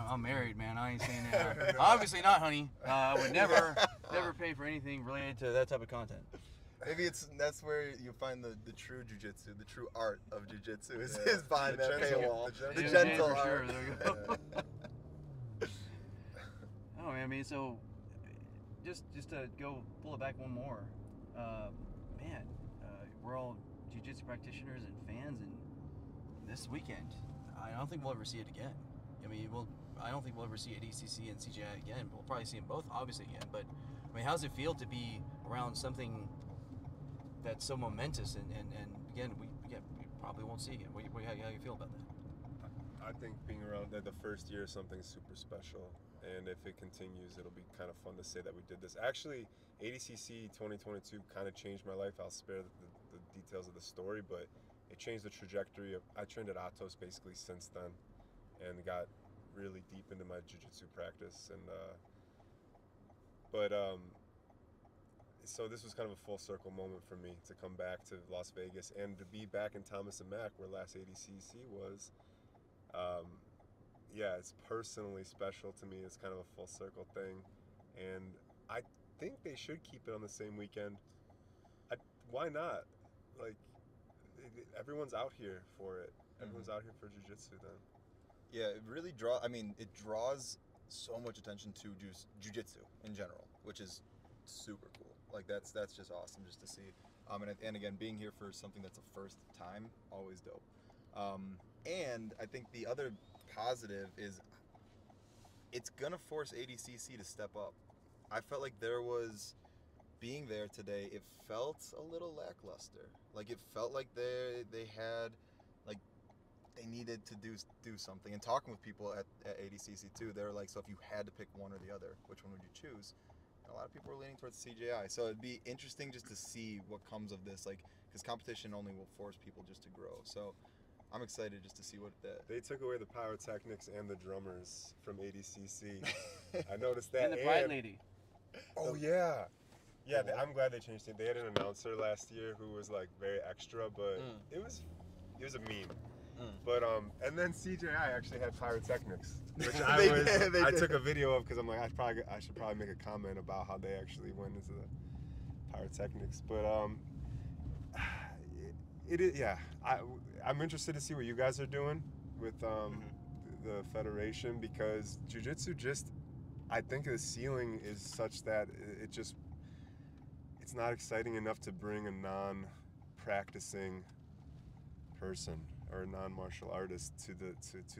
I'm married, man. I ain't saying that. Obviously not, honey. I would never pay for anything related to that type of content. Maybe that's where you find the true jiu-jitsu, the true art of jiu-jitsu is behind that paywall. The gentle for art. sure. There you go. I mean, so just to go pull it back one more, man, we're all jiu-jitsu practitioners and fans, and this weekend, I don't think we'll ever see it again. I mean, I don't think we'll ever see ADCC and CJI again. We'll probably see them both, obviously, again. But I mean, how does it feel to be around something that's so momentous? And again, we probably won't see again. How do you feel about that? I think being around the first year is something super special, and if it continues, it'll be kind of fun to say that we did this. Actually, ADCC 2022 kind of changed my life. I'll spare the details of the story, but it changed the trajectory of. I trained at Atos basically since then, and got really deep into my jiu-jitsu practice, and so this was kind of a full circle moment for me to come back to Las Vegas and to be back in Thomas and Mack, where last ADCC was. Yeah, it's personally special to me. It's kind of a full circle thing, and I think they should keep it on the same weekend. Why not? Like, everyone's out here for it. Everyone's out here for jiu-jitsu then. Yeah, it really it draws so much attention to jiu-jitsu in general, which is super cool. Like, that's just awesome just to see. And again, being here for something that's a first time, always dope. And I think the other positive is it's gonna force ADCC to step up. I felt like being there today, it felt a little lackluster. Like, it felt like they had, like, they needed to do something. And talking with people at ADCC too, they were like, so if you had to pick one or the other, which one would you choose? And a lot of people were leaning towards CJI. So it'd be interesting just to see what comes of this, like, because competition only will force people just to grow. So I'm excited just to see what They took away the pyrotechnics and the drummers from ADCC. I noticed that. And the Pride Lady. Oh, yeah. Yeah, I'm glad they changed it. They had an announcer last year who was, like, very extra, but it was a meme. But and then CJI actually had pyrotechnics, which I took a video of because I'm like, I should probably make a comment about how they actually went into the pyrotechnics. But it is, yeah. I'm interested to see what you guys are doing with the federation, because jiu-jitsu I think the ceiling is such that it's not exciting enough to bring a non-practicing person or a non-martial artist to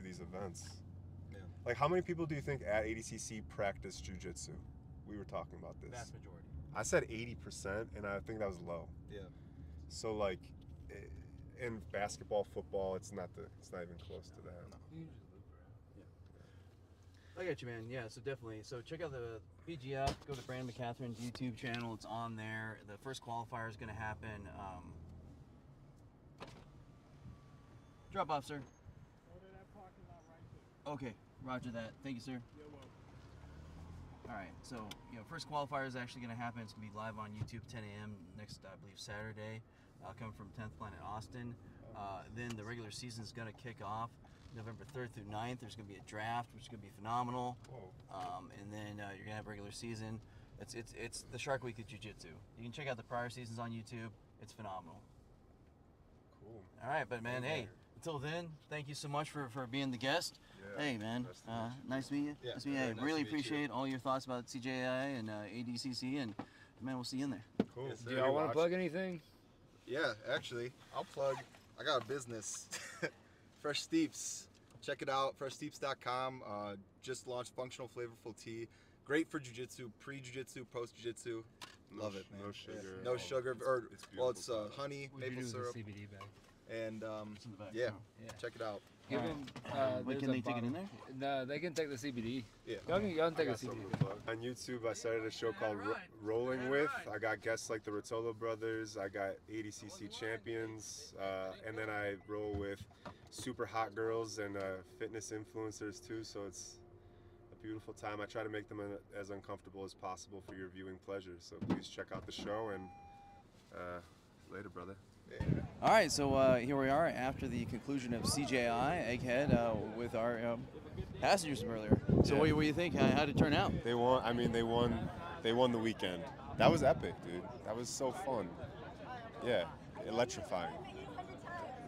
these events. Yeah. Like, how many people do you think at ADCC practice jiu-jitsu? We were talking about this. Vast majority. I said 80%, and I think that was low. Yeah. So, like, in basketball, football, it's not even close to that. No. Yeah. I got you, man. Yeah, so definitely. So check out the PGF. Go to Brandon McCatherine's YouTube channel. It's on there. The first qualifier is going to happen. Drop off, sir. Okay, roger that. Thank you, sir. You're welcome. All right, so first qualifier is actually going to happen. It's going to be live on YouTube 10 a.m. next, I believe, Saturday. Coming from 10th Planet Austin. Then the regular season is going to kick off November 3rd through 9th. There's going to be a draft, which is going to be phenomenal. And then you're going to have regular season. It's the Shark Week of Jiu-Jitsu. You can check out the prior seasons on YouTube. It's phenomenal. Cool. All right, but man, hey, until then, thank you so much for being the guest. Yeah, hey, man, nice to meet you. Yeah, nice to meet you. Hey, nice really to meet appreciate all your thoughts about CJI and ADCC, and man, we'll see you in there. Cool. Yes, Do y'all want to plug anything? Yeah, actually, I'll plug. I got a business, Fresh Steeps. Check it out, freshsteeps.com. Just launched functional flavorful tea. Great for jiu-jitsu, pre-jiu-jitsu, post-jiu-jitsu. Love it, man. No sugar. No sugar. It's honey, maple syrup. CBD bag. And It's in the back. yeah, Yeah. check it out. Give All them. Wait, can they take it in there? No, they can take the CBD. Yeah. Y'all can take I the got something CBD. to plug. On YouTube, I started a show called Rolling With. I got guests like the Rotolo brothers. I got ADCC champions. And then I roll with super hot girls and fitness influencers too. So it's a beautiful time. I try to make them as uncomfortable as possible for your viewing pleasure. So please check out the show, and later, brother. All right, so here we are after the conclusion of CJI Egghead with our passengers from earlier. So what do you think? How did it turn out? They won. I mean, they won the weekend. That was epic, dude. That was so fun. Yeah, electrifying.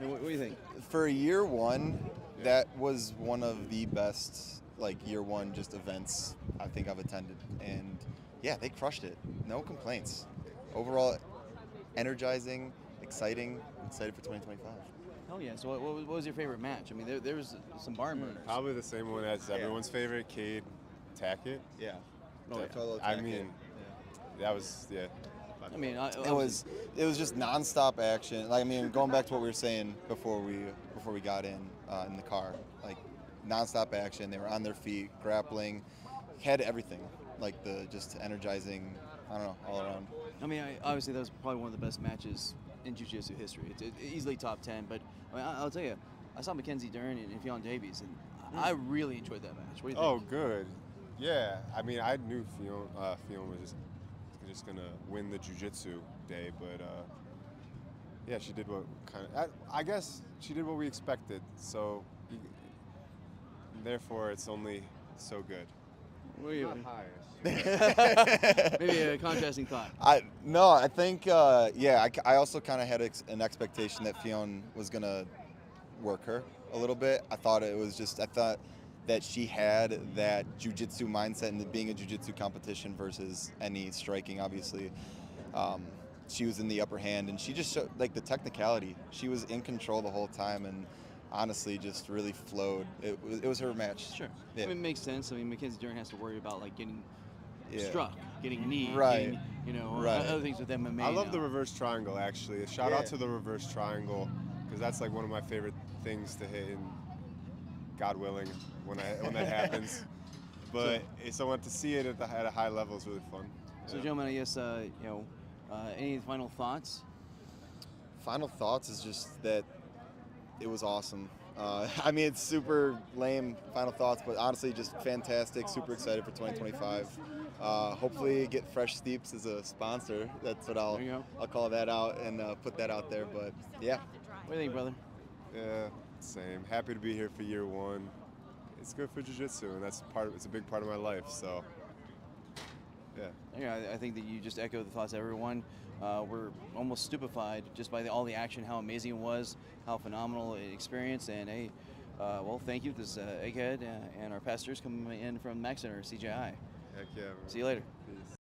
What do you think? For year one, that was one of the best like year one just events I think I've attended, and yeah, they crushed it. No complaints. Overall, energizing, exciting, excited for 2025. Oh yeah. So what was your favorite match? I mean, there was some barn burners. Probably the same one as everyone's favorite, Cade Tackett. Yeah. Oh, yeah. Fellow I Tackett. mean, that was I mean, it was just nonstop action. Like, I mean, going back to what we were saying before we got in the car, like nonstop action. They were on their feet, grappling, had everything. Like the just energizing. I don't know, all around. I mean, obviously that was probably one of the best matches in jiu-jitsu history. It's easily top 10. But I mean, I'll tell you, I saw Mackenzie Dern and Fionn Davies, and I really enjoyed that match. What do you think? Oh, good. Yeah, I mean, I knew Fionn was just gonna win the jiu-jitsu day, but yeah, she did what I guess she did what we expected. So therefore, it's only so good. Maybe a contrasting thought. I think I also kind of had an expectation that Fionn was gonna work her a little bit. I thought that she had that jiu-jitsu mindset, and being a jiu-jitsu competition versus any striking, obviously. She was in the upper hand, and she just showed like the technicality. She was in control the whole time, and honestly just really flowed. It was her match. Sure. Yeah. I mean, it makes sense. I mean, Mackenzie Dern has to worry about like getting struck, getting knee, right, getting, right. Other things with MMA. I love now. the reverse triangle, actually. Shout out to the reverse triangle, because that's like one of my favorite things to hit, and God willing, when that happens. But so to see it at a high level is really fun. So, gentlemen, I guess any final thoughts? Final thoughts is just that it was awesome. I mean, it's super lame final thoughts, but honestly, just fantastic. Super excited for 2025. Hopefully, get Fresh Steeps as a sponsor. That's what I'll call that out and put that out there. But yeah. What do you think, brother? Yeah, same. Happy to be here for year one. It's good for jiu-jitsu, and it's a big part of my life. So yeah. Yeah, I think that you just echoed the thoughts of everyone. We're almost stupefied just by all the action, how amazing it was, how phenomenal an experience. And hey, well, thank you. This is Egghead and our pastors coming in from Mac Center, CJI. Heck yeah. Man. See you later. Peace.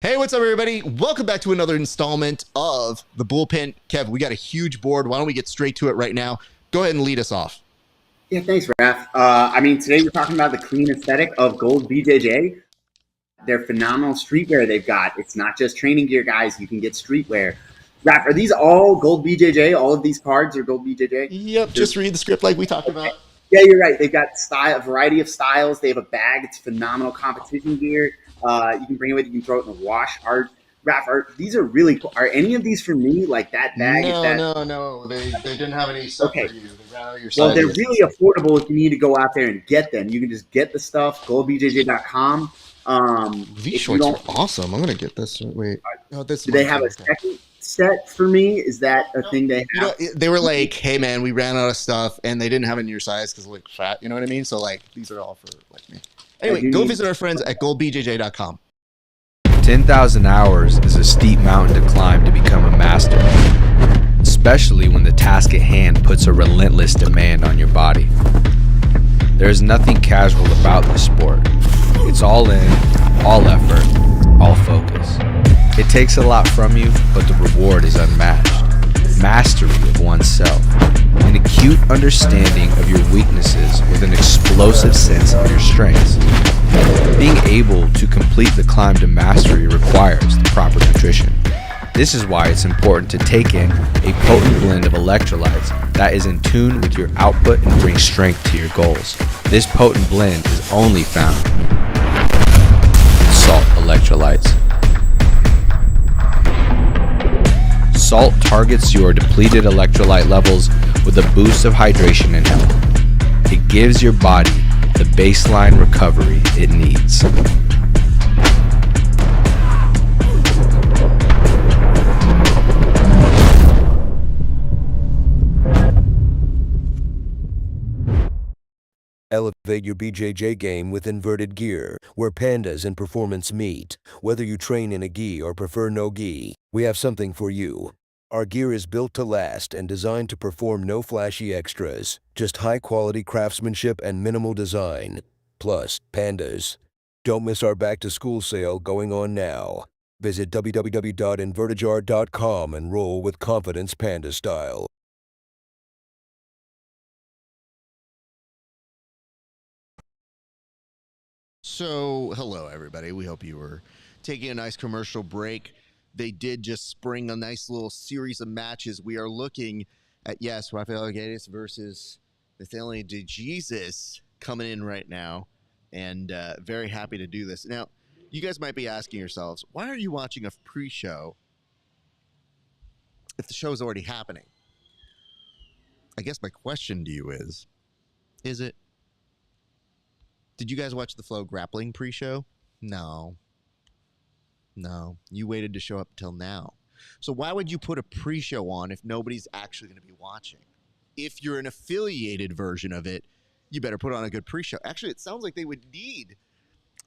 Hey, what's up, everybody? Welcome back to another installment of the Bullpen. Kev, we got a huge board. Why don't we get straight to it right now? Go ahead and lead us off. Yeah, thanks, Raf. I mean, today we're talking about the clean aesthetic of Gold BJJ. Their phenomenal streetwear they've got. It's not just training gear, guys. You can get streetwear. Raf, are these all Gold BJJ? All of these cards are Gold BJJ? Yep, just read the script like we talked about. Yeah, you're right. They've got a variety of styles. They have a bag. It's phenomenal competition gear. You can bring it with you. You can throw it in the wash. Raf, these are really cool. Are any of these for me? Like that bag? No. They didn't have any stuff for you. They ran out of your Well, sizes. they're really affordable if you need to go out there and get them. You can just get the stuff, goldbjj.com. These shorts are awesome. I'm going to get this. Wait. Oh, this. Do they have a second set for me? Is that a thing they have? They were like, hey, man, we ran out of stuff, and they didn't have it in your size because like fat. You know what I mean? So, like, these are all for like me. Anyway, go visit our friends at goldbjj.com. 10,000 hours is a steep mountain to climb to become a master, especially when the task at hand puts a relentless demand on your body. There is nothing casual about this sport. It's all in, all effort, all focus. It takes a lot from you, but the reward is unmatched. Mastery of oneself, an acute understanding of your weaknesses with an explosive sense of your strengths. Being able to complete the climb to mastery requires the proper nutrition. This is why it's important to take in a potent blend of electrolytes that is in tune with your output and brings strength to your goals. This potent blend is only found in Salt Electrolytes. Salt targets your depleted electrolyte levels with a boost of hydration and health. It gives your body the baseline recovery it needs. Elevate your BJJ game with inverted gear, where pandas and performance meet. Whether you train in a gi or prefer no gi, we have something for you. Our gear is built to last and designed to perform no flashy extras, just high-quality craftsmanship and minimal design. Plus, pandas. Don't miss our back-to-school sale going on now. Visit www.invertijar.com and roll with confidence panda style. So, hello, everybody. We hope you were taking a nice commercial break. They did just spring a nice little series of matches. We are looking at, yes, Rafael Guedes versus Nathaniel DeJesus coming in right now, and very happy to do this. Now, you guys might be asking yourselves, why are you watching a pre-show if the show is already happening? I guess my question to you is it? Did you guys watch the Flow Grappling pre-show? No. No. You waited to show up until now. So why would you put a pre-show on if nobody's actually going to be watching? If you're an affiliated version of it, you better put on a good pre-show. Actually, it sounds like they would need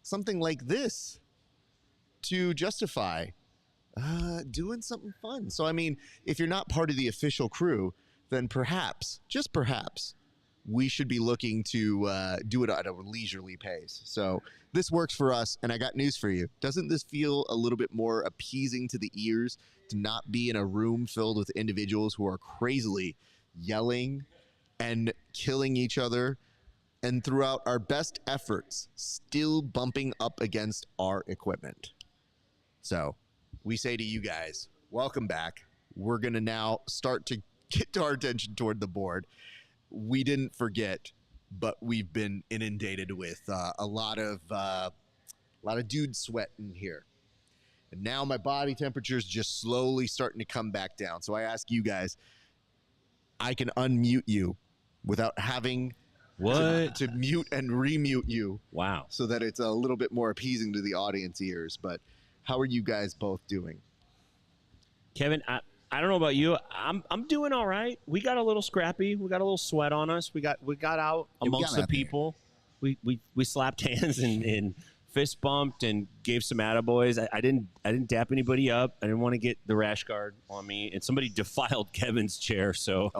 something like this to justify doing something fun. So, I mean, if you're not part of the official crew, then perhaps, just perhaps, we should be looking to do it at a leisurely pace. So this works for us, and I got news for you. Doesn't this feel a little bit more appeasing to the ears to not be in a room filled with individuals who are crazily yelling and killing each other, and throughout our best efforts, still bumping up against our equipment? So we say to you guys, welcome back. We're going to now start to get our attention toward the board. We didn't forget, but we've been inundated with a lot of dude sweat in here. And now my body temperature is just slowly starting to come back down. So I ask you guys, I can unmute you without having to mute and remute you. Wow. So that it's a little bit more appeasing to the audience ears. But how are you guys both doing? Kevin, I don't know about you. I'm doing all right. We got a little scrappy. We got a little sweat on us. We got out amongst the people. We slapped hands and fist bumped and gave some attaboys. I didn't dap anybody up. I didn't want to get the rash guard on me. And somebody defiled Kevin's chair. So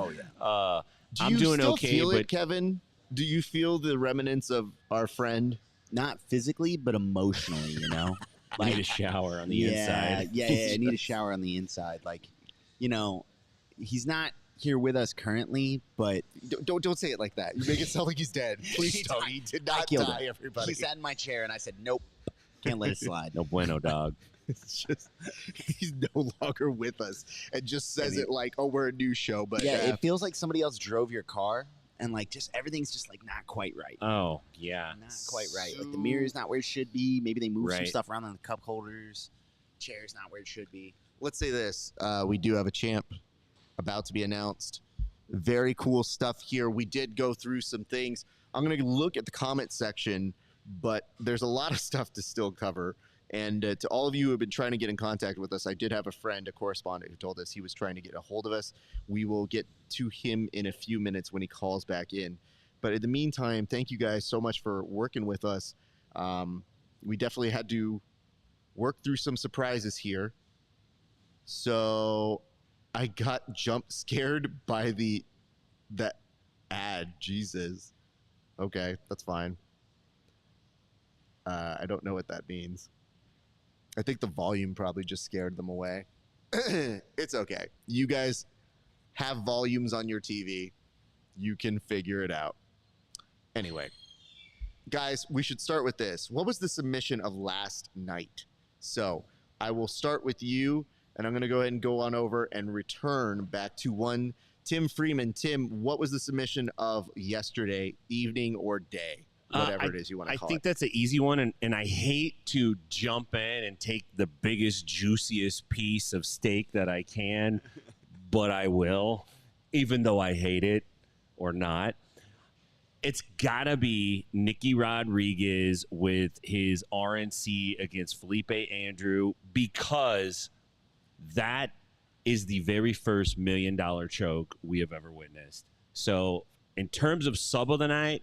I'm doing okay. Feel it, Kevin? Do you feel the remnants of our friend? Not physically, but emotionally. You know, I need a shower on the inside. Yeah. I need a shower on the inside. Like, you know, he's not here with us currently, but don't say it like that. You make it sound like he's dead. Please don't. He did not die, everybody. He sat in my chair, and I said, nope, can't let it slide. No bueno, dog. It's just he's no longer with us, and just says it like, oh, we're a new show. But yeah, it feels like somebody else drove your car, and like just everything's just like not quite right. Oh yeah, not quite right. Like the mirror's not where it should be. Maybe they moved some stuff around on the cup holders. Chair's not where it should be. Let's say this. We do have a champ about to be announced. Very cool stuff here. We did go through some things. I'm going to look at the comment section, but there's a lot of stuff to still cover. And to all of you who have been trying to get in contact with us, I did have a friend, a correspondent, who told us he was trying to get a hold of us. We will get to him in a few minutes when he calls back in. But in the meantime, thank you guys so much for working with us. We definitely had to work through some surprises here. So I got jump scared by that ad. Jesus. Okay, that's fine. I don't know what that means. I think the volume probably just scared them away. It's okay. You guys have volumes on your TV. You can figure it out. Anyway, guys, we should start with this. What was the submission of last night? So I will start with you. And I'm going to go ahead and go on over and return back to one Tim Freeman. Tim, what was the submission of yesterday, evening or day? Whatever it is you want to call it. I think that's an easy one, and I hate to jump in and take the biggest, juiciest piece of steak that I can, but I will, even though I hate it or not. It's got to be Nicky Rodriguez with his RNC against Felipe Andrew, because that is the very first $1 million choke we have ever witnessed. So in terms of sub of the night,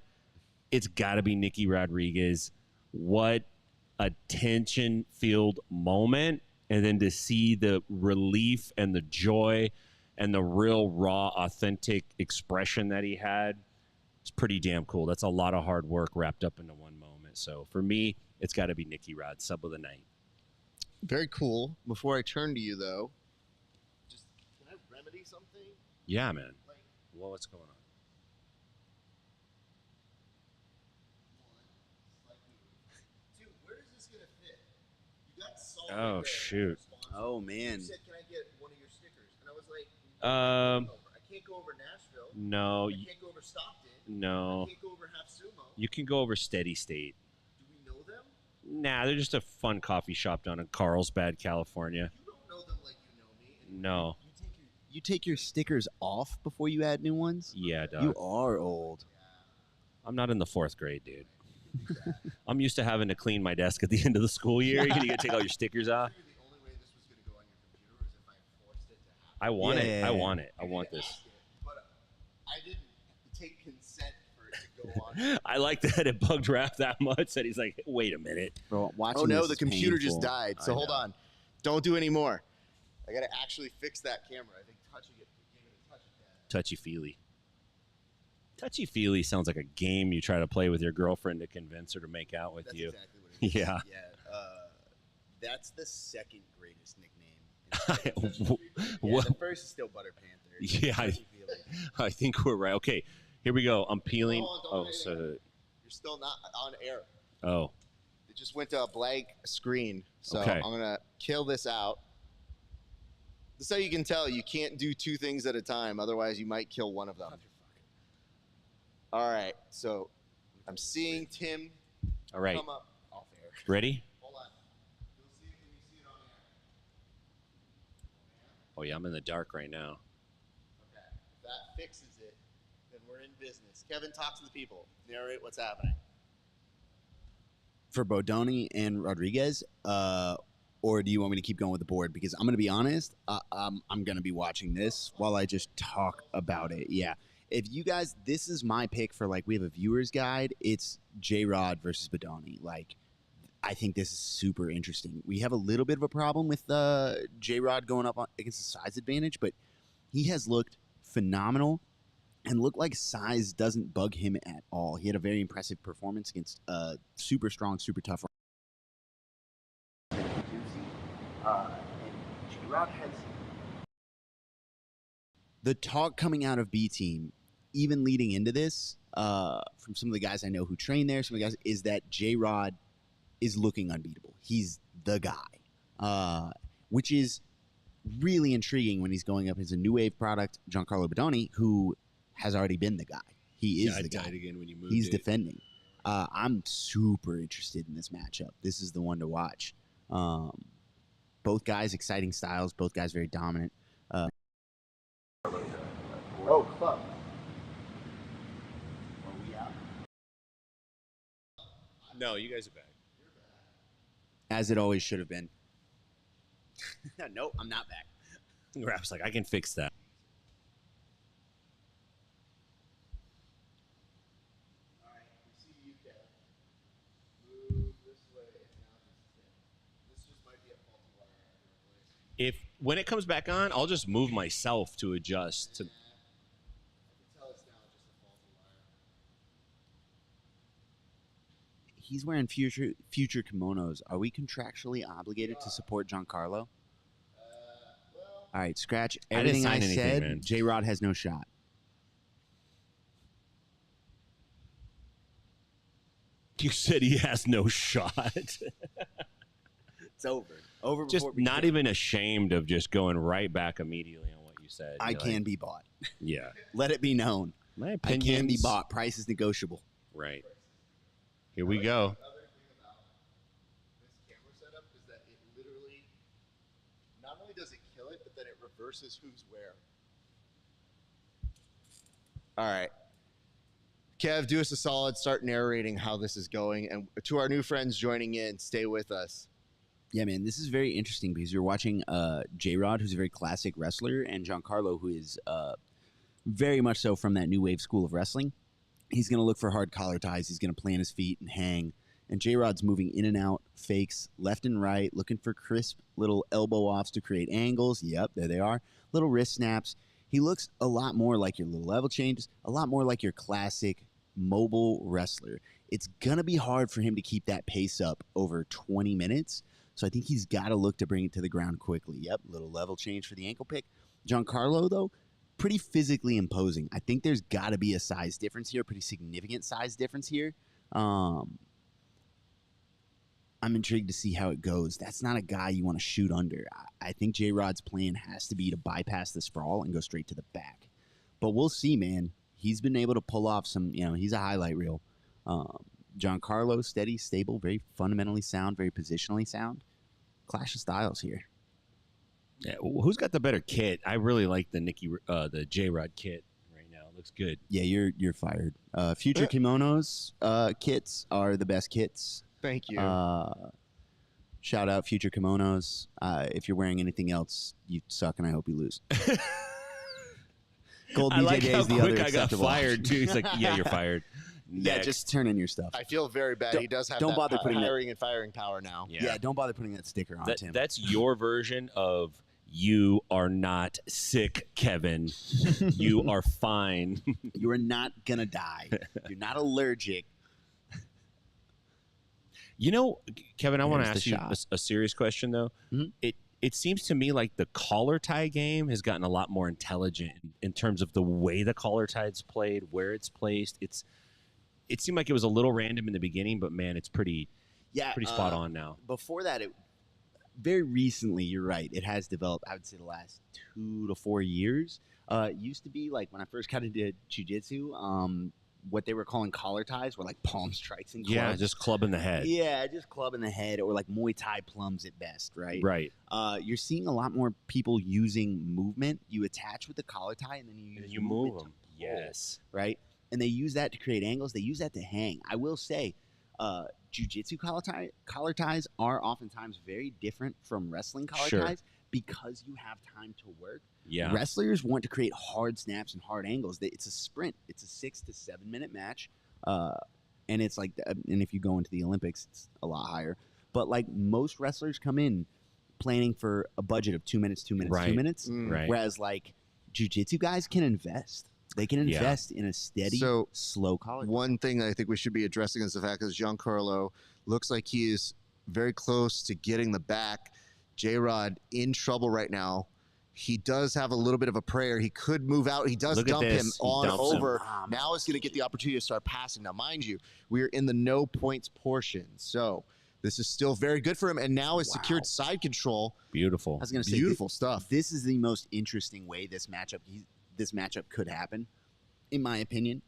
it's got to be Nicky Rodriguez. What a tension-filled moment. and then to see the relief and the joy and the real raw, authentic expression that he had, it's pretty damn cool. That's a lot of hard work wrapped up into one moment. So for me, it's got to be Nicky Rod, sub of the night. Very cool. Before I turn to you, though, just can I remedy something? Yeah, man. Well, what's going on? Dude, where is this gonna fit? You got salt. Oh, right shoot. Oh, man. You said, "Can I get one of your stickers?" And I was like, I can't go over Nashville. No. I can't go over Stockton. No. I can't go over Half Sumo. You can go over Steady State. Do we know them? Nah, they're just a fun coffee shop down in Carlsbad, California. You don't know them like you know me. And No. You take your stickers off before you add new ones? Yeah, dog. You are old. I'm not in the 4th grade, dude. I'm used to having to clean my desk at the end of the school year. You gotta take all your stickers off. The only way this was gonna go on your computer is if I forced it to happen. I want it. Yeah. I want it. I want this. But I didn't take consent for it to go on. I like that it bugged Raph that much that he's like, wait a minute. Bro, Oh no, the computer just died. So hold on. Don't do any more. I gotta actually fix that camera. I think touching it gave it a touch of that. Touchy-feely. Touchy-feely sounds like a game you try to play with your girlfriend to convince her to make out with That's you. exactly what it is. Yeah. Yeah. That's the second greatest What- nickname. Yeah, the first is still Butter Panther. Yeah, I think we're right. Okay, here we go. I'm peeling. Don't Oh, so You're still not on air. oh, It just went to a blank screen. So Okay. I'm gonna kill this out. This is how you can tell you can't do two things at a time. Otherwise, you might kill one of them. All right. So I'm seeing Tim all right. come up off air. Ready? Hold on. You'll see it when you see it on air. Oh yeah, I'm in the dark right now. Okay. If that fixes it, then we're in business. Kevin, talk to the people. Narrate what's happening. For Bodoni and Rodriguez, or do you want me to keep going with the board? Because I'm going to be honest, I'm going to be watching this while I just talk about it. Yeah. If you guys, this is my pick for, like, we have a viewer's guide. It's J-Rod versus Bodoni. Like, I think this is super interesting. We have a little bit of a problem with J-Rod going up against the size advantage, but he has looked phenomenal and looked like size doesn't bug him at all. He had a very impressive performance against super strong, super tough. The talk coming out of B Team, even leading into this, from some of the guys I know who train there, some of the guys, is that J-Rod is looking unbeatable. He's the guy, which is really intriguing when he's going up as a new wave product, Giancarlo Bodoni, who has already been the guy. He is the guy. Again when you moved He's it. defending. I'm super interested in this matchup. This is the one to watch. Both guys, exciting styles. Both guys very dominant. Oh, club. No, you guys are back. As it always should have been. Nope, I'm not back. Raph's like, I can fix that. All right, we see you, Kevin. Move this way, and now this is it. This just might be a faulty wire I have to replace. When it comes back on, I'll just move myself to adjust. To, I can tell it's now just a faulty wire. He's wearing future kimonos. Are we contractually obligated to support Giancarlo? All right, scratch I didn't everything I, sign anything, said. man. J-Rod has no shot. you said he has no shot. It's over. Over. Just before we not begin. even ashamed of just going right back immediately on what you said. I You're can like, be bought. Yeah. Let it be known. My I can be opinions. bought. Price is negotiable. Right. Here we go. Another thing about this camera setup is that it literally, not only does it kill it, but then it reverses who's where. All right. Kev, do us a solid. Start narrating how this is going. And to our new friends joining in, stay with us. Yeah, man, this is very interesting because you're watching J-Rod, who's a very classic wrestler, and Giancarlo, who is very much so from that new wave school of wrestling. He's going to look for hard collar ties. He's going to plant his feet and hang And J-Rod's moving in and out, fakes left and right, looking for crisp little elbow offs to create angles. Yep, there they are. Little wrist snaps. He looks a lot more like your little level changes, a lot more like your classic mobile wrestler. It's going to be hard for him to keep that pace up over 20 minutes. So I think he's got to look to bring it to the ground quickly. Yep, little level change for the ankle pick. Giancarlo, though, pretty physically imposing. I think there's got to be a size difference here, a pretty significant size difference here. I'm intrigued to see how it goes. That's not a guy you want to shoot under. I think J-Rod's plan has to be to bypass the sprawl and go straight to the back. But we'll see, man. He's been able to pull off some, he's a highlight reel. Giancarlo, steady, stable, very fundamentally sound, very positionally sound. Clash of styles here. Yeah, who's got the better kit? I really like the J-Rod kit right now. It looks good. Yeah, you're fired. Future Kimonos kits are the best kits. Thank you. Shout out Future Kimonos. If you're wearing anything else, you suck, and I hope you lose. Gold BJJ like is the other I got acceptable fired option. too. He's like, yeah, you're fired. Yeah, just turn in your stuff. I feel very bad. He does have don't that bother putting that- hiring and firing power now. Yeah, don't bother putting that sticker on, Tim. That's your version of you are not sick, Kevin. You are fine. You are not going to die. You're not allergic. Kevin, I want to There's ask the you shot. a serious question, though. Mm-hmm. It seems to me like the collar tie game has gotten a lot more intelligent in terms of the way the collar tie's played, where it's placed. It seemed like it was a little random in the beginning, but man, it's pretty spot on now. Before that, very recently, you're right, it has developed, I would say the last 2 to 4 years. It used to be like when I first got into jiu-jitsu, what they were calling collar ties were like palm strikes and clubs. Yeah, just club in the head. Yeah, just club in the head, or like Muay Thai plums at best, right? Right. You're seeing a lot more people using movement. You attach with the collar tie, and then you move them. to pull, Yes. right? And they use that to create angles. They use that to hang. I will say, jiu-jitsu collar ties are oftentimes very different from wrestling collar ties because you have time to work. Yeah. Wrestlers want to create hard snaps and hard angles. It's a sprint. It's a 6 to 7 minute match. And it's like, and if you go into the Olympics, it's a lot higher. But like most wrestlers come in planning for a budget of 2 minutes, 2 minutes, 2 minutes. Right. Whereas like jiu-jitsu guys can invest. They can invest in a steady, slow collar. One thing I think we should be addressing is the fact that Giancarlo looks like he is very close to getting the back. J-Rod in trouble right now. He does have a little bit of a prayer. He could move out. He does dump him on over. Now is going to get the opportunity to start passing. Now, mind you, we are in the no points portion. So this is still very good for him. And now is secured side control. Beautiful. I was going to say, beautiful stuff. This is the most interesting way this matchup could happen, in my opinion,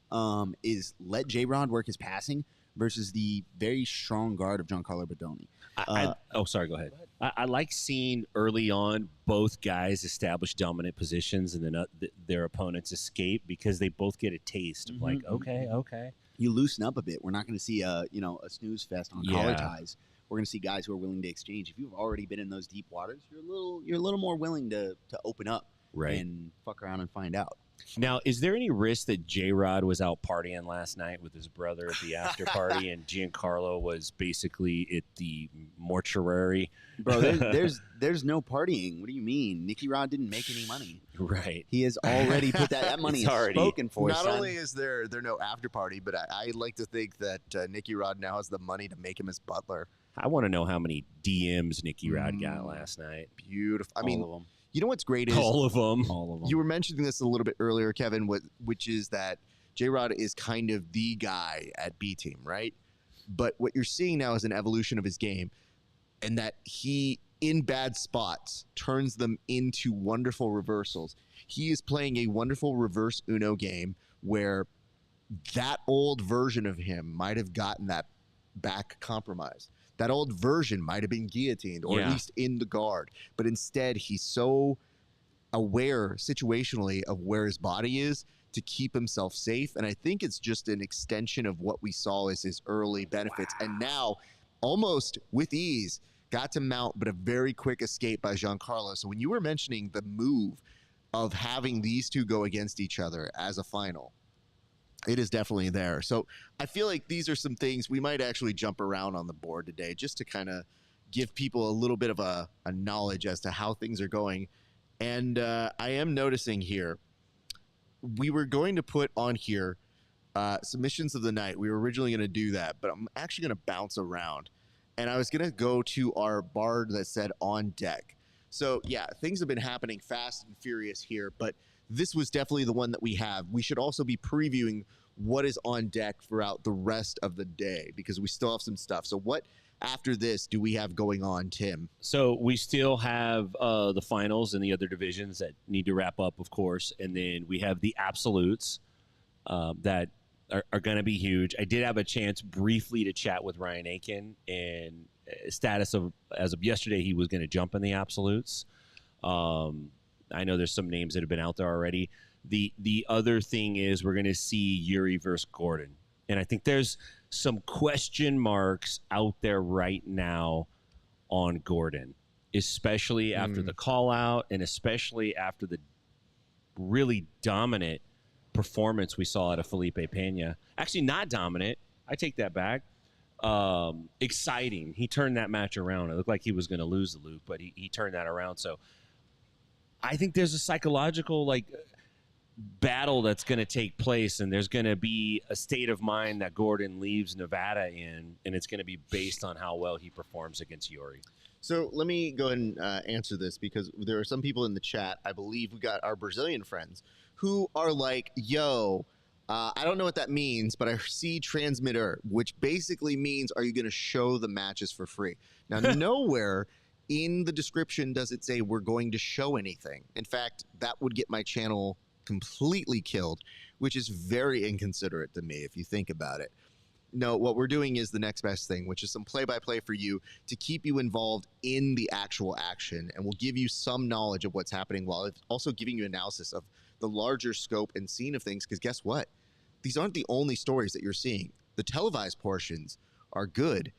is let J-Rod work his passing versus the very strong guard of Giancarlo Bodoni. Sorry, go ahead. I like seeing early on both guys establish dominant positions and then their opponents escape because they both get a taste of like, okay. You loosen up a bit. We're not going to see a snooze fest on collar ties. We're going to see guys who are willing to exchange. If you've already been in those deep waters, you're a little more willing to open up and fuck around and find out. Now, is there any risk that J-Rod was out partying last night with his brother at the after party and Giancarlo was basically at the mortuary? Bro, there's no partying. What do you mean? Nicky Rod didn't make any money. Right. He has already put that money is already spoken for. Not only is there no after party, but I like to think that Nicky Rod now has the money to make him his butler. I want to know how many DMs Nicky Rod got last night. Beautiful. I All mean, of them. you know what's great is all of them. You were mentioning this a little bit earlier, Kevin, which is that J-Rod is kind of the guy at B Team, right? But what you're seeing now is an evolution of his game, and that he, in bad spots, turns them into wonderful reversals. He is playing a wonderful reverse Uno game where that old version of him might have gotten that back compromised. That old version might have been guillotined or at least in the guard. But instead, he's so aware situationally of where his body is to keep himself safe. And I think it's just an extension of what we saw as his early benefits. And now, almost with ease, got to mount, but a very quick escape by Giancarlo. So when you were mentioning the move of having these two go against each other as a final, It is definitely there. So I feel like these are some things we might actually jump around on the board today just to kind of give people a little bit of a knowledge as to how things are going. And I am noticing here, we were going to put on here submissions of the night. We were originally going to do that, but I'm actually going to bounce around. And I was going to go to our bar that said on deck. So yeah, things have been happening fast and furious here, but this was definitely the one that we have. We should also be previewing what is on deck throughout the rest of the day because we still have some stuff. So what after this do we have going on, Tim? So we still have the finals in the other divisions that need to wrap up, of course. And then we have the absolutes that are going to be huge. I did have a chance briefly to chat with Ryan Aiken, and status of as of yesterday, he was going to jump in the absolutes. I know there's some names that have been out there already. The other thing is we're going to see Yuri versus Gordon. And I think there's some question marks out there right now on Gordon, especially after the call out and especially after the really dominant performance we saw out of Felipe Pena. Actually, not dominant. I take that back. Exciting. He turned that match around. It looked like he was going to lose the Luke, but he turned that around. So I think there's a psychological battle that's going to take place, and there's going to be a state of mind that Gordon leaves Nevada in, and it's going to be based on how well he performs against Yuri. So let me go ahead and answer this because there are some people in the chat. I believe we got our Brazilian friends who are like, yo, I don't know what that means, but I see transmitter, which basically means, are you going to show the matches for free? Now, nowhere in the description does it say we're going to show anything. In fact, that would get my channel completely killed, which is very inconsiderate to me if you think about it. No, what we're doing is the next best thing, which is some play-by-play for you to keep you involved in the actual action, and we'll give you some knowledge of what's happening while it's also giving you analysis of the larger scope and scene of things, because guess what? These aren't the only stories that you're seeing. The televised portions are good,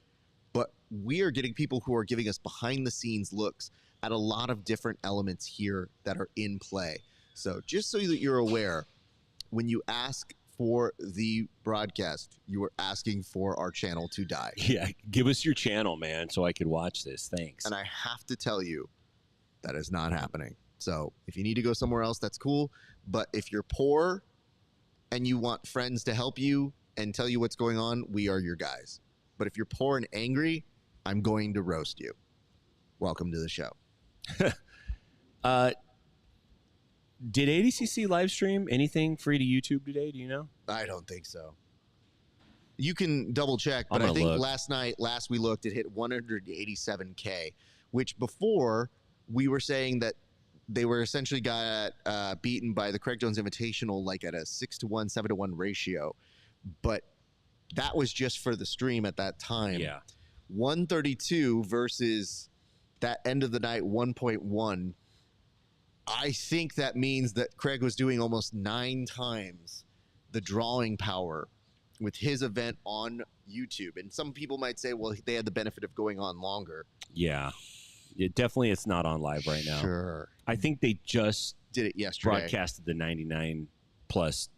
but we are getting people who are giving us behind-the-scenes looks at a lot of different elements here that are in play. So just so that you're aware, when you ask for the broadcast, you are asking for our channel to die. Yeah, give us your channel, man, so I could watch this. Thanks. And I have to tell you, that is not happening. So if you need to go somewhere else, that's cool. But if you're poor and you want friends to help you and tell you what's going on, we are your guys. But if you're poor and angry, I'm going to roast you. Welcome to the show. Did ADCC live stream anything free to YouTube today? Do you know? I don't think so. You can double check, but I think last we looked, it hit 187K, which before we were saying that they were essentially got beaten by the Craig Jones Invitational like at a 6-to-1, 7-to-1 ratio. But that was just for the stream at that time. Yeah. 132 versus that end of the night 1.1. I think that means that Craig was doing almost 9 times the drawing power with his event on YouTube. And some people might say, well, they had the benefit of going on longer. Yeah. Definitely it's not on live right now. Sure. I think they just did it yesterday. Broadcasted the 99+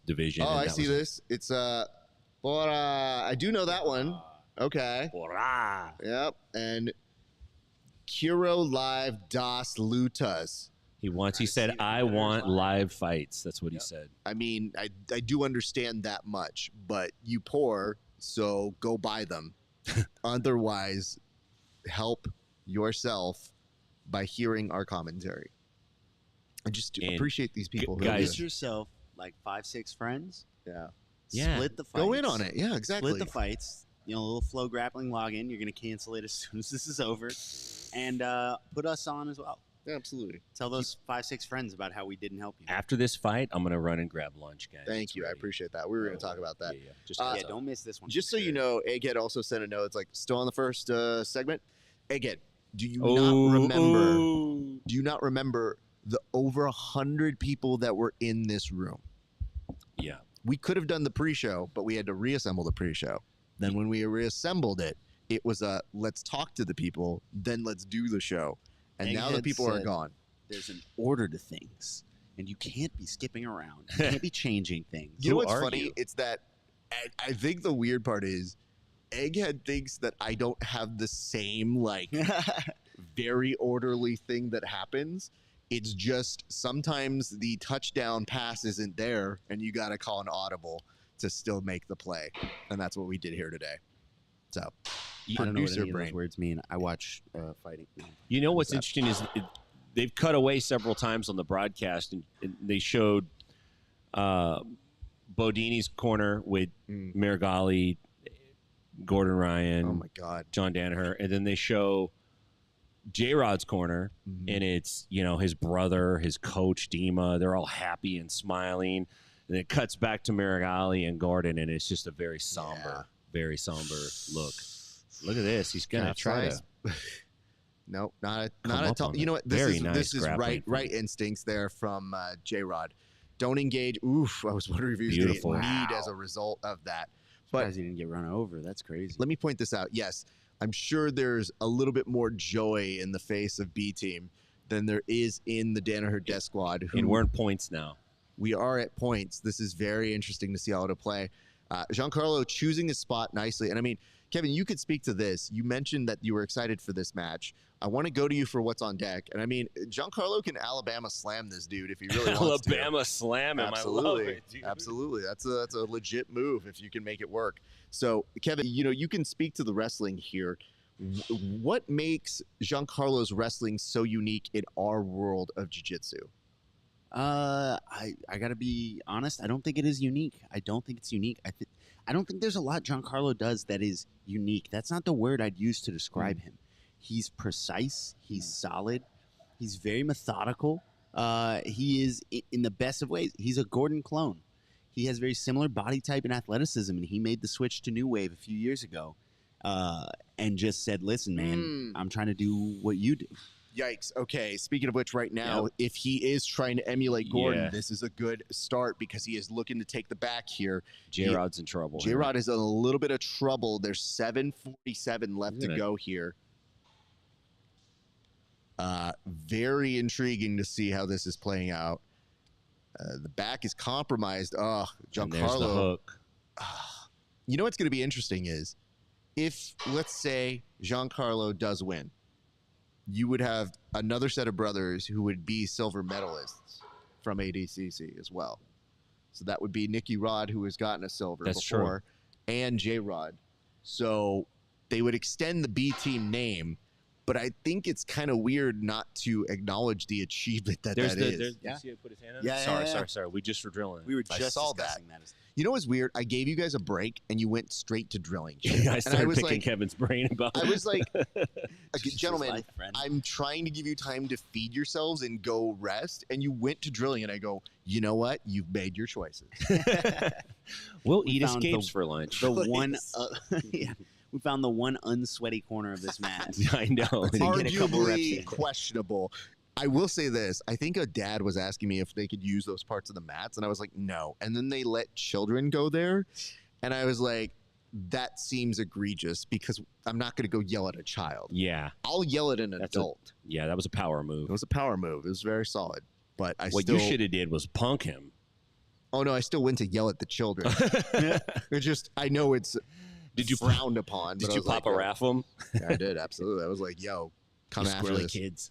division. Oh, I see this. It's Bora. I do know that one. Okay. Bora. Yep. And Kiro Live Das Lutas. He said, I want live fights. That's what he said. I mean, I do understand that much, but you poor, so go buy them. Otherwise, help yourself by hearing our commentary. I just appreciate these people. Guys, get yourself like 5-6 friends. Yeah. Split the fights. Go in on it. Yeah, exactly. Split the fights. You know, a little Flow Grappling login. You're going to cancel it as soon as this is over. And put us on as well. Yeah, absolutely. Tell those 5-6 friends about how we didn't help you. After this fight, I'm going to run and grab lunch, guys. Thank you. I appreciate that. We were going to talk about that. Yeah. Don't miss this one. Just so you know, Egghead also sent a note. It's like still on the first segment. Egghead, do you not remember the over 100 people that were in this room? Yeah. We could have done the pre-show, but we had to reassemble the pre-show. Then when we reassembled it, it was a let's talk to the people, then let's do the show. And now the people are gone. There's an order to things. and you can't be skipping around. You can't be changing things. You know Who what's are funny? you? It's that I think the weird part is Egghead thinks that I don't have the same like very orderly thing that happens. It's just sometimes the touchdown pass isn't there, and you got to call an audible to still make the play, and that's what we did here today. So, I don't know what producer any of brain. those words mean. I watch fighting. You know what's interesting is they've cut away several times on the broadcast, and they showed Bodini's corner with Marigali, Gordon Ryan, Oh my God, John Danaher, and then they show J-Rod's corner, and it's, you know, his brother, his coach, Dima. They're all happy and smiling. And it cuts back to Marigali and Gordon, and it's just a very somber look. Look at this. He's going to try to. No, not Come a up tall. on You know it. what? This Very is nice this is grappling right instincts there from J-Rod. Don't engage. Oof, I was wondering if he was going to Beautiful. get kneed as a result of that. But Surprised he didn't get run over. That's crazy. let me point this out. Yes, I'm sure there's a little bit more joy in the face of B team than there is in the Danaher Death Squad. Who And we're in points now. we are at points. This is very interesting to see how it'll play. Giancarlo choosing his spot nicely. And I mean, Kevin, you could speak to this. You mentioned that you were excited for this match. I want to go to you for what's on deck. And I mean, Giancarlo can Alabama slam this dude if he really wants to. Alabama slam him. Absolutely. I love it, dude. Absolutely. That's a legit move if you can make it work. So, Kevin, you know, you can speak to the wrestling here. What makes Giancarlo's wrestling so unique in our world of jiu-jitsu? I gotta be honest. I don't think it is unique. I don't think it's unique. I don't think there's a lot Giancarlo does that is unique. That's not the word I'd use to describe him. He's precise. He's solid. He's very methodical. He is in the best of ways. He's a Gordon clone. He has very similar body type and athleticism, and he made the switch to New Wave a few years ago, and just said, "Listen, man, I'm trying to do what you do." Yikes. Okay. Speaking of which, right now, if he is trying to emulate Gordon, this is a good start because he is looking to take the back here. J-Rod's in trouble. J-Rod is in a little bit of trouble. There's 7:47 left to go here. Very intriguing to see how this is playing out. The back is compromised. Oh, Giancarlo. And there's the hook. You know what's going to be interesting is if, let's say, Giancarlo does win, you would have another set of brothers who would be silver medalists from ADCC as well. So that would be Nicky Rod, who has gotten a silver before, and J-Rod. So they would extend the B team name, but I think it's kind of weird not to acknowledge the achievement that is. You see it put his hand on it? Sorry. We just were drilling. We were I just saw discussing that. You know what's weird? I gave you guys a break, and you went straight to drilling. I started was picking like, Kevin's brain about I was like, Just gentlemen, his life, friend. I'm trying to give you time to feed yourselves and go rest, and you went to drilling, and I go, you know what? You've made your choices. We'll We eat found escapes for lunch. The one, we found the one unsweaty corner of this match. I know. Get a couple reps Arguably in. questionable. I will say this. I think a dad was asking me if they could use those parts of the mats, and I was like, no. And then they let children go there, and I was like, that seems egregious because I'm not going to go yell at a child. Yeah. I'll yell at an adult. Yeah, that was a power move. It was a power move. It was very solid. But What you should have did was punk him. Oh, no, I still went to yell at the children. It's just, I know it's frowned upon. Did but I you was pop like, a raffle? Yeah, I did, absolutely. I was like, yo, come You after squirrely this. kids.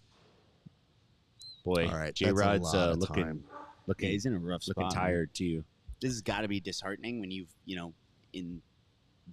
Boy, All right, J-Rod's that's a lot of looking time. Yeah, he's in a rough spot. looking tired too. This has got to be disheartening when you've, in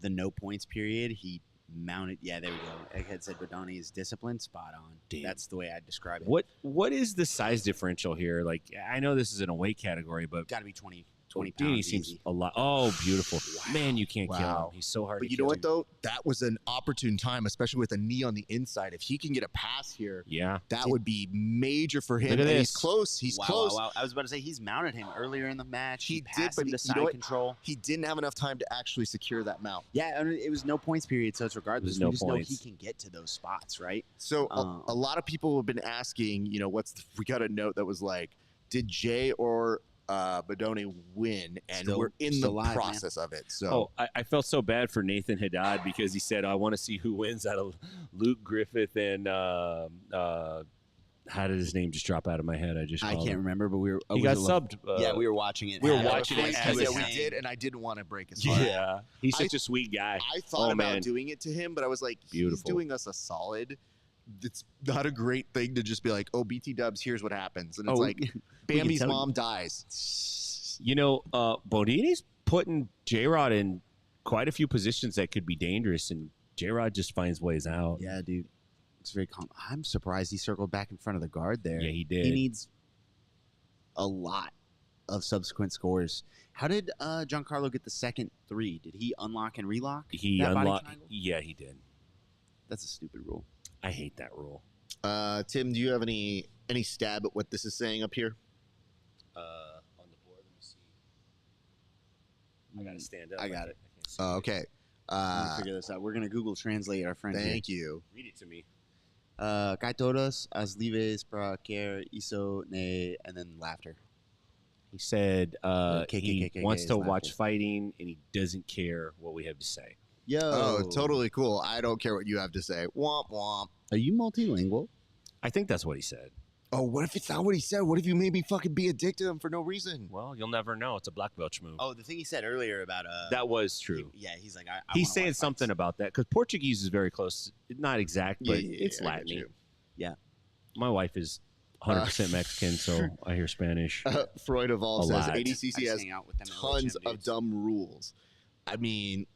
the no points period, he mounted. Yeah, there we go. Egghead said Badani is disciplined. Spot on. Damn. That's the way I'd describe it. What is the size differential here? Like, I know this is in a weight category, but Got to be 20 Dini pounds seems easy. a lot. Oh, beautiful. Man, you can't kill Wow. him. He's so hard But to you kill. know what, though? That was an opportune time, especially with a knee on the inside. If he can get a pass here, Yeah. that would be major for him. Look at And he's this. close. He's Wow, close. wow. I was about to say he's mounted him earlier in the match. He did, passed but him to you know side what? control. He didn't have enough time to actually secure that mount. Yeah, and it was no points period, so it's regardless. There's no we just know points. he can get to those spots, right? So a lot of people have been asking, we got a note that was like, did Jay or Badoni win? And Still- we're in still the live, man. process of it. So I felt so bad for Nathan Hadad because he said, I want to see who wins out of Luke Griffith and How did his name just drop out of my head? I can't remember, but we were. He got subbed. Yeah, we were watching it. We were watching it. Yeah, we did, and I didn't want to break his heart. Yeah, he's such a sweet guy. I thought about doing it to him, but I was like, Beautiful. he's doing us a solid. It's not a great thing to just be like, oh, BT Dubs, here's what happens. And it's like, Bambi's mom dies. You know, Bodini's putting J-Rod in quite a few positions that could be dangerous, and J-Rod just finds ways out. Yeah, dude. It's very calm. I'm surprised he circled back in front of the guard there. Yeah, he did. He needs a lot of subsequent scores. How did Giancarlo get the second 3? Did he unlock and relock? He unlocked. Yeah, he did. That's a stupid rule. I hate that rule. Tim, do you have any stab at what this is saying up here? On the board, let me see. I gotta stand up. I got it. Okay. Let me figure this out. We're gonna Google Translate our friend. Thank you. Read it to me. Kay todos as lives para quer isso ne, and then laughter. He said he wants to watch laughter. fighting, and he doesn't care what we have to say. Yo. Oh, totally cool. I don't care what you have to say. Womp womp. Are you multilingual? I think that's what he said. Oh, what if it's not what he said? What if you maybe fucking be a dick to him for no reason? Well, you'll never know. It's a black belt move. Oh, the thing he said earlier about that was true. He's like, he's saying something about that because Portuguese is very close. Not exact, but it's I get Latin. you. Yeah. My wife is 100% Mexican, so I hear Spanish. Freud Evolve A says lot. ADCC has tons of dumb rules. I mean,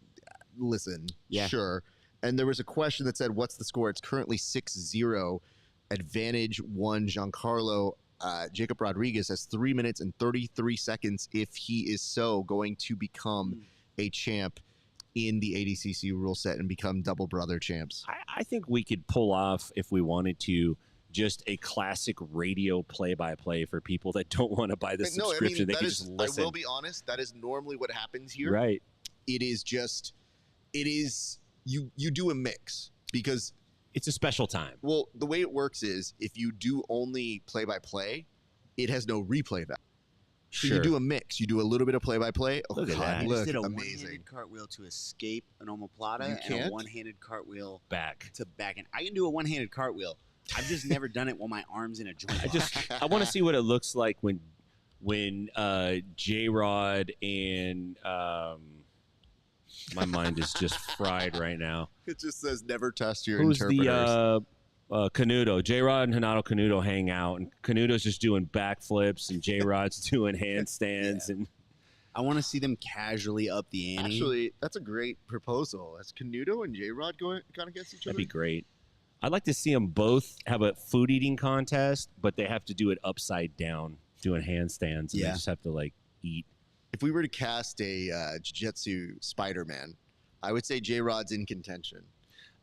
listen, sure. And there was a question that said, what's the score? It's currently 6-0. Advantage 1 Giancarlo. Jacob Rodriguez has 3 minutes and 33 seconds if he is going to become a champ in the ADCC rule set and become double brother champs. I think we could pull off, if we wanted to, just a classic radio play-by-play for people that don't want to buy the subscription. They can just listen. I will be honest, that is normally what happens here. Right. It is you do a mix because it's a special time. Well, the way it works is if you do only play-by-play, it has no replay value. So you do a mix. You do a little bit of play-by-play. Oh, Look at that. Look, He did a amazing. one-handed cartwheel to escape an omoplata You and can't? a one-handed cartwheel back to back. And I can do a one-handed cartwheel. I've just never done it while my arm's in a joint. I want to see what it looks like when J-Rod and my mind is just fried right now. It just says never test your Who's interpreters. the Canuto? J-Rod and Hanato Canuto hang out, and Canuto's just doing backflips, and J-Rod's doing handstands. And I want to see them casually up the ante. Actually, that's a great proposal. That's Canuto and J-Rod going kind of against each other. that'd be great. I'd like to see them both have a food eating contest, but they have to do it upside down, doing handstands, and they just have to eat. If we were to cast a Jiu-Jitsu Spider-Man, I would say J-Rod's in contention.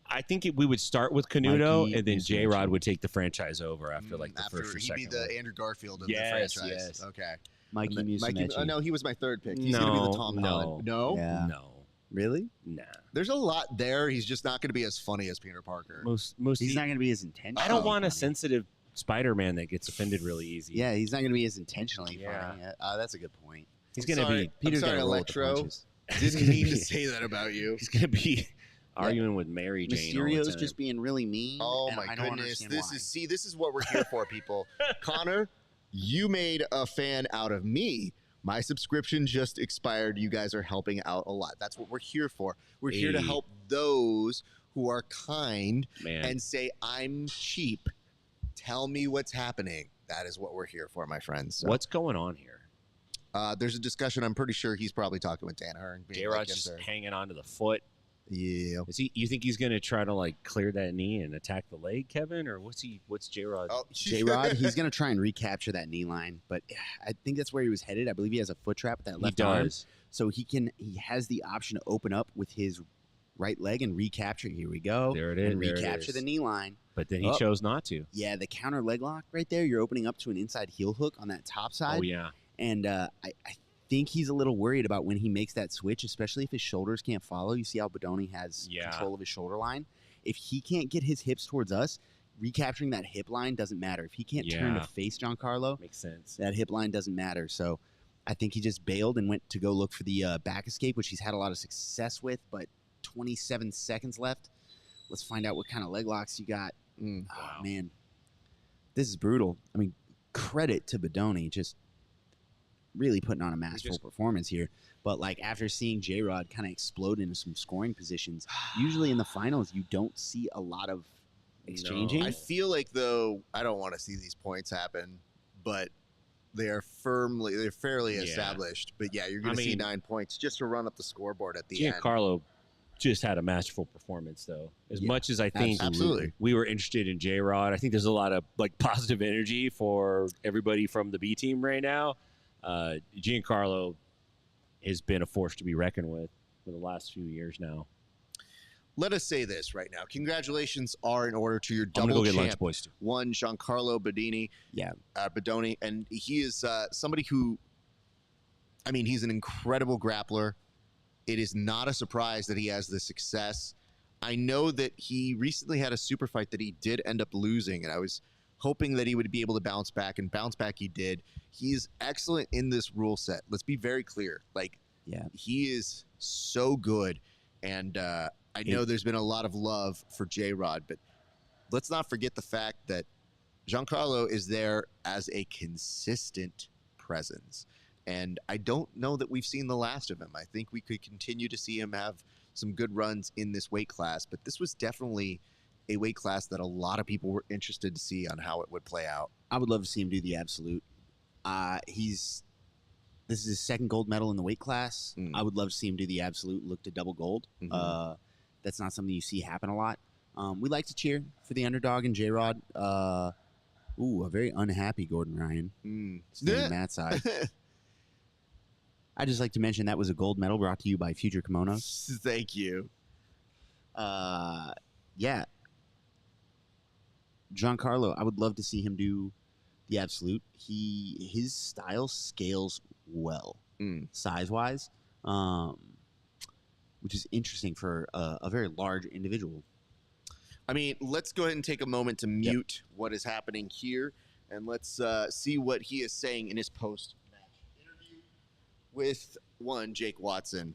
I think we would start with Canuto, Mikey and then is J-Rod would take the franchise over after the first or He'd second. be the one. Andrew Garfield of Yes, the franchise. yes. Okay. Mikey And then- Musumeci. no, he was my third pick. He's going to be the Tom Holland. No? Yeah. No. Really? Nah. There's a lot there. He's just not going to be as funny as Peter Parker. Most He's not going to be as intentional. I don't want a sensitive Spider-Man that gets offended really easy. Yeah, he's not going to be as intentionally Yeah. funny. That's a good point. He's going to be. Peter's I'm sorry, gotta roll with the Electro. punches. Didn't mean to say that about you. He's going to be arguing with Mary Jane. all the Mysterio's time. just being really mean. Oh and my I don't goodness. understand This why. is what we're here for, people. Connor, you made a fan out of me. My subscription just expired. You guys are helping out a lot. That's what we're here for. We're here to Hey. help those who are kind Man. and say, I'm cheap. Tell me what's happening. That is what we're here for, my friends. So, What's going on here? there's a discussion. I'm pretty sure he's probably talking with Danaher. And being J-Rod's like, yes, just sir. hanging onto the foot. Yeah. Is he? You think he's going to try to clear that knee and attack the leg, Kevin, or what's J-Rod? Oh, J-Rod, he's going to try and recapture that knee line, but I think that's where he was headed. I believe he has a foot trap with that left arm. does. So he has the option to open up with his right leg and recapture. Here we go. There it is. And there it recapture is. the knee line. But then he Oh. chose not to. Yeah, the counter leg lock right there. You're opening up to an inside heel hook on that top side. Oh yeah. And I think he's a little worried about when he makes that switch, especially if his shoulders can't follow. You see how Bodoni has control of his shoulder line. If he can't get his hips towards us, recapturing that hip line doesn't matter. If he can't turn to Yeah. face Giancarlo, Makes sense. that hip line doesn't matter. So I think he just bailed and went to go look for the back escape, which he's had a lot of success with, but 27 seconds left. Let's find out what kind of leg locks you got. Oh, man. This is brutal. I mean, credit to Bodoni, just really putting on a masterful performance here. But like after seeing J-Rod kind of explode into some scoring positions, usually in the finals you don't see a lot of exchanging. I feel like though I don't want to see these points happen, but they're fairly established. But yeah, you're going to see 9 points just to run up the scoreboard at the end. Giancarlo just had a masterful performance, though. As much as I think we were interested in J-Rod, I think there's a lot of like positive energy for everybody from the B team right now. Giancarlo has been a force to be reckoned with for the last few years now. Let us say this right now. Congratulations are in order to your double I'm gonna go champ. get lunch, boys, too. One, Giancarlo Bodini. Yeah. Bodoni. And he is somebody who, I mean, he's an incredible grappler. It is not a surprise that he has this success. I know that he recently had a super fight that he did end up losing, and I was hoping that he would be able to bounce back, and bounce back he did. He is excellent in this rule set. Let's be very clear. Like, he is so good, and I know there's been a lot of love for J-Rod, but let's not forget the fact that Giancarlo is there as a consistent presence. And I don't know that we've seen the last of him. I think we could continue to see him have some good runs in this weight class, but this was definitely a weight class that a lot of people were interested to see on how it would play out. I would love to see him do the absolute. This is his second gold medal in the weight class. I would love to see him do the absolute, look to double gold. That's not something you see happen a lot. We like to cheer for the underdog and J-Rod. A very unhappy Gordon Ryan. Standing on that side. I'd just like to mention that was a gold medal brought to you by Future Kimonos. Thank you. Yeah. Giancarlo, I would love to see him do the absolute. His style scales well, size-wise, which is interesting for a very large individual. I mean, let's go ahead and take a moment to mute what is happening here, and let's see what he is saying in his post with one Jake Watson.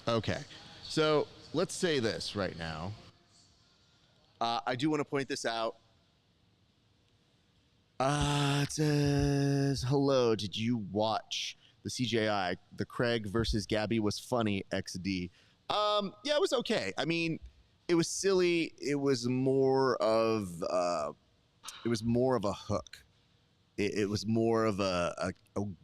Okay, so let's say this right now. I do want to point this out. It says, hello, did you watch the CJI? The Craig versus Gabby was funny, XD. Yeah, it was okay. I mean, it was silly. It was more of a hook. It was more of a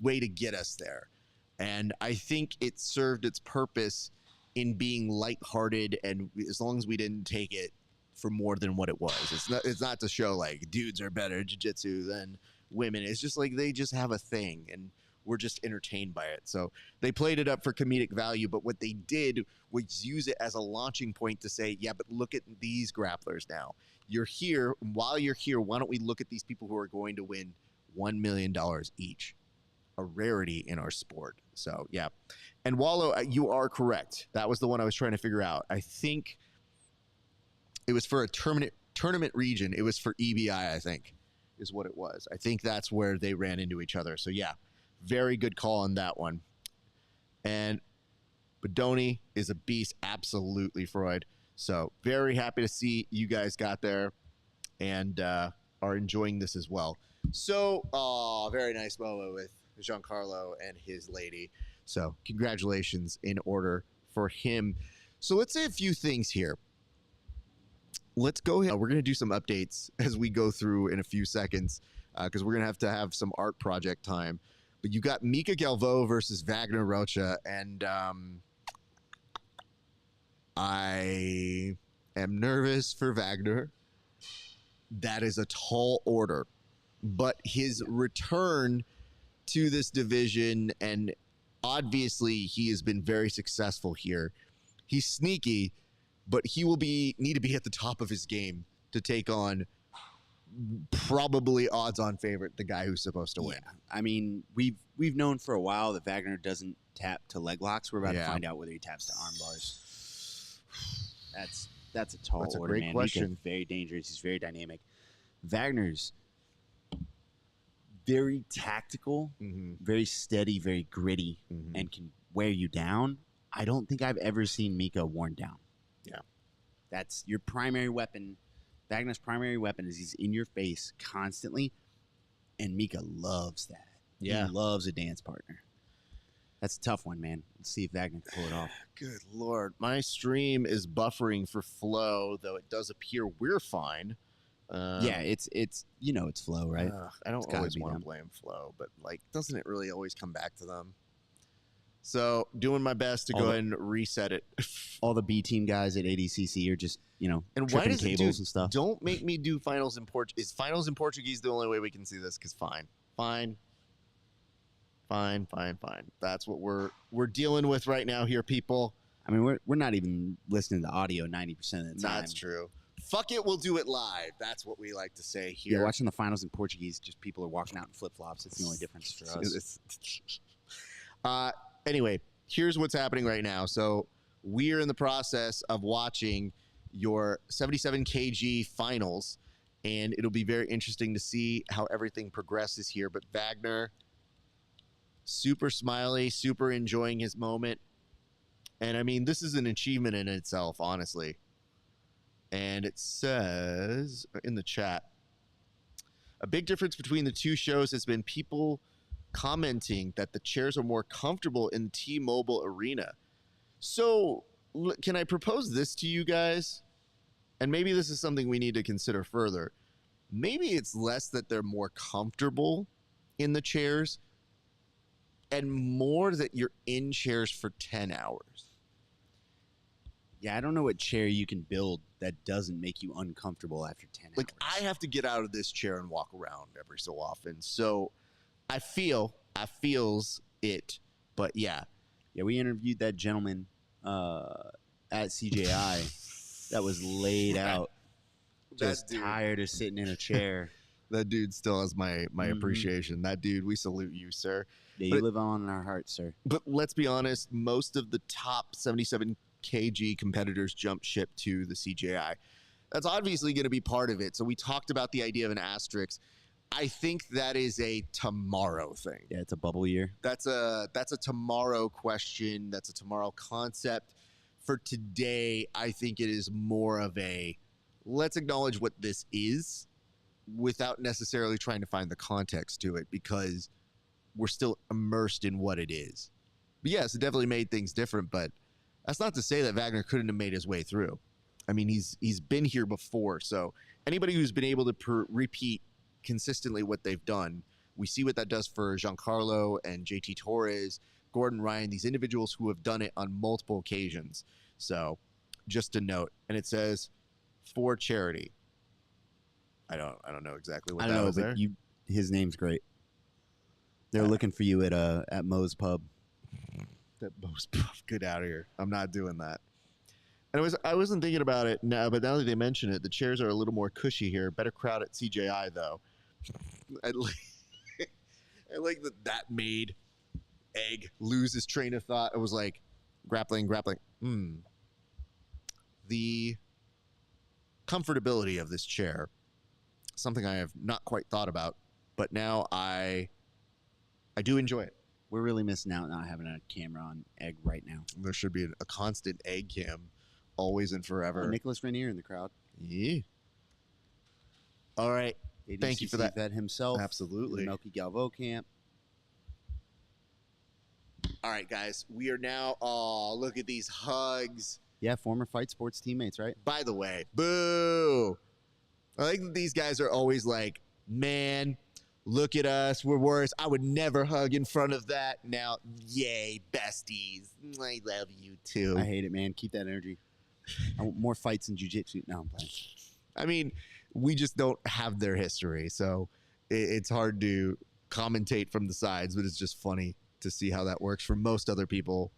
way to get us there. And I think it served its purpose in being lighthearted, and as long as we didn't take it for more than what it was. It's not to show like dudes are better at jiu-jitsu than women. It's just like they just have a thing, and we're just entertained by it. So they played it up for comedic value, but what they did was use it as a launching point to say, yeah, but look at these grapplers now. You're here. While you're here, why don't we look at these people who are going to win $1 million each? A rarity in our sport. So yeah. And Wallow, you are correct. That was the one I was trying to figure out. I think it was for a tournament region. It was for EBI, I think, is what it was. I think that's where they ran into each other. So yeah, very good call on that one. And Bodoni is a beast, absolutely, Freud. So very happy to see you guys got there and are enjoying this as well. So, very nice moment with Giancarlo and his lady. So congratulations in order for him. So let's say a few things here. Let's go ahead. We're going to do some updates as we go through in a few seconds because we're going to have some art project time. But you got Mika Galvo versus Wagner Rocha, and I am nervous for Wagner. That is a tall order, but his return to this division, and obviously he has been very successful here. He's sneaky, but he will need to be at the top of his game to take on probably odds-on favorite, the guy who's supposed to win. I mean, we've known for a while that Wagner doesn't tap to leg locks. We're about to find out whether he taps to arm bars. That's a tall order, great man. question. Mika's very dangerous. He's very dynamic. Wagner's very tactical, very steady, very gritty, and can wear you down. I don't think I've ever seen Mika worn down. Yeah. That's your primary weapon. Wagner's primary weapon is he's in your face constantly, and Mika loves that. Yeah. He loves a dance partner. That's a tough one, man. Let's see if Wagner can pull it off. Good Lord. My stream is buffering for flow, though it does appear we're fine. Yeah, it's it's flow, right? I don't always want to blame flow, but like, doesn't it really always come back to them? So doing my best to go ahead and reset it. All the B team guys at ADCC are just, and why tripping does cables and stuff. Don't make me do finals in Portuguese. Is finals in Portuguese the only way we can see this? Because fine. That's what we're dealing with right now here, people. I mean, we're not even listening to audio 90% of the time. That's true. Fuck it, we'll do it live. That's what we like to say here. Yeah, watching the finals in Portuguese, just people are walking out in flip-flops. It's the only difference for us. Anyway, here's what's happening right now. So we're in the process of watching your 77 kg finals, and it'll be very interesting to see how everything progresses here. But Wagner, super smiley, super enjoying his moment. And I mean, this is an achievement in itself, honestly. And it says in the chat, a big difference between the two shows has been people commenting that the chairs are more comfortable in the T-Mobile arena. So can I propose this to you guys? And maybe this is something we need to consider further. Maybe it's less that they're more comfortable in the chairs and more that you're in chairs for 10 hours. Yeah, I don't know what chair you can build that doesn't make you uncomfortable after 10 hours. Like, I have to get out of this chair and walk around every so often. So I feels it, but yeah. Yeah, we interviewed that gentleman at CJI that was laid out, just tired of sitting in a chair. That dude still has my appreciation. That dude, we salute you, sir. Yeah, you live on in our hearts, sir. But let's be honest, most of the top 77 kg competitors jump ship to the CJI. That's obviously going to be part of it. So we talked about the idea of an asterisk. I think that is a tomorrow thing. Yeah, it's a bubble year. That's a tomorrow question. That's a tomorrow concept. For today, I think it is more of a let's acknowledge what this is without necessarily trying to find the context to it, because we're still immersed in what it is. But yes, it definitely made things different, but that's not to say that Wagner couldn't have made his way through. I mean, he's been here before, so anybody who's been able to repeat consistently what they've done, we see what that does for Giancarlo and JT Torres, Gordon Ryan, these individuals who have done it on multiple occasions. So just a note, and it says for charity. I don't know exactly what that was there. His name's great. They're looking for you at Moe's Pub. That Moe's Pub, get out of here. I'm not doing that. And I wasn't thinking about it now, but now that they mention it, the chairs are a little more cushy here. Better crowd at CJI though. I like that made Egg lose his train of thought. It was like grappling. The comfortability of this chair, something I have not quite thought about, but now I do enjoy it. We're really missing out not having a camera on Egg right now. There should be a constant Egg cam, always and forever. Nicholas Rainier in the crowd. Yeah. All right. ADCC Thank you for that. Vet himself. Absolutely. The Melky Galvo camp. All right, guys. We are now. Oh, look at these hugs. Yeah, former Fight Sports teammates, right? By the way, boo. I like that these guys are always like, man, look at us. We're worse. I would never hug in front of that. Now, yay, besties. I love you too. I hate it, man. Keep that energy. I want more fights in jiu-jitsu. No, I'm playing. I mean, we just don't have their history, so it's hard to commentate from the sides, but it's just funny to see how that works for most other people.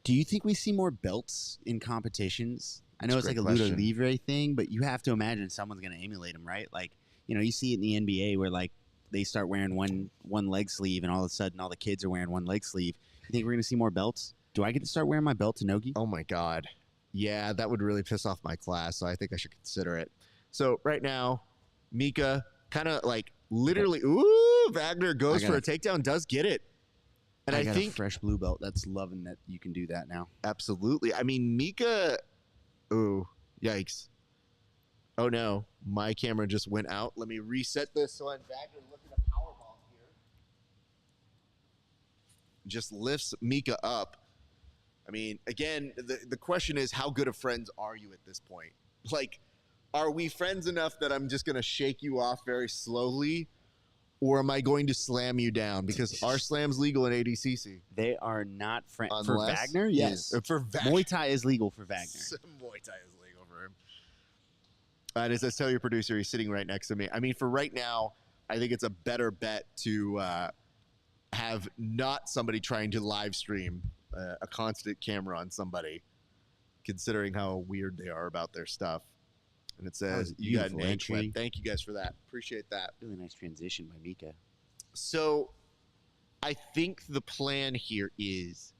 Do you think we see more belts in competitions? I know That's it's a like a great Ludo question. Livre thing, but you have to imagine someone's going to emulate them, right? Like, you know, you see it in the NBA where like they start wearing one leg sleeve, and all of a sudden all the kids are wearing one leg sleeve. You think we're going to see more belts? Do I get to start wearing my belt to Nogi? Oh my God. Yeah, that would really piss off my class, so I think I should consider it. So right now, Mika kind of like literally, ooh, Wagner goes for a takedown, does get it. And I got think a fresh blue belt that's loving that you can do that now. absolutely. I mean, Mika, ooh, yikes. Oh no, my camera just went out. Let me reset this so I'm Wagner looking at powerbomb here. Just lifts Mika up. I mean, again, the question is, how good of friends are you at this point? Like, are we friends enough that I'm just going to shake you off very slowly? Or am I going to slam you down? Because our slam's legal in ADCC. They are not friends. For Unless- Wagner, yes. For Wagner. Muay Thai is legal for Wagner. Muay Thai is legal for him. And as I tell your producer, he's sitting right next to me. I mean, for right now, I think it's a better bet to have not somebody trying to live stream a constant camera on somebody, considering how weird they are about their stuff. And it says, you got an entry. Thank you guys for that. Appreciate that. Really nice transition by Mika. So I think the plan here is,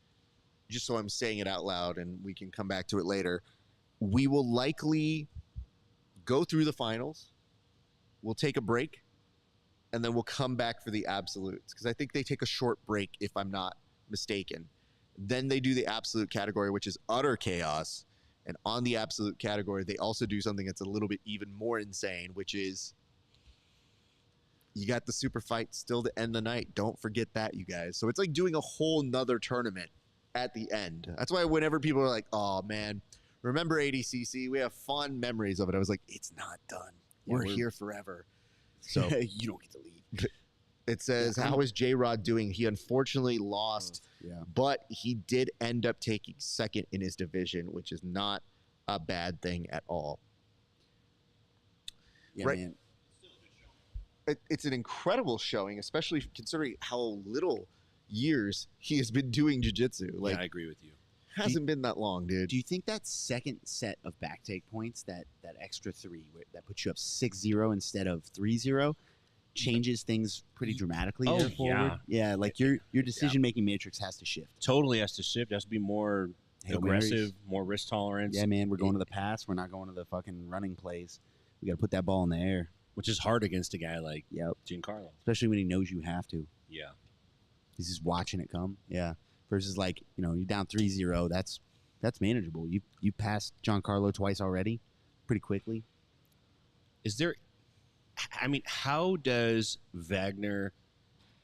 just so I'm saying it out loud and we can come back to it later, we will likely go through the finals. We'll take a break, and then we'll come back for the absolutes, because I think they take a short break, if I'm not mistaken. Then they do the absolute category, which is utter chaos. And on the absolute category, they also do something that's a little bit even more insane, which is you got the super fight still to end the night. Don't forget that, you guys. So it's like doing a whole nother tournament at the end. That's why whenever people are like, oh, man, remember ADCC? We have fond memories of it. I was like, it's not done. We're here forever. So you don't get to leave. It says, how is J-Rod doing? He unfortunately lost, but he did end up taking second in his division, which is not a bad thing at all. Yeah, right? man. It's an incredible showing, especially considering how little years he has been doing jiu-jitsu. Like, yeah, I agree with you. Hasn't been that long, dude. Do you think that second set of back take points, that extra 3, that puts you up 6-0 instead of 3-0, changes things pretty dramatically there forward? Yeah, like your decision-making matrix has to shift. Totally has to shift. Has to be more Hail aggressive, Marys. more risk tolerance. Yeah, man, we're going to the pass. We're not going to the fucking running plays. We got to put that ball in the air. Which is hard against a guy like Giancarlo. Especially when he knows you have to. Yeah. He's just watching it come. Yeah. Versus like, you know, you're down 3-0. That's manageable. You passed Giancarlo twice already pretty quickly. Is there... I mean, how does Wagner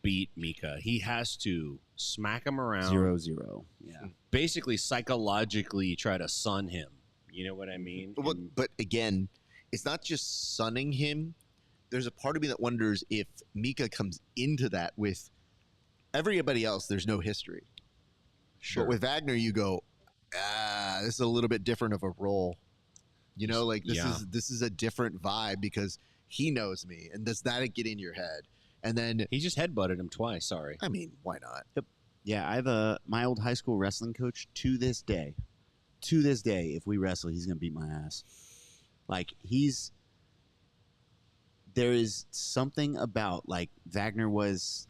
beat Mika? He has to smack him around. 0-0. Yeah. Basically, psychologically try to sun him. You know what I mean? But again, it's not just sunning him. There's a part of me that wonders if Mika comes into that with everybody else. There's no history. Sure. But with Wagner, you go, this is a little bit different of a role. You know, like this is a different vibe because he knows me. And does that get in your head? And then he just headbutted him twice. Sorry. I mean, why not? Yep. Yeah, I have my old high school wrestling coach to this day. To this day, if we wrestle, he's gonna beat my ass. Like there is something about, like, Wagner was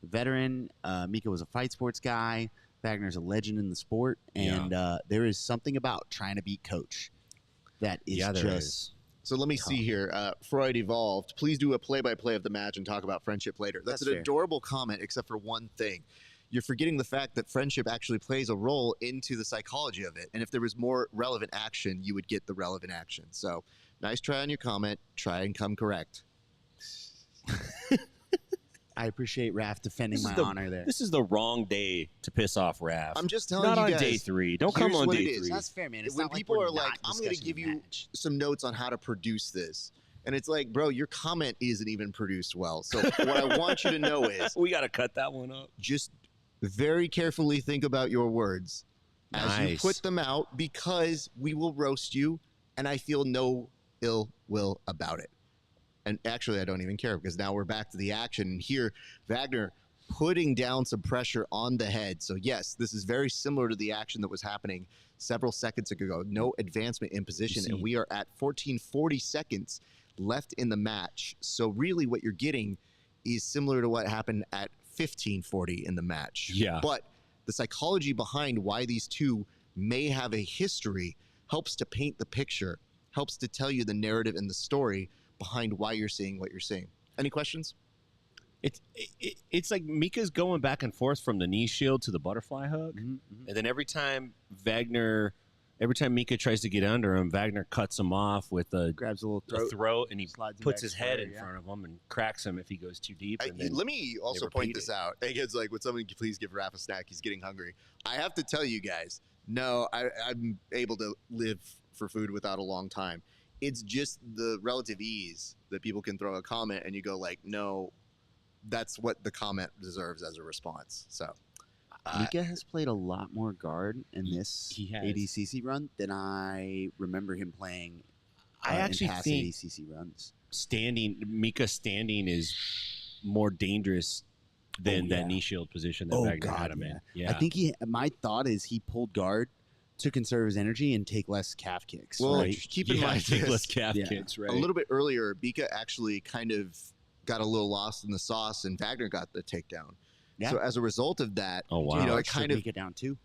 a veteran, Mika was a fight sports guy, Wagner's a legend in the sport, and there is something about trying to beat Coach that is just. So let me see here. Freud Evolved. Please do a play-by-play of the match and talk about friendship later. That's an fair. adorable comment, except for one thing. You're forgetting the fact that friendship actually plays a role into the psychology of it. And if there was more relevant action, you would get the relevant action. So nice try on your comment. Try and come correct. I appreciate Raph defending my honor there. This is the wrong day to piss off Raph. I'm just telling not you on guys. day 3. Don't come Here's on what day it is. 3. That's fair, man. It's when not like people we're are like, not I'm going to discussing give the you match. some notes on how to produce this. And it's like, bro, your comment isn't even produced well. So what I want you to know is we got to cut that one up. Just very carefully think about your words as you put them out, because we will roast you, and I feel no ill will about it. And actually, I don't even care, because now we're back to the action. And here, Wagner putting down some pressure on the head. So yes, this is very similar to the action that was happening several seconds ago. No advancement in position, and we are at 14:40 seconds left in the match. So really what you're getting is similar to what happened at 15:40 in the match. Yeah. But the psychology behind why these two may have a history helps to paint the picture, helps to tell you the narrative and the story behind why you're seeing what you're seeing. Any questions? It's like Mika's going back and forth from the knee shield to the butterfly hook, and then every time Mika tries to get under him, Wagner cuts him off with grabs a little throat, and he puts his head in front of him and cracks him if he goes too deep. And then Let me also point this out. Hey, kids, like, would somebody please give Raph a snack? He's getting hungry. I have to tell you guys, no, I'm able to live for food without a long time. It's just the relative ease that people can throw a comment and you go like, no, that's what the comment deserves as a response. So Mika has played a lot more guard in this ADCC run than I remember him playing. I actually in past think ADCC runs. Mika standing is more dangerous than that knee shield position that Wagner had him in. Yeah. I think my thought is he pulled guard to conserve his energy and take less calf kicks. Well, right? keep in mind take this. less calf kicks, right? A little bit earlier, Mika actually kind of got a little lost in the sauce, and Wagner got the takedown. Yeah. So as a result of that, wow. you know, it kind of Mika down too.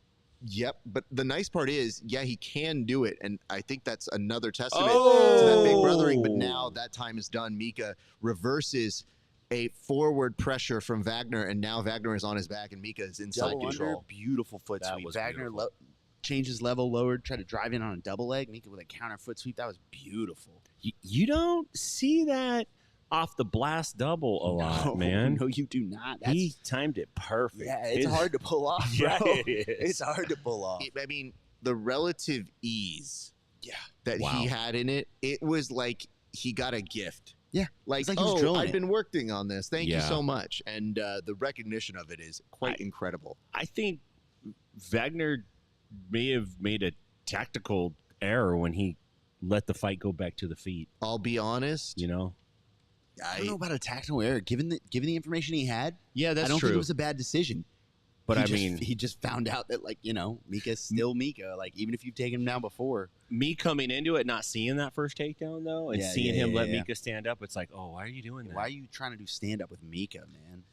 Yep, but the nice part is, yeah, he can do it, and I think that's another testament to that big brothering. But now that time is done. Mika reverses a forward pressure from Wagner, and now Wagner is on his back, and Mika is inside Double control. under, beautiful foot sweep. Wagner changes level, lowered, tried to drive in on a double leg. Mika with a counter foot sweep. That was beautiful. You don't see that off the blast double a lot, man. No, you do not. He timed it perfect. Yeah, it's hard to pull off, bro. Yeah, it is. It's hard to pull off. I mean, the relative ease that Wow. he had in it, it was like he got a gift. Yeah, Like, it's like he was drilling I've it. been working on this. Thank you Yeah. so much. And the recognition of it is quite incredible. I think Wagner may have made a tactical error when he let the fight go back to the feet. I'll be honest. You know? I don't know about a tactical error. Given the information he had, Yeah, that's I don't true. think it was a bad decision. But he just found out that, like, you know, Mika's still Mika. Like, even if you've taken him down before, me coming into it, not seeing that first takedown though, and seeing him let yeah. Mika stand up, it's like, oh, why are you doing that? Why are you trying to do stand up with Mika, man?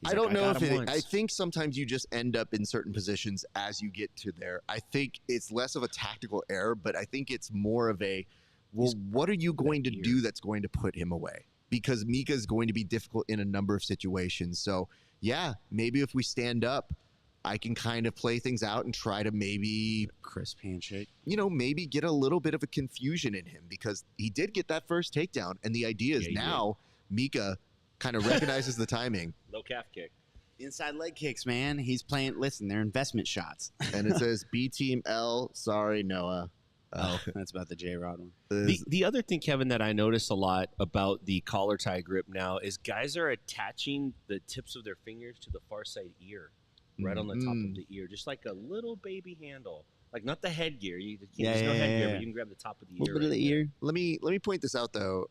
I don't know if I think sometimes you just end up in certain positions as you get to there. I think it's less of a tactical error, but I think it's more of a, well, what are you going to do that's going to put him away? Because Mika is going to be difficult in a number of situations. So, yeah, maybe if we stand up, I can kind of play things out and try to maybe crisp handshake. You know, maybe get a little bit of a confusion in him because he did get that first takedown. And the idea is now Mika kind of recognizes the timing. Low calf kick. Inside leg kicks, man. He's playing, listen, they're investment shots. And it says B Team L. Sorry, Noah. That's about the J-Rod one. The other thing, Kevin, that I notice a lot about the collar tie grip now is guys are attaching the tips of their fingers to the far side ear, right on the top of the ear, just like a little baby handle. Like not the headgear. There's no headgear, but you can grab the top of the ear. Bit of the ear. Let me point this out though.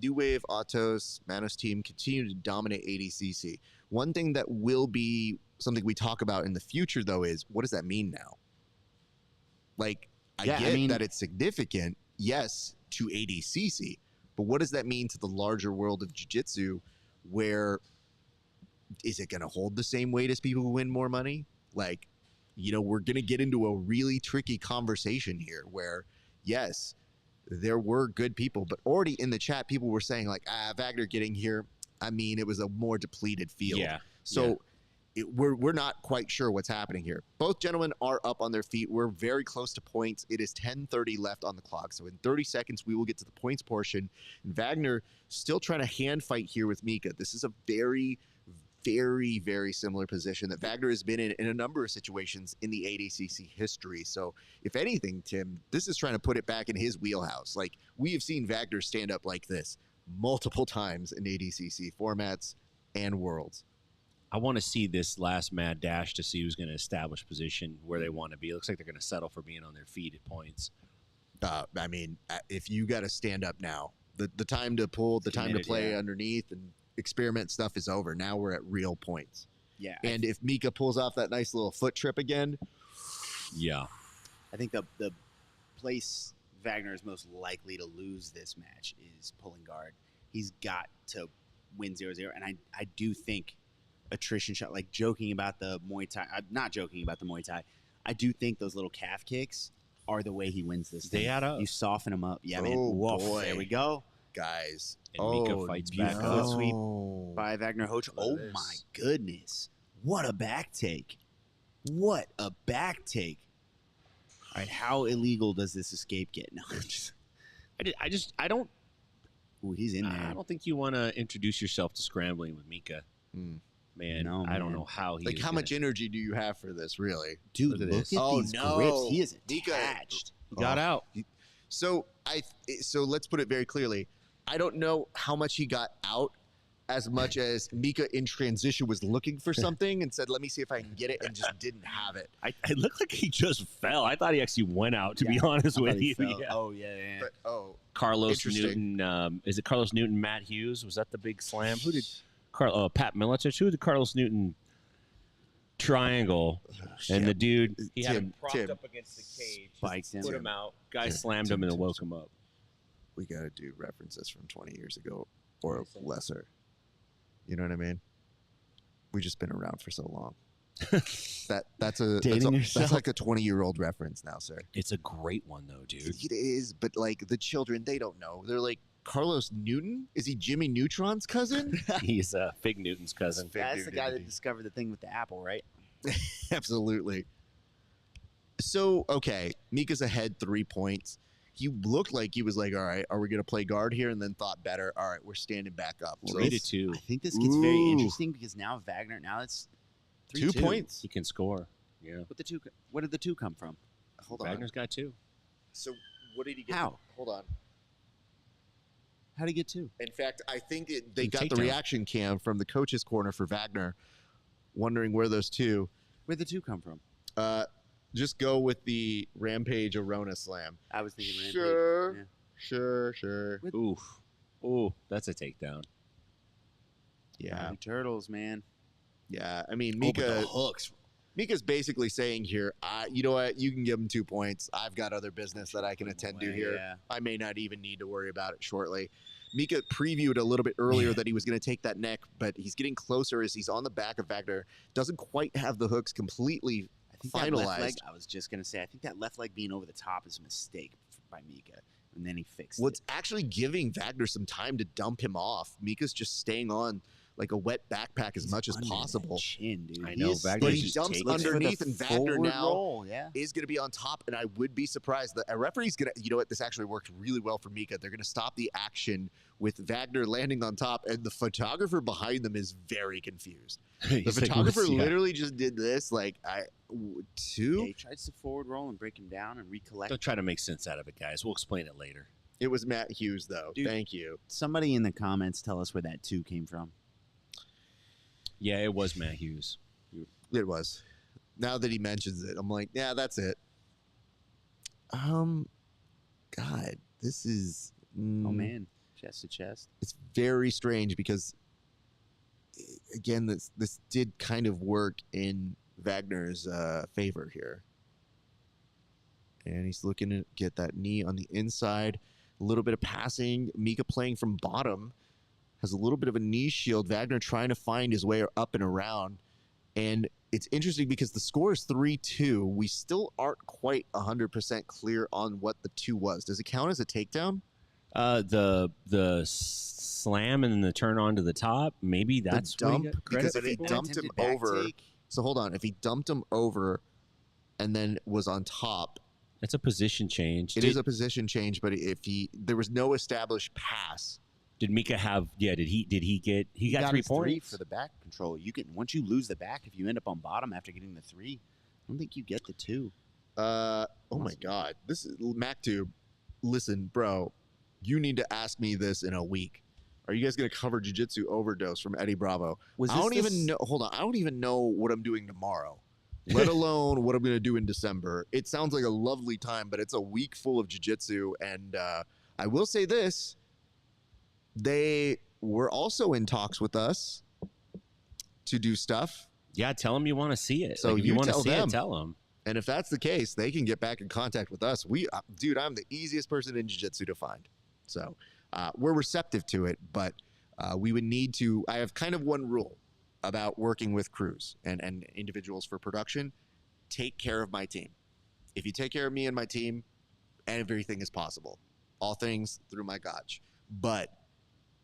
New Wave, Autos, Manos team continue to dominate ADCC. One thing that will be something we talk about in the future though is what does that mean now? Like I get that it's significant, yes, to ADCC, but what does that mean to the larger world of jiu-jitsu? Where is it going to hold the same weight as people who win more money? Like, you know, we're going to get into a really tricky conversation here where, yes, there were good people, but already in the chat, people were saying like, Wagner getting here, I mean, it was a more depleted field. Yeah. So we're not quite sure what's happening here. Both gentlemen are up on their feet. We're very close to points. It is 10:30 left on the clock. So in 30 seconds, we will get to the points portion. And Wagner still trying to hand fight here with Mika. This is a very, very, very similar position that Wagner has been in a number of situations in the ADCC history. So if anything, Tim, this is trying to put it back in his wheelhouse. Like we have seen Wagner stand up like this multiple times in ADCC formats and worlds. I want to see this last mad dash to see who's going to establish position where they want to be. It looks like they're going to settle for being on their feet at points. I mean, if you got to stand up now, The time to pull, the time to Committed, play yeah. underneath and experiment stuff is over. Now we're at real points. Yeah. And if Mika pulls off that nice little foot trip again, yeah. I think the place Wagner is most likely to lose this match is pulling guard. He's got to win 0-0. And I do think attrition shot, like joking about the Muay Thai, I'm not joking about the Muay Thai. I do think those little calf kicks are the way he wins this thing. They add up. You soften him up. Yeah, man. Oh, Woof. boy. There we go. guys. And Mika fights back Foot up. sweep by Wagner Hoch. Oh, Nice. my goodness. What a back take. What a back take. All right, how illegal does this escape get? No, I don't. Ooh, he's in there. I don't think you want to introduce yourself to scrambling with Mika. Man, No, I don't man. know how he. Like, is how gonna- much energy do you have for this, really? Dude, Look at look this. at Oh, these no. grips. He is Mika- attached. He got out. So so let's put it very clearly. I don't know how much he got out, as much as Mika in transition was looking for something and said, "Let me see if I can get it," and just didn't have it. It looked like he just fell. I thought he actually went out. To be honest with you, yeah. Oh, yeah. But Carlos Interesting. Newton. Is it Carlos Newton? Matt Hughes? Was that the big slam? Who did Pat Miletich? Who did Carlos Newton triangle? And the dude, he had him propped up against the cage, Spiked him. put him out. Guy Tim, slammed Tim, him and Tim, then woke him up. we got to do references from 20 years ago or lesser. You know what I mean? We've just been around for so long. that's Dating yourself? like a 20-year-old reference now, sir. It's a great one though, dude. It is, but like the children, they don't know. They're like, Carlos Newton? Is he Jimmy Neutron's cousin? He's Fig Newton's cousin. That's the guy that discovered the thing with the apple, right? Absolutely. So, okay, Mika's ahead 3 points. He looked like he was like, all right, are we going to play guard here? And then thought better, all right, we're standing back up. So 3-2. I think this gets very Ooh. interesting because now Wagner, it's 2 3-2. points. He can score. Yeah. Where did the 2 come from? Hold on. Wagner's got 2. So, what did he get? How? Hold on. How did he get 2? In fact, I think they got the Takedown. reaction cam from the coach's corner for Wagner, wondering where those 2. Where'd the 2 come from? Just go with the Rampage Arona slam. I was thinking Rampage. Sure. Yeah. Sure. Oof. Ooh, that's a takedown. Yeah. Bobby Turtles, man. Yeah. I mean, Oh, but Mika. the hooks. Mika's basically saying here, you know what? You can give him 2 points. I've got other business that I can attend to here. Yeah. I may not even need to worry about it shortly. Mika previewed a little bit earlier that he was going to take that neck, but he's getting closer as he's on the back of Wagner. Doesn't quite have the hooks completely I think that left leg, finalized. I was just going to say, I think that left leg being over the top is a mistake by Mika. And then he fixed What's it. actually giving Wagner some time to dump him off. Mika's just staying on like a wet backpack as much as Under that possible. Chin, dude. I He know, is- Wagner But he just dumps takes looks for the underneath, and Wagner forward now roll, yeah. is going to be on top. And I would be surprised that a referee's going to, you know what, this actually worked really well for Mika. They're going to stop the action with Wagner landing on top, and the photographer behind them is very confused. The He's like, photographer "What's- yeah." literally just did this, like, Yeah, 2? he tries to forward roll and break him down and recollect. Don't try to make sense out of it, guys. We'll explain it later. It was Matt Hughes, though. Dude. Thank you. Somebody in the comments tell us where that 2 came from. Yeah, it was Matt Hughes. It was. Now that he mentions it, I'm like, yeah, that's it. God, this is. Oh, man. Chest to chest. It's very strange because, again, this did kind of work in Wagner's favor here. And he's looking to get that knee on the inside. A little bit of passing. Mika playing from bottom. Has a little bit of a knee shield. Wagner trying to find his way up and around. And it's interesting because the score is 3-2. We still aren't quite 100% clear on what the 2 was. Does it count as a takedown? The slam and then the turn on to the top. Maybe that's the what he dump, got credit because if he for? dumped him Attempted back over. take. So hold on. If he dumped him over and then was on top, That's a position change. it is a position change. But if there was no established pass. Did Mika have? Yeah. Did he get? He got 3 his 3 points for the back control. You can once you lose the back, if you end up on bottom after getting the 3, I don't think you get the 2. Oh my God. This is MacTube. Listen, bro, you need to ask me this in a week. Are you guys going to cover Jiu-Jitsu Overdose from Eddie Bravo? I don't even know. Hold on. I don't even know what I'm doing tomorrow, let alone what I'm going to do in December. It sounds like a lovely time, but it's a week full of Jiu-Jitsu. And I will say this. They were also in talks with us to do stuff. Yeah, tell them you want to see it. So if you want to tell see them. it, tell them. And if that's the case, they can get back in contact with us. Dude, I'm the easiest person in jiu-jitsu to find. So we're receptive to it, but we would need to. I have kind of one rule about working with crews and individuals for production. Take care of my team. If you take care of me and my team, everything is possible. All things through my gotch. But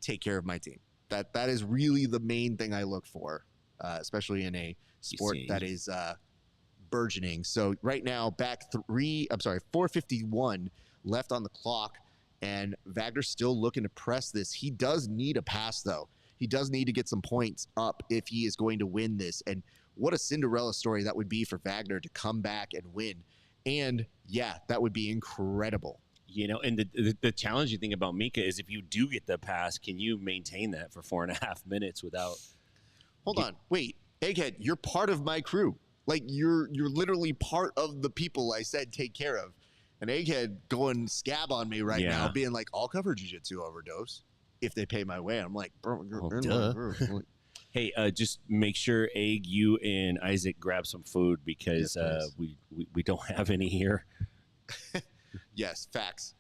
take care of my team. That is really the main thing I look for, especially in a sport that is burgeoning. So right now, 4:51 left on the clock, and Wagner's still looking to press this. He does need a pass, though. He does need to get some points up if he is going to win this. And what a Cinderella story that would be for Wagner to come back and win. And yeah, that would be incredible. You know, and the challenging thing about Mika is if you do get the pass, can you maintain that for 4.5 minutes without? Hold on, wait, Egghead, you're part of my crew. Like you're literally part of the people I said take care of. And Egghead going scab on me right now, being like, "I'll cover jiu-jitsu overdose if they pay my way." I'm like, bro, duh. Hey, just make sure Egg, you and Isaac grab some food because we don't have any here. Yes, facts.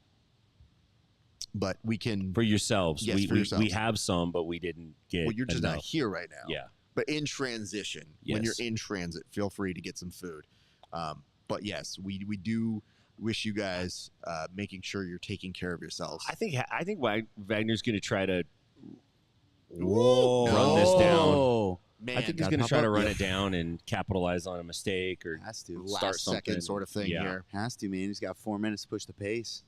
But we can for yourselves. Yes, for yourselves. We have some, but we didn't get. Well, you're just enough. not here right now. Yeah. But in transition, when you're in transit, feel free to get some food. But yes, we do wish you guys making sure you're taking care of yourselves. I think Wagner's going to try to run this down. Man, I think he's going to try to run it down and capitalize on a mistake or start last something. second sort of thing here. Has to, man. He's got 4 minutes to push the pace.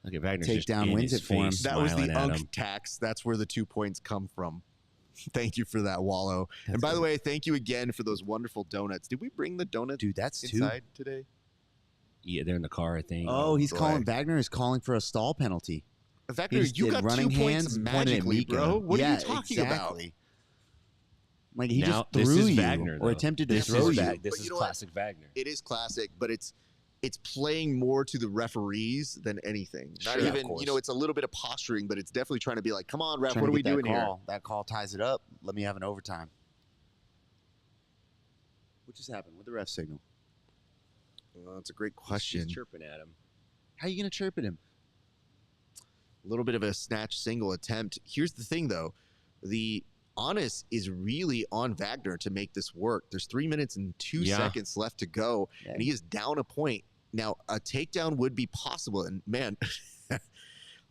Look at Wagner's Takedown wins it for him. That was the Unk tax. That's where the 2 points come from. Thank you for that, Wallow. And by the way, thank you again for those wonderful donuts. Did we bring the donuts inside today? Yeah, they're in the car, I think. Oh, he's calling. Wagner is calling for a stall penalty. Wagner, you got running 2 points hands magically, bro. What are you talking about? Like he now, just threw this is you Wagner, or attempted to throw you. This is classic Wagner. It is classic, but it's playing more to the referees than anything. Not Sure, even, it's a little bit of posturing, but it's definitely trying to be like, come on, ref, Trying what to are we get that doing here? call. That call ties it up. Let me have an overtime. What just happened with the ref signal? Well, that's a great question. He's chirping at him. How are you going to chirp at him? A little bit of a snatch single attempt. Here's the thing, though. The onus is really on Wagner to make this work. There's 3 minutes and 2 seconds left to go, and he is down a point. Now, a takedown would be possible, and man, I'm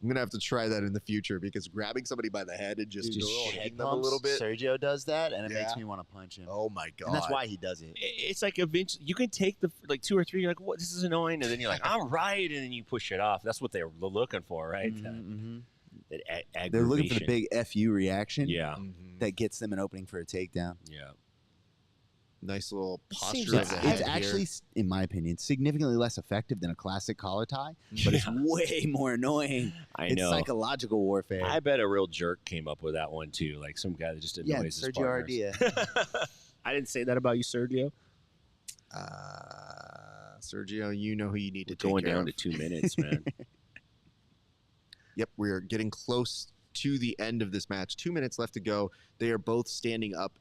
going to have to try that in the future because grabbing somebody by the head and just shaking them a little bit. Sergio does that, and it makes me want to punch him. Oh, my God. And that's why he does it. It's like eventually you can take the 2 or 3. You're like, "What? This is annoying," and then you're like, "I'm right," and then you push it off. That's what they're looking for, right? They're looking for the big FU reaction. Yeah. That gets them an opening for a takedown. Yeah. Nice little Seems posture. like it's actually, in my opinion, significantly less effective than a classic collar tie, but it's way more annoying. I It's know. psychological warfare. I bet a real jerk came up with that one too, like some guy that just annoys his Sergio partners. Ardea. I didn't say that about you, Sergio. Sergio, you know who you need to take Going care down of. to 2 minutes, man. Yep, we're getting close to the end of this match. 2 minutes left to go. They are both standing up.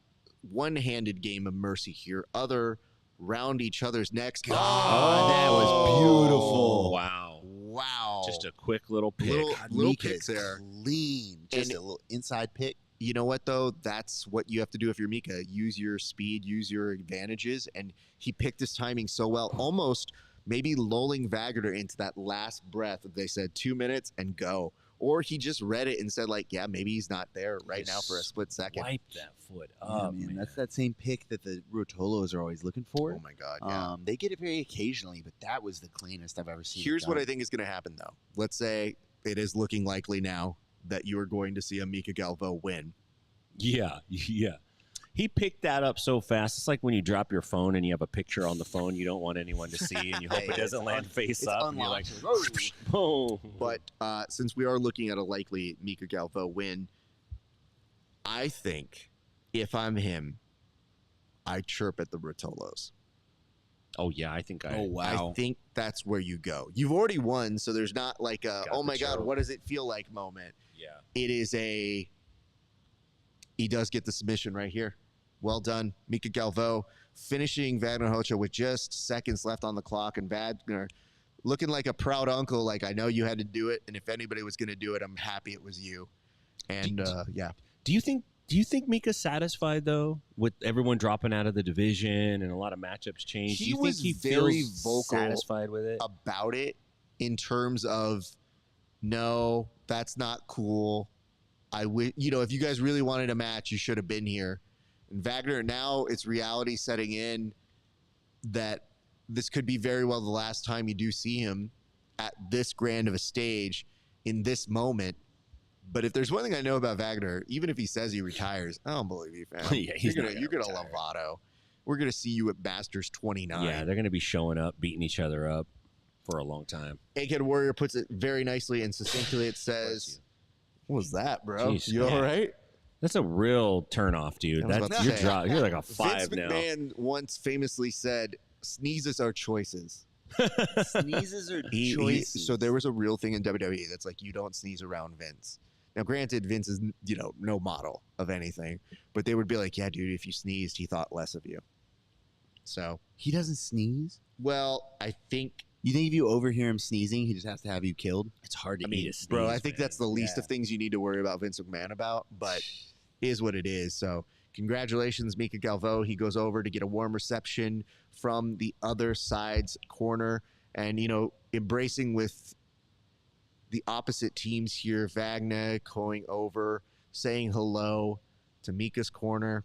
One-handed game of mercy here. Other round each other's necks. God, that was beautiful. Wow. Wow. Just a quick little pick. Little Mika pick is there. Clean. Just And- a little inside pick. You know what, though? That's what you have to do if you're Mika. Use your speed, use your advantages. And he picked his timing so well, almost maybe lulling Wagner into that last breath. They said 2 minutes and go. Or he just read it and said, like, yeah, maybe he's not there right now for a split second. Wipe that foot Yeah, up, man, man. that's that same pick that the Rotolos are always looking for. Oh, my God, yeah. They get it very occasionally, but that was the cleanest I've ever seen. Here's what I think is going to happen, though. Let's say it is looking likely now that you are going to see a Mika Galvo win. Yeah. He picked that up so fast. It's like when you drop your phone and you have a picture on the phone you don't want anyone to see, and you hope it doesn't land face up. And you're like, boom. But since we are looking at a likely Mika Galvo win, I think if I'm him, I chirp at the Rotolos. Oh yeah, I think I think that's where you go. You've already won, so there's not like a Got oh the my god, choke. what does it feel like moment. Yeah. It is he does get the submission right here. Well done, Mika Galvo, finishing Wagner Hocha with just seconds left on the clock, and Wagner looking like a proud uncle. Like, I know you had to do it, and if anybody was going to do it, I'm happy it was you. And yeah. Do you think Mika's satisfied though with everyone dropping out of the division and a lot of matchups changed? He Do you was think he very feels vocal satisfied with it about it in terms of, no, that's not cool. If you guys really wanted a match, you should have been here. And Wagner, now it's reality setting in that this could be very well the last time you do see him at this grand of a stage in this moment. But if there's one thing I know about Wagner, even if he says he retires, I don't believe you, fam. Yeah, you're gonna Lovato. We're gonna see you at Masters 29. Yeah, they're gonna be showing up, beating each other up for a long time. Egghead Warrior puts it very nicely and succinctly. It says, "What was that, bro? Jeez, You all man. right?" That's a real turnoff, dude. I was about to You're say, you're like a 5 Vince now. McMahon once famously said, "Sneezes are choices." Sneezes are He- choices. so there was a real thing in WWE that's like, you don't sneeze around Vince. Now, granted, Vince is, no model of anything, but they would be like, yeah, dude, if you sneezed, he thought less of you. So He doesn't sneeze? well, I think, You think if you overhear him sneezing, he just has to have you killed? It's hard to I mean, eat a sneeze, bro, I think man. that's the least Yeah. of things you need to worry about Vince McMahon about, but is what it is. So congratulations, Mika Galvo. He goes over to get a warm reception from the other side's corner, and, embracing with the opposite teams here. Wagner going over, saying hello to Mika's corner,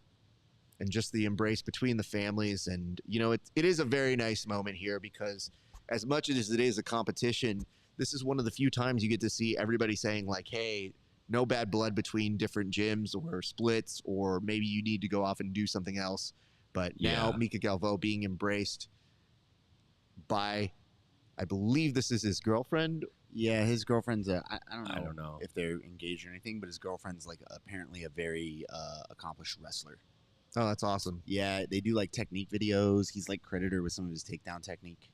and just the embrace between the families. And, it is a very nice moment here, because as much as it is a competition, this is one of the few times you get to see everybody saying, like, hey, no bad blood between different gyms or splits, or maybe you need to go off and do something else. But now Yeah. Mika Galvo being embraced by, I believe this is his girlfriend. Yeah, his girlfriend's I don't know if they're engaged or anything, but his girlfriend's like apparently a very accomplished wrestler. Oh, that's awesome. Yeah, they do like technique videos. He's like credited her with some of his takedown technique.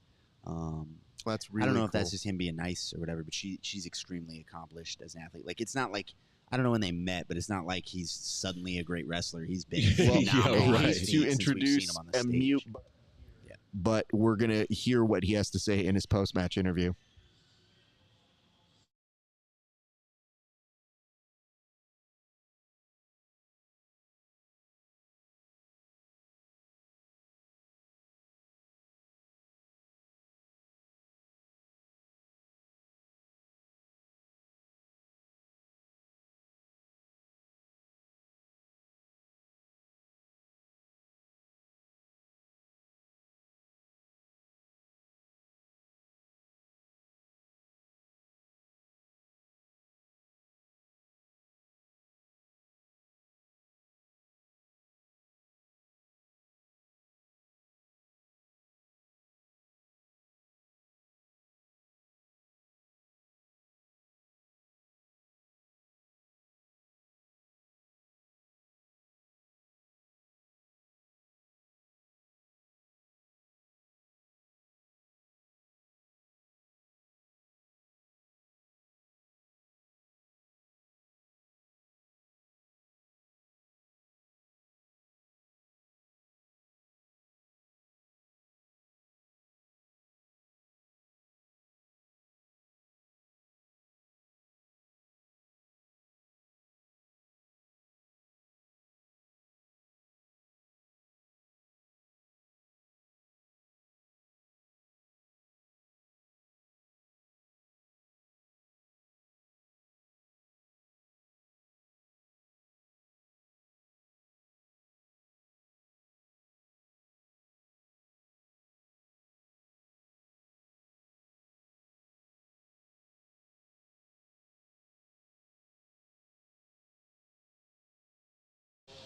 That's really I don't know if cool. that's just him being nice or whatever, but she's extremely accomplished as an athlete. Like, it's not like, I don't know when they met, but it's not like he's suddenly a great wrestler. He's been phenomenal on his feet to since we've seen introduce him on the a stage. mute, but we're going to hear what he has to say in his post-match interview.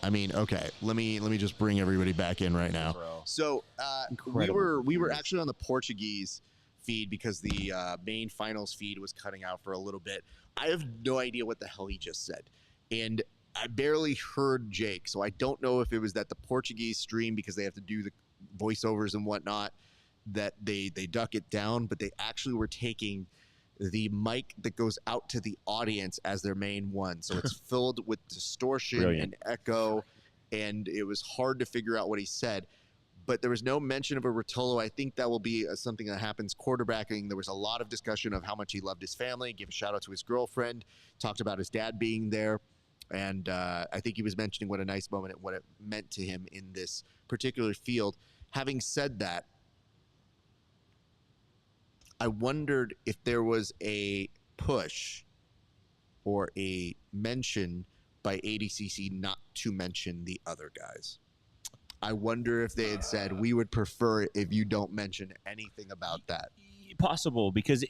I mean, okay, let me just bring everybody back in right now. So we were actually on the Portuguese feed because the main finals feed was cutting out for a little bit. I have no idea what the hell he just said, and I barely heard Jake, so I don't know if it was that the Portuguese stream, because they have to do the voiceovers and whatnot, that they duck it down, but they actually were taking the mic that goes out to the audience as their main one. So it's filled with distortion Brilliant. and echo, and it was hard to figure out what he said. But there was no mention of a Rotolo. I think that will be something that happens quarterbacking. There was a lot of discussion of how much he loved his family, gave a shout out to his girlfriend, talked about his dad being there. And I think he was mentioning what a nice moment, what it meant to him in this particular field. Having said that, I wondered if there was a push or a mention by ADCC not to mention the other guys. I wonder if they had said, we would prefer it if you don't mention anything about that. Possible, because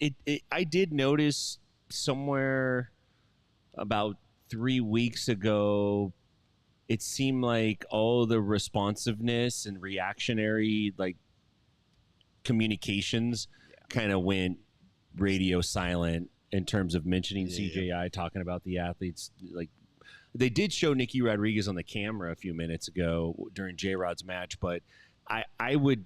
I did notice somewhere about 3 weeks ago, it seemed like all the responsiveness and reactionary like communications kind of went radio silent in terms of mentioning CJI, talking about the athletes. Like, they did show Nicky Rodriguez on the camera a few minutes ago during J-Rod's match, but I would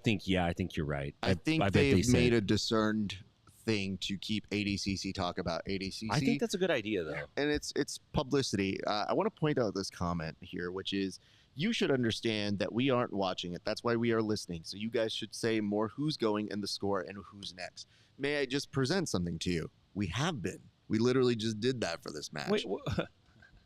think, I think you're right. I think they've made a discerned thing to keep ADCC talk about ADCC. I think that's a good idea, though. And it's publicity. I want to point out this comment here, which is, you should understand that we aren't watching it. That's why we are listening. So you guys should say more who's going and the score and who's next. May I just present something to you? We have been. We literally just did that for this match. Wait,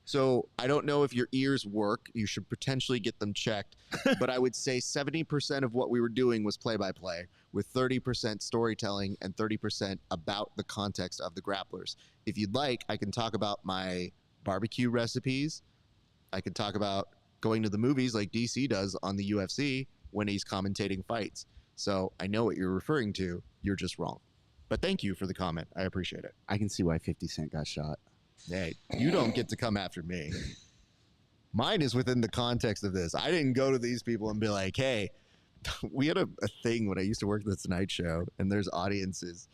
so I don't know if your ears work. You should potentially get them checked. But I would say 70% of what we were doing was play-by-play, with 30% storytelling and 30% about the context of the grapplers. If you'd like, I can talk about my barbecue recipes. I can talk about going to the movies like DC does on the UFC when he's commentating fights. So I know what you're referring to. You're just wrong. But thank you for the comment. I appreciate it. I can see why 50 Cent got shot. Hey, you don't get to come after me. Mine is within the context of this. I didn't go to these people and be like, hey, we had a thing when I used to work at the Tonight Show, and there's audiences.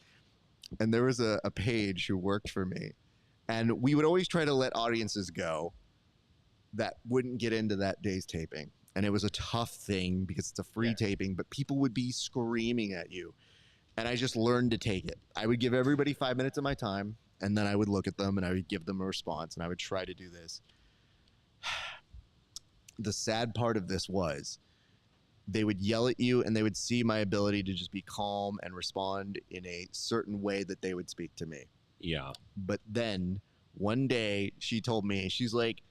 And there was a page who worked for me. And we would always try to let audiences go that wouldn't get into that day's taping. And it was a tough thing because it's a free taping, but people would be screaming at you. And I just learned to take it. I would give everybody 5 minutes of my time, and then I would look at them and I would give them a response, and I would try to do this. The sad part of this was they would yell at you and they would see my ability to just be calm and respond in a certain way that they would speak to me. Yeah. But then one day she told me, she's like,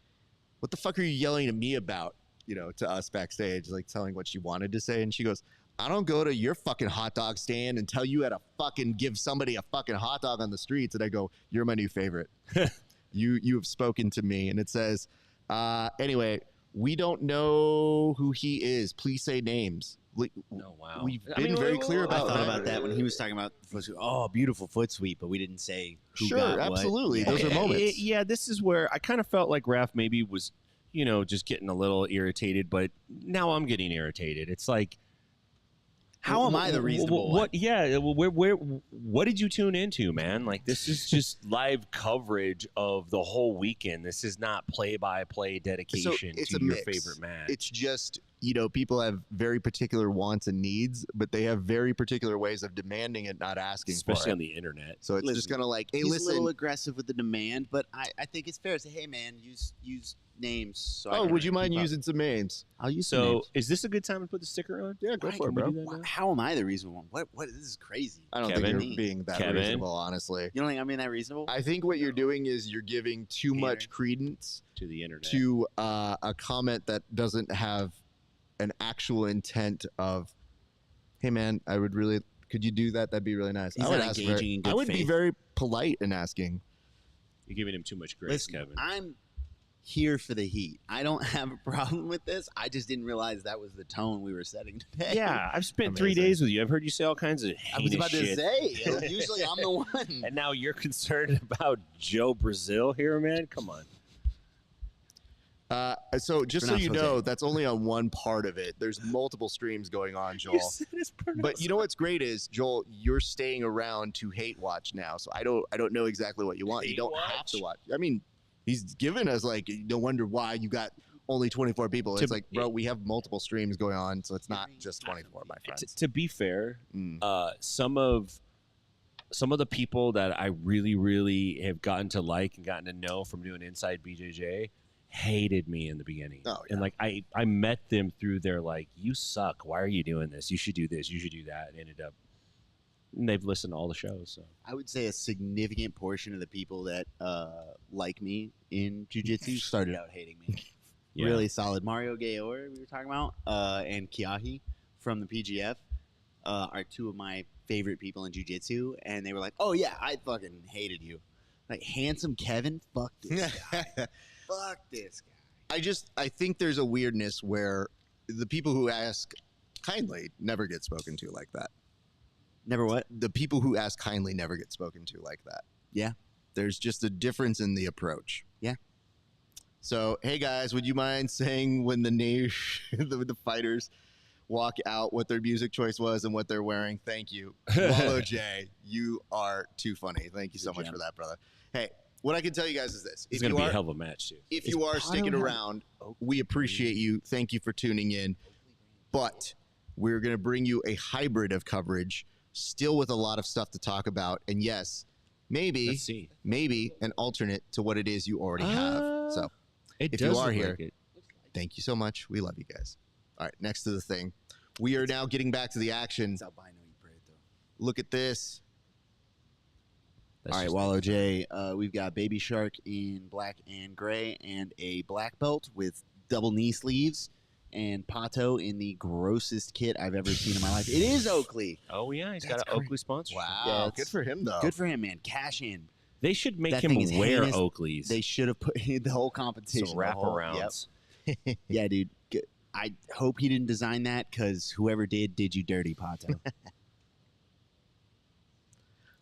what the fuck are you yelling at me about? You know, to us backstage, like telling what she wanted to say. And she goes, I don't go to your fucking hot dog stand and tell you how to fucking give somebody a fucking hot dog on the streets. And I go, you're my new favorite. You have spoken to me. And it says, anyway, we don't know who he is. Please say names. Oh, wow. We've been very clear about I thought about that when he was talking about beautiful foot sweep, but we didn't say who got what. Absolutely. Those are moments. Yeah, this is where I kind of felt like Raph maybe was, just getting a little irritated, but now I'm getting irritated. It's like, how am I the reasonable one? What did you tune into, man? Like, this is just live coverage of the whole weekend. This is not play-by-play dedication to your favorite match. It's just, people have very particular wants and needs, but they have very particular ways of demanding it, not asking for it. Especially on the internet. So it's just kind of like, hey, he's listen. a little aggressive with the demand, but I think it's fair to say, hey, man, use names. So would you mind using some names? I'll use some names. Is this a good time to put the sticker on? Yeah, go for it, bro. How am I the reasonable one? What? This is crazy. I don't think you're being that reasonable, honestly. You don't think I'm being that reasonable? I think what you're doing is you're giving too much credence to the internet, to a comment that doesn't have an actual intent of, hey, man, could you do that? That'd be really nice. He's not engaging in good I would faith. be very polite in asking. You're giving him too much grace, Kevin. I'm here for the heat. I don't have a problem with this. I just didn't realize that was the tone we were setting today. Yeah, I've spent 3 days with you. I've heard you say all kinds of heinous I was about shit. to say, usually I'm the one. And now you're concerned about Joe Brazil here, man? Come on. So just so you know, that's only on one part of it. There's multiple streams going on, Joel. But you know what's great is, Joel, you're staying around to hate watch now. So I don't know exactly what you want. You don't have to watch. I mean, he's given us like, no wonder why you got only 24 people. It's like, bro, we have multiple streams going on, so it's not just 24, my friends. To be fair, some of the people that I really, really have gotten to like and gotten to know from doing Inside BJJ hated me in the beginning. And like I met them through their like, you suck. Why are you doing this? You should do this. You should do that. And ended up, and they've listened to all the shows. So I would say a significant portion of the people that like me in jiu-jitsu started out hating me. Yeah. Really solid. Mario Gayor, we were talking about, and Kiahi from the PGF are two of my favorite people in jiu-jitsu, and they were like, oh yeah, I fucking hated you. Like, handsome Kevin, fuck this guy. Fuck this guy. I think there's a weirdness where the people who ask kindly never get spoken to like that. Never what? The people who ask kindly never get spoken to like that. Yeah. There's just a difference in the approach. Yeah. So, hey guys, would you mind saying when the fighters walk out what their music choice was and what they're wearing? Thank you. Wallow J, you are too funny. Thank you so much for that, brother. Hey, what I can tell you guys is this. It's going to be a hell of a match, too. If you are sticking around, we appreciate you. Thank you for tuning in. But we're going to bring you a hybrid of coverage, still with a lot of stuff to talk about. And yes, maybe an alternate to what it is you already have. So if you are here, thank you so much. We love you guys. All right, next to the thing. We are now getting back to the action. Look at this. All right, Wallow J, we've got Baby Shark in black and gray and a black belt with double knee sleeves, and Pato in the grossest kit I've ever seen in my life. It is Oakley. Oh, yeah, he's got an Oakley sponsor. Wow, Yeah, good for him, though. Good for him, man. Cash in. They should make That him thing is wear heinous. Oakleys. They should have put the whole competition. Some wraparounds. Yep. Yeah, dude. I hope he didn't design that, because whoever did you dirty, Pato.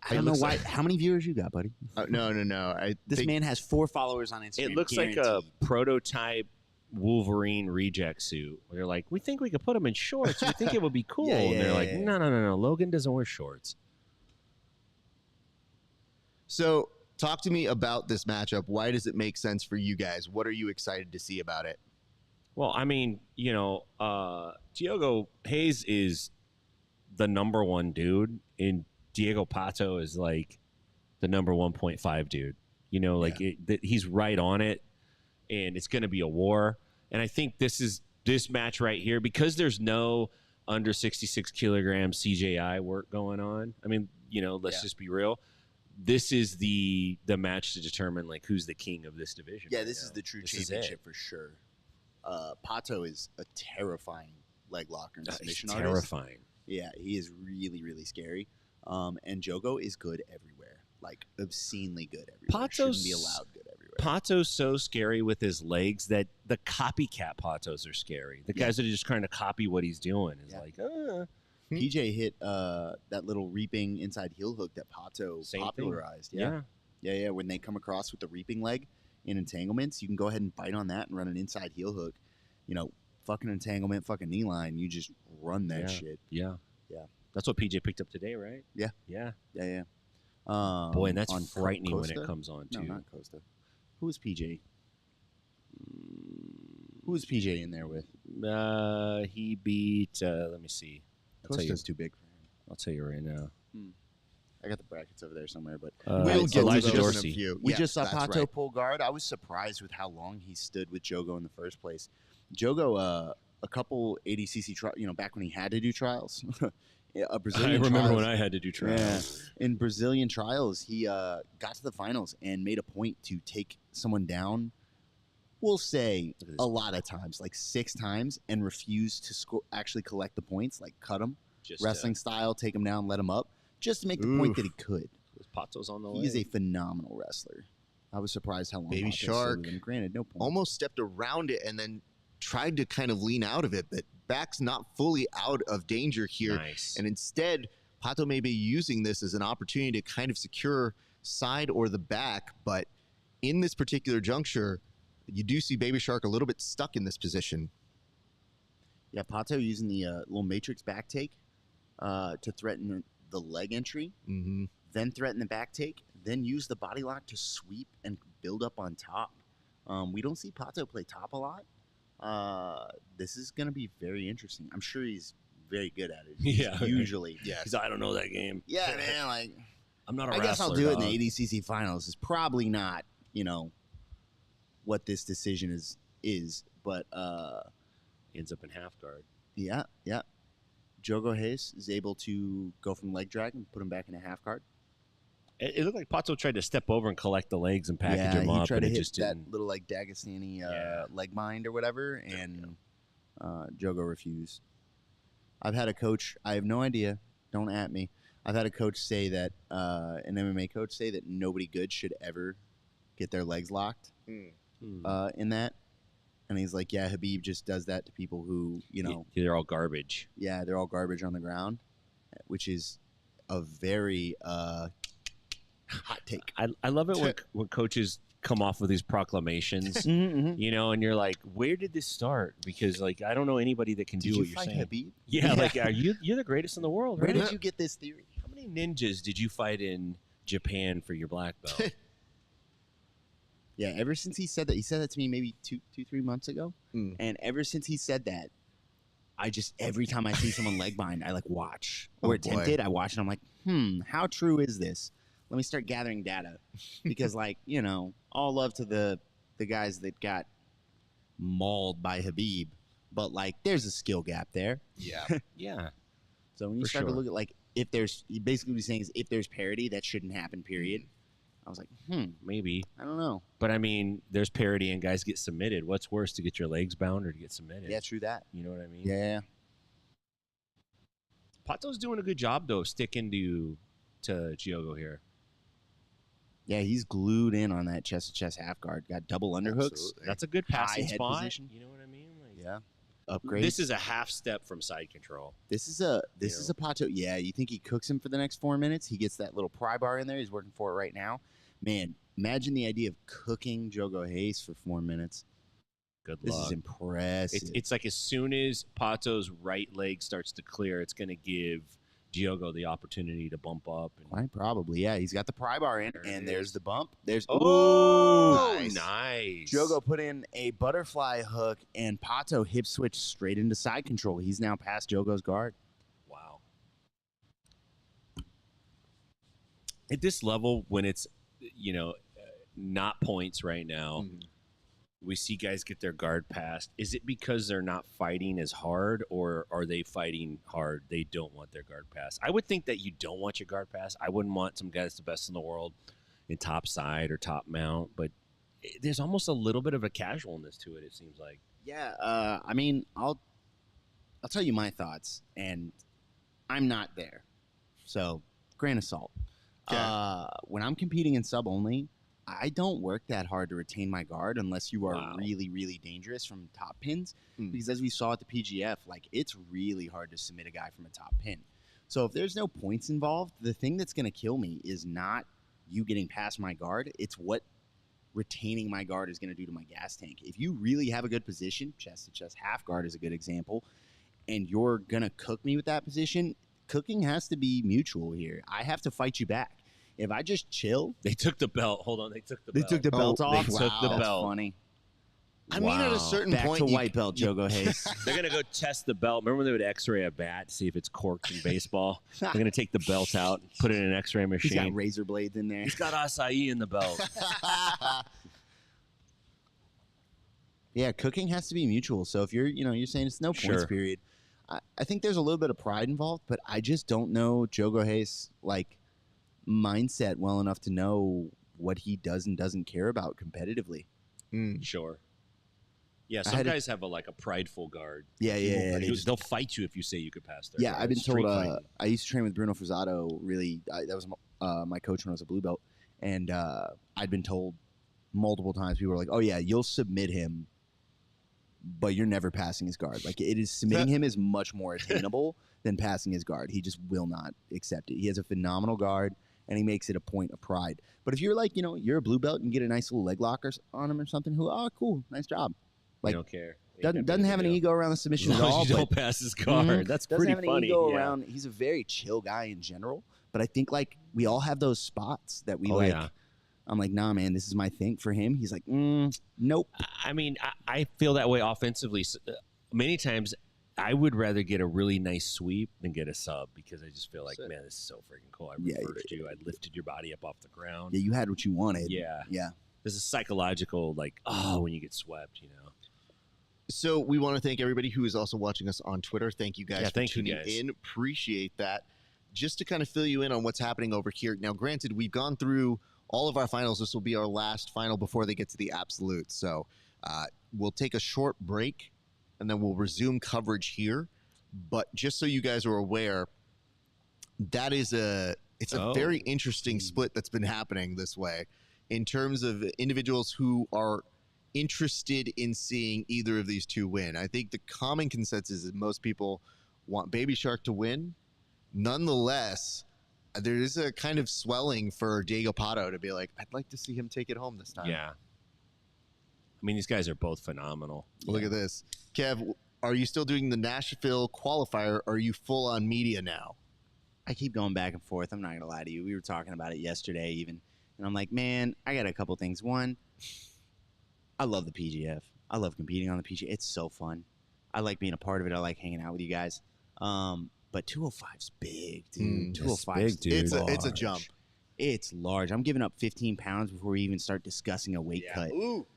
I don't know why. How many viewers you got, buddy? No. This man has 4 followers on Instagram. It looks like a prototype Wolverine reject suit. Where they're like, we think we could put him in shorts. We think it would be cool. And they're like, no. Logan doesn't wear shorts. So talk to me about this matchup. Why does it make sense for you guys? What are you excited to see about it? Well, I mean, Diogo Hayes is the number 1 dude, and Diego Pato is like the number 1.5 dude. He's right on it, and it's going to be a war. And I think this match right here, because there's no under 66 kilogram CJI work going on. I mean, let's just be real. This is the match to determine like who's the king of this division. Yeah, this is the true championship for sure. Pato is a terrifying leg locker and submission artist. Terrifying. Yeah, he is really, really scary. And Jogo is good everywhere, like obscenely good everywhere. Shouldn't be allowed good everywhere. Pato's so scary with his legs that the copycat Patos are scary. The guys that are just trying to copy what he's doing is like, PJ hit that little reaping inside heel hook that Pato popularized. Yeah. When they come across with the reaping leg in entanglements, you can go ahead and bite on that and run an inside heel hook. Fucking entanglement, fucking knee line. You just run that shit. Yeah. That's what PJ picked up today, right? Yeah. Boy, and that's frightening when it comes on, too. No, not Costa. Who is PJ? Who is PJ in there with? He beat, let me see. Costa's too big for him. I'll tell you right now. I got the brackets over there somewhere, but we'll get Elijah to those Dorsey. in a few. We Yeah, just saw that's Pato right. pull guard. I was surprised with how long he stood with Jogo in the first place. Jogo, a couple ADCC back when he had to do trials. A Brazilian I remember trials. when I had to do trials. Yeah. In Brazilian trials, he got to the finals and made a point to take someone down. We'll say a lot of times, like 6 times, and refuse to actually collect the points, like cut him, wrestling style, take him down, let him up, just to make the point that he could. Pato's on the He is a phenomenal wrestler. I was surprised how long Baby Pato stood Shark with him. Granted, no point. almost stepped around it and then tried to kind of lean out of it, but back's not fully out of danger here. Nice. And instead, Pato may be using this as an opportunity to kind of secure side or the back, but in this particular juncture, you do see Baby Shark a little bit stuck in this position. Yeah, Pato using the little matrix back take to threaten the leg entry, then threaten the back take, then use the body lock to sweep and build up on top. We don't see Pato play top a lot. This is going to be very interesting. I'm sure he's very good at it. Yeah. Usually. Yeah. Because I don't know that game. Yeah, man. Like, I'm not a I wrestler. guess I'll do it in dog. the ADCC finals. It's probably not, what this decision is. But, Ends up in half guard. yeah. Jogo Hayes is able to go from leg drag and put him back in a half guard. It looked like Pato tried to step over and collect the legs and package him he up, tried and to it hit just that didn't. little like Dagestani leg bind or whatever, and Jogo refused. I've had a coach. I have no idea. Don't at me. I've had a coach say that an MMA coach say that nobody good should ever get their legs locked in that. And he's like, yeah, Khabib just does that to people who, They're all garbage. yeah, they're all garbage on the ground, which is a very hot take. I love it when coaches come off with these proclamations, and you're like, where did this start? Because I don't know anybody that can do what you're saying. Khabib? Yeah, you're the greatest in the world, Where right? did you get this theory? How many ninjas did you fight in Japan for your black belt? Yeah, ever since he said that to me maybe 3 months ago, and ever since he said that, I just every time I see someone leg bind, I watch or attempted. I watch and I'm like, how true is this? Let me start gathering data, because all love to the guys that got mauled by Khabib, but there's a skill gap there. Yeah. Yeah. So when you For start to sure. look at if there's basically what he's saying is if there's parity, that shouldn't happen. Period. I was like, Maybe. I don't know. But I mean, there's parity and guys get submitted. What's worse, to get your legs bound or to get submitted? Yeah, true that. You know what I mean? Yeah. Pato's doing a good job though, sticking to Giogo here. Yeah, he's glued in on that chest-to-chest half guard. Got double underhooks. Absolutely. That's a good High passing head spot. position. You know what I mean? Yeah. Upgrade. This is a half step from side control. This is a Pato. Yeah, you think he cooks him for the next 4 minutes? He gets that little pry bar in there. He's working for it right now. Man, imagine the idea of cooking Jogo Hayes for 4 minutes. Good This luck. is impressive. It's like as soon as Pato's right leg starts to clear, it's going to give Giogo the opportunity to bump up. And Quite probably, yeah. He's got the pry bar in, and there's the bump. There's nice. Jogo put in a butterfly hook, and Pato hip switch straight into side control. He's now past Jogo's guard. Wow. At this level, when it's not points right now, we see guys get their guard passed. Is it because they're not fighting as hard, or are they fighting hard? They don't want their guard pass. I would think that you don't want your guard pass. I wouldn't want some guy that's the best in the world in top side or top mount, but there's almost a little bit of a casualness to it, it seems like. Yeah, I mean, I'll tell you my thoughts, and I'm not there, so grain of salt. Okay. When I'm competing in sub only, I don't work that hard to retain my guard unless you are really, really dangerous from top pins. Because as we saw at the PGF, it's really hard to submit a guy from a top pin. So if there's no points involved, the thing that's going to kill me is not you getting past my guard. It's what retaining my guard is going to do to my gas tank. If you really have a good position, chest to chest half guard is a good example, and you're going to cook me with that position, cooking has to be mutual here. I have to fight you back. If I just chill, They took the belt. Hold on, they took the they belt. took the belt off. They took the That's belt. funny. I mean, at a certain Back point, to you- white belt, Jogo Hayes. They're going to go test the belt. Remember when they would x-ray a bat to see if it's corked in baseball? They're going to take the belt out, put it in an x-ray He's got machine. razor blades in there. He's got acai in the belt. Yeah, cooking has to be mutual. So if you're saying it's no points Sure. period, I think there's a little bit of pride involved, but I just don't know Jogo Hayes mindset well enough to know what he does and doesn't care about competitively. Sure. Yeah, I some had a- guys have a prideful guard. Yeah, They'll fight you if you say you could pass their Yeah, guard. I've been Street told. fighting. I used to train with Bruno Frazado. Really, that was my coach when I was a blue belt, and I'd been told multiple times. People were like, "Oh yeah, you'll submit him, but you're never passing his guard. It is submitting him is much more attainable than passing his guard. He just will not accept it. He has a phenomenal guard, and he makes it a point of pride. But if you're you're a blue belt and you get a nice little leg lock on him or something, cool, nice job. They don't care. Doesn't have an ego around the submission As at long as all. you don't but- pass his guard. Mhm. That's doesn't pretty have an funny. ego yeah. around. He's a very chill guy in general. But I think we all have those spots that we Oh, yeah. I'm like, nah, man, this is my thing. For him, he's like, nope. I mean, I feel that way offensively. Many times, I would rather get a really nice sweep than get a sub because I just feel like, man, this is so freaking cool. I reversed you. I lifted your body up off the ground. Yeah, you had what you wanted. Yeah. Yeah. There's a psychological, like, when you get swept, you know. So we want to thank everybody who is also watching us on Twitter. Thank you guys for tuning in. Appreciate that. Just to kind of fill you in on what's happening over here. Now, granted, we've gone through all of our finals. This will be our last final before they get to the absolute. So we'll take a short break, and then we'll resume coverage here. But just so you guys are aware, that is it's a very interesting split that's been happening this way in terms of individuals who are interested in seeing either of these two win. I think the common consensus is most people want Baby Shark to win. Nonetheless, there is a kind of swelling for Diego Pato to be like, I'd like to see him take it home this time. Yeah. I mean, these guys are both phenomenal. Look at this. Kev, are you still doing the Nashville qualifier, or are you full on media now? I keep going back and forth. I'm not going to lie to you. We were talking about it yesterday even. And I'm like, man, I got a couple things. One, I love the PGF. I love competing on the PGF. It's so fun. I like being a part of it. I like hanging out with you guys. But 205's big, dude. 205's big, dude. It's a jump. It's large. I'm giving up 15 pounds before we even start discussing a weight cut. Ooh.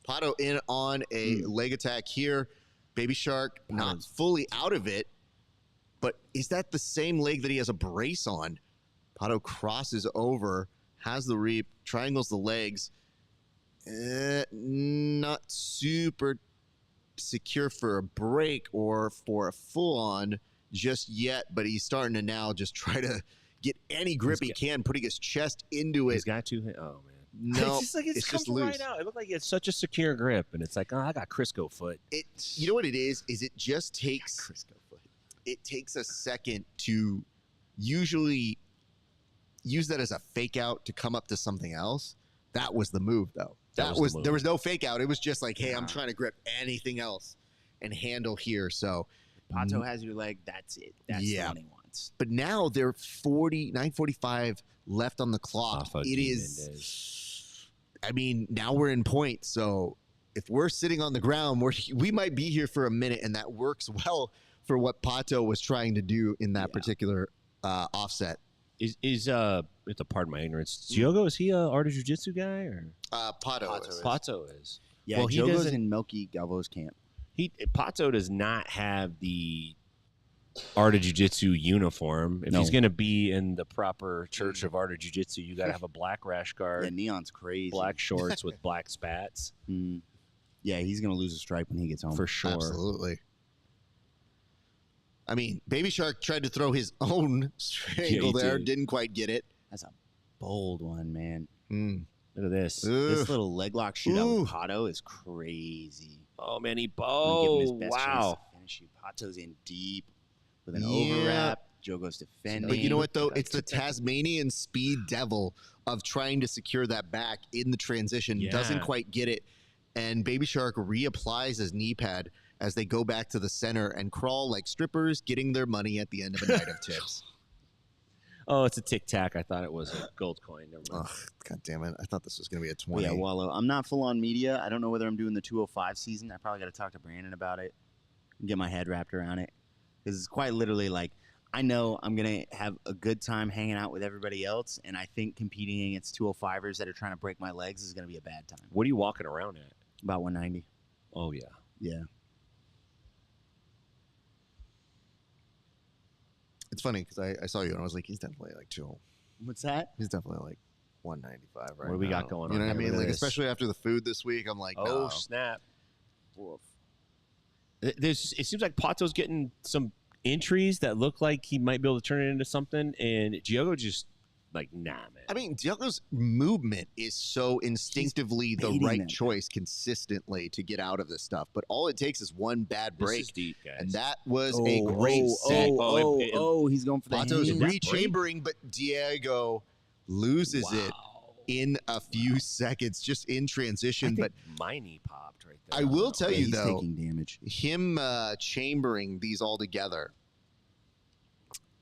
Pato in on a leg attack here. Baby Shark not fully out of it, but is that the same leg that he has a brace on? Pato crosses over, has the reap, triangles the legs. Not super secure for a break or for a full-on just yet, but he's starting to now just try to get any grip he can, putting his chest into it. He's got two hands. Oh, man. No, it's just like it's just coming loose. right out. It looked like it's such a secure grip, and it's like, I got Crisco foot. You know what it is? Is it just takes Crisco foot. It takes a second to usually use that as a fake out to come up to something else. That was the move, though. There was no fake out. It was just like, hey, I'm trying to grip anything else and handle here. So Pato has your leg. That's it. That's the one he wants. But now they're 9:45 left on the clock. It is. I mean, now we're in point. So if we're sitting on the ground, we might be here for a minute, and that works well for what Pato was trying to do in that particular offset. It's a pardon my ignorance. Diogo, is he a Art of Jiu-Jitsu guy or Pato is. Yeah, well, he goes in Milky Galvo's camp. Pato does not have the Art of Jiu-Jitsu uniform. If he's going to be in the proper Church of Art of Jiu-Jitsu, you got to have a black rash guard. Yeah, neon's crazy. Black shorts with black spats. Yeah, he's going to lose a stripe when he gets home. For sure. Absolutely. I mean, Baby Shark tried to throw his own strangle there. Didn't quite get it. That's a bold one, man. Look at this. This little leg lock shootout with Pato is crazy. Oh, man, wow. Pato's in deep with an overwrap. Joe goes defending. But you know what, though? It's the Tasmanian speed devil of trying to secure that back in the transition. Yeah. Doesn't quite get it. And Baby Shark reapplies his knee pad as they go back to the center and crawl like strippers getting their money at the end of a night of tips. Oh, it's a tic-tac. I thought it was a gold coin. Never mind. Oh, God damn it. I thought this was going to be a 20. Yeah, Wallow. I'm not full on media. I don't know whether I'm doing the 205 season. I probably got to talk to Brandon about it and get my head wrapped around it. Because it's quite literally like, I know I'm going to have a good time hanging out with everybody else, and I think competing against 205ers that are trying to break my legs is going to be a bad time. What are you walking around at? About 190. Oh, yeah. Yeah. It's funny because I saw you and I was like, he's definitely like 2. What's that? He's definitely like 195 right now. What do we got going on? You know what I here? mean? Look Like, at this. especially after the food this week, I'm like, Oh, no. snap. It seems like Pato's getting some entries that look like he might be able to turn it into something, and Diogo just like, nah, man. I mean, Diogo's movement is so instinctively the right choice consistently to get out of this stuff. But all it takes is one bad break. This is deep, guys. And that was a great set. He's going for the Pato's hand. re-chambering, but Diego loses it in a few seconds, just in transition. But my knee popped right there. I will tell you, he's though, taking damage. him chambering these all together,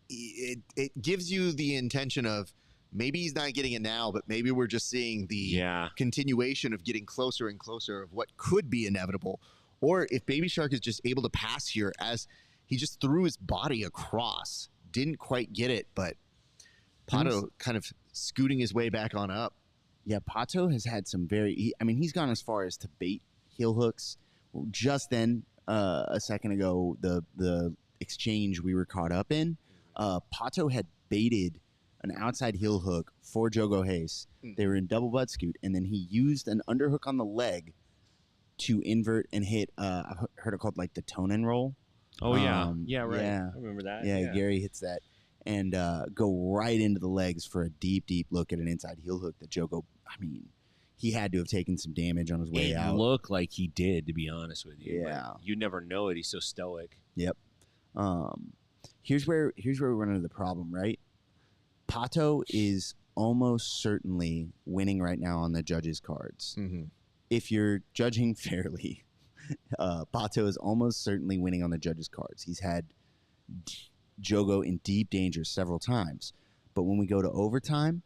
it gives you the intention of maybe he's not getting it now, but maybe we're just seeing the continuation of getting closer and closer of what could be inevitable. Or if Baby Shark is just able to pass here, as he just threw his body across, didn't quite get it, but Pato kind of scooting his way back on up. Yeah, Pato has had some he's gone as far as to bait heel hooks. Just then, a second ago, the exchange we were caught up in, Pato had baited an outside heel hook for Jogo Hayes. They were in double butt scoot, and then he used an underhook on the leg to invert and hit, I've heard it called like the tone and roll. Oh, yeah, right. Yeah. I remember that. Yeah, Gary hits that. And go right into the legs for a deep, deep look at an inside heel hook that Jogo, he had to have taken some damage on his way out. It looked like he did, to be honest with you. Yeah. You never know it. He's so stoic. Yep. Here's where we run into the problem, right? Pato is almost certainly winning right now on the judges' cards. If you're judging fairly, Pato is almost certainly winning on the judges' cards. He's had Jogo in deep danger several times. But when we go to overtime,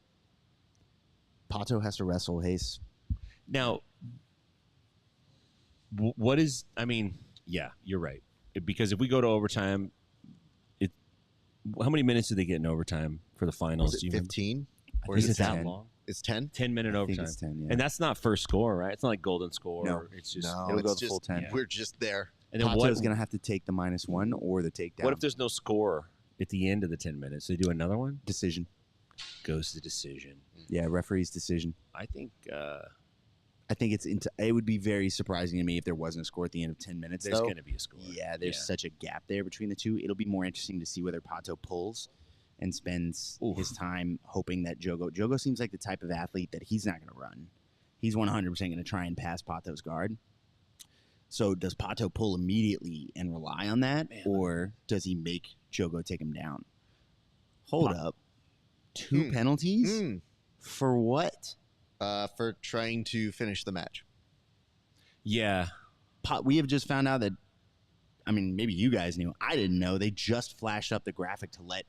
Pato has to wrestle Hayes. Now, what is, yeah, you're right. Because if we go to overtime, how many minutes did they get in overtime for the finals? Was it 15? Or is it that long? It's 10? 10-minute overtime. It's 10, yeah. And that's not first score, right? It's not like golden score. No. It's just, It'll go the full 10. We're just there. And then Pato's going to have to take the -1 or the takedown. What if there's no score at the end of the 10 minutes? They do another one? Decision. Goes to decision. Yeah, referee's decision. I think it would be very surprising to me if there wasn't a score at the end of 10 minutes. There's going to be a score. Yeah, there's such a gap there between the two. It'll be more interesting to see whether Pato pulls and spends his time hoping that Jogo seems like the type of athlete that he's not going to run. He's 100% going to try and pass Pato's guard. So does Pato pull immediately and rely on that, or does he make Jogo take him down? Hold up. 2 penalties? For what? For trying to finish the match. Yeah. We have just found out that, maybe you guys knew. I didn't know. They just flashed up the graphic to let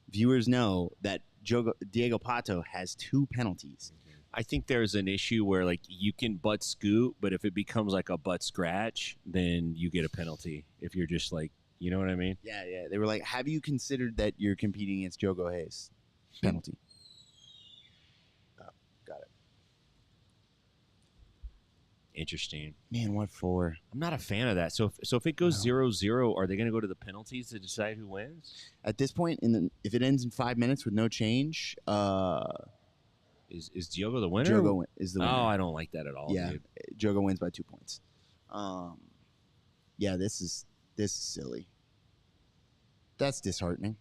viewers know that Diego Pato has 2 penalties. I think there's an issue where, like, you can butt scoot, but if it becomes like a butt scratch, then you get a penalty. If you're just like, you know what I mean? Yeah. They were like, have you considered that you're competing against Jogo Hayes? Penalty. Got it. Interesting. Man, what for? I'm not a fan of that. So if it goes 0-0, are they going to go to the penalties to decide who wins? At this point, if it ends in 5 minutes with no change, is Diogo the winner? Jogo is the winner. Oh, I don't like that at all. Yeah, dude. Jogo wins by 2 points. Yeah, this is silly. That's disheartening.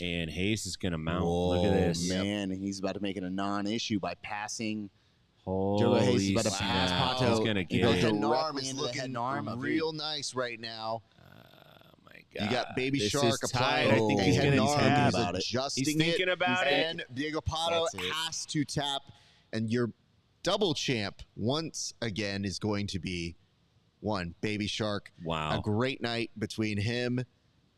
And Hayes is going to mount. Whoa, Look at this. Man, he's about to make it a non-issue by passing. Holy Jogo Hayes is about to pass Pato. He's going to get The it. head arm directly is into the head looking arm of real nice right now. My God. You got Baby This Shark is applying tight. I think he's a going head to arm. tap. He's about it. adjusting He's thinking about it. And Diego Pato That's it. has to tap. And your double champ, once again, is going to be Baby Shark. Wow. A great night between him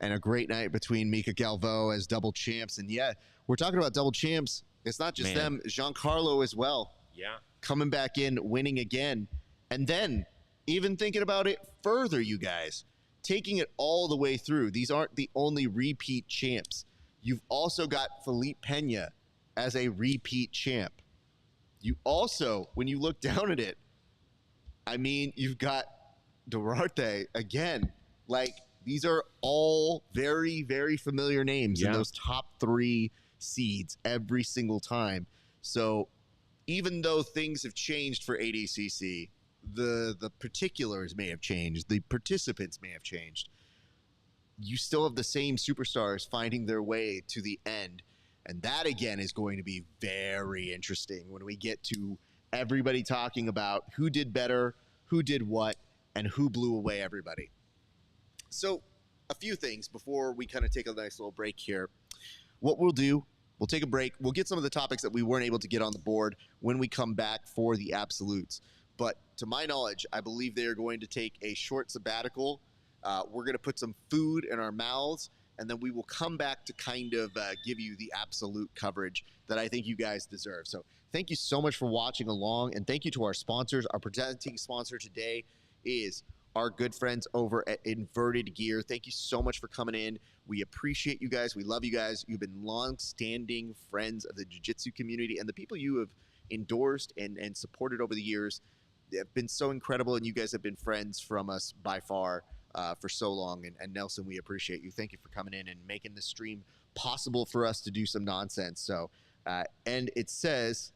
and a great night between Mika Galvo as double champs. And yeah, we're talking about double champs. It's not just them. Giancarlo as well. Yeah. Coming back in, winning again. And then, even thinking about it further, you guys, taking it all the way through. These aren't the only repeat champs. You've also got Felipe Pena as a repeat champ. You also, when you look down at it, you've got Duarte again. Like, these are all very, very familiar names in those top 3 seeds every single time. So even though things have changed for ADCC, the particulars may have changed, the participants may have changed, you still have the same superstars finding their way to the end. And that, again, is going to be very interesting when we get to everybody talking about who did better, who did what, and who blew away everybody. So a few things before we kind of take a nice little break here. What we'll do, we'll take a break. We'll get some of the topics that we weren't able to get on the board when we come back for the absolutes. But to my knowledge, I believe they are going to take a short sabbatical. We're going to put some food in our mouths, and then we will come back to kind of give you the absolute coverage that I think you guys deserve. So thank you so much for watching along, and thank you to our sponsors. Our presenting sponsor today is our good friends over at Inverted Gear. Thank you so much for coming in. We appreciate you guys. We love you guys. You've been long-standing friends of the jiu-jitsu community, and the people you have endorsed and supported over the years have been so incredible, and you guys have been friends from us by far for so long. And Nelson, we appreciate you. Thank you for coming in and making this stream possible for us to do some nonsense. So, and it says,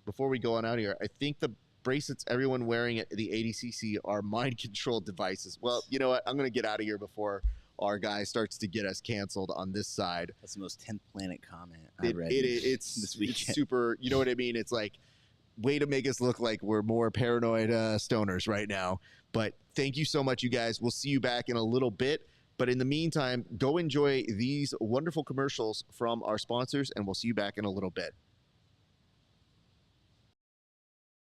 before we go on out here, I think the bracelets everyone wearing at the ADCC are mind control devices. Well, you know what? I'm going to get out of here before our guy starts to get us canceled on this side. That's the most 10th planet comment I read it's this weekend. It's super, you know what I mean? It's like, way to make us look like we're more paranoid stoners right now. But thank you so much, you guys. We'll see you back in a little bit. But in the meantime, go enjoy these wonderful commercials from our sponsors, and we'll see you back in a little bit.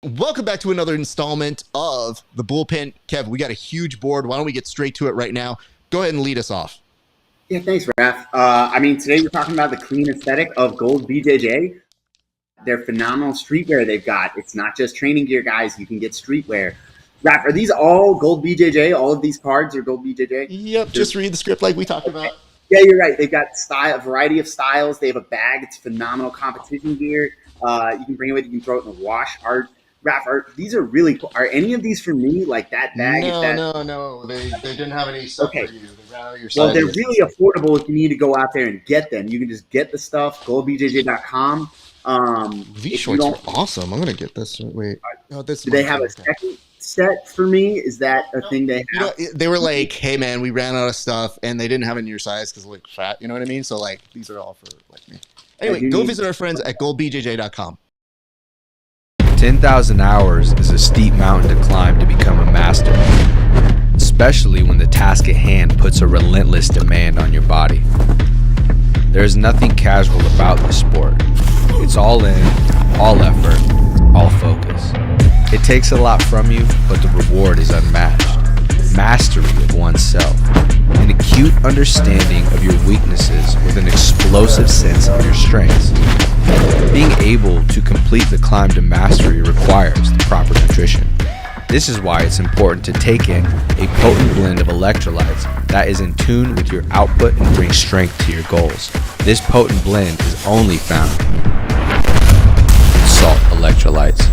Welcome back to another installment of the Bullpen. Kev, we got a huge board. Why don't we get straight to it right now? Go ahead and lead us off. Yeah, thanks, Raf. I mean, today we're talking about the clean aesthetic of Gold BJJ. Their phenomenal streetwear they've got. It's not just training gear, guys. You can get streetwear. Raf, are these all Gold BJJ? All of these cards are Gold BJJ? Yep, just read the script like we talked about. Yeah, you're right. They've got a variety of styles. They have a bag. It's phenomenal competition gear. You can bring it with you. You can throw it in the wash. Raf, these are really cool. Are any of these for me? Like that bag? No. They didn't have any stuff for you. They ran out of your Well, they're sizes. really affordable if you need to go out there and get them. You can just get the stuff, goldbjj.com. These shorts are awesome. I'm going to get this. Wait. Oh, this Do they have a second set for me? Is that a thing they have? You know, they were like, hey, man, we ran out of stuff, and they didn't have it in your size because like fat. You know what I mean? So, like, these are all for like me. Anyway, go visit our friends at goldbjj.com. 10,000 hours is a steep mountain to climb to become a master, especially when the task at hand puts a relentless demand on your body. There is nothing casual about this sport. It's all in, all effort, all focus. It takes a lot from you, but the reward is unmatched. Mastery of oneself, an acute understanding of your weaknesses with an explosive sense of your strengths. Being able to complete the climb to mastery requires the proper nutrition. This is why it's important to take in a potent blend of electrolytes that is in tune with your output and brings strength to your goals. This potent blend is only found in Salt Electrolytes.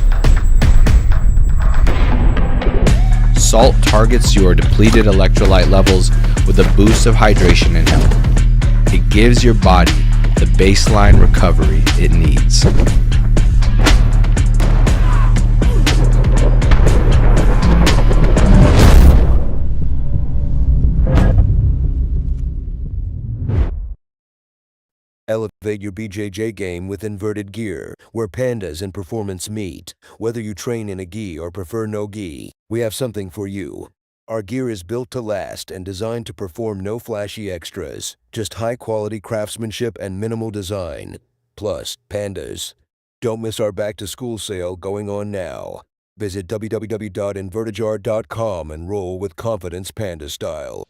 Salt targets your depleted electrolyte levels with a boost of hydration and health. It gives your body the baseline recovery it needs. Elevate your BJJ game with Inverted Gear, where pandas and performance meet. Whether you train in a gi or prefer no gi, we have something for you. Our gear is built to last and designed to perform no flashy extras, just high-quality craftsmanship and minimal design. Plus, pandas. Don't miss our back-to-school sale going on now. Visit www.invertijar.com and roll with confidence panda style.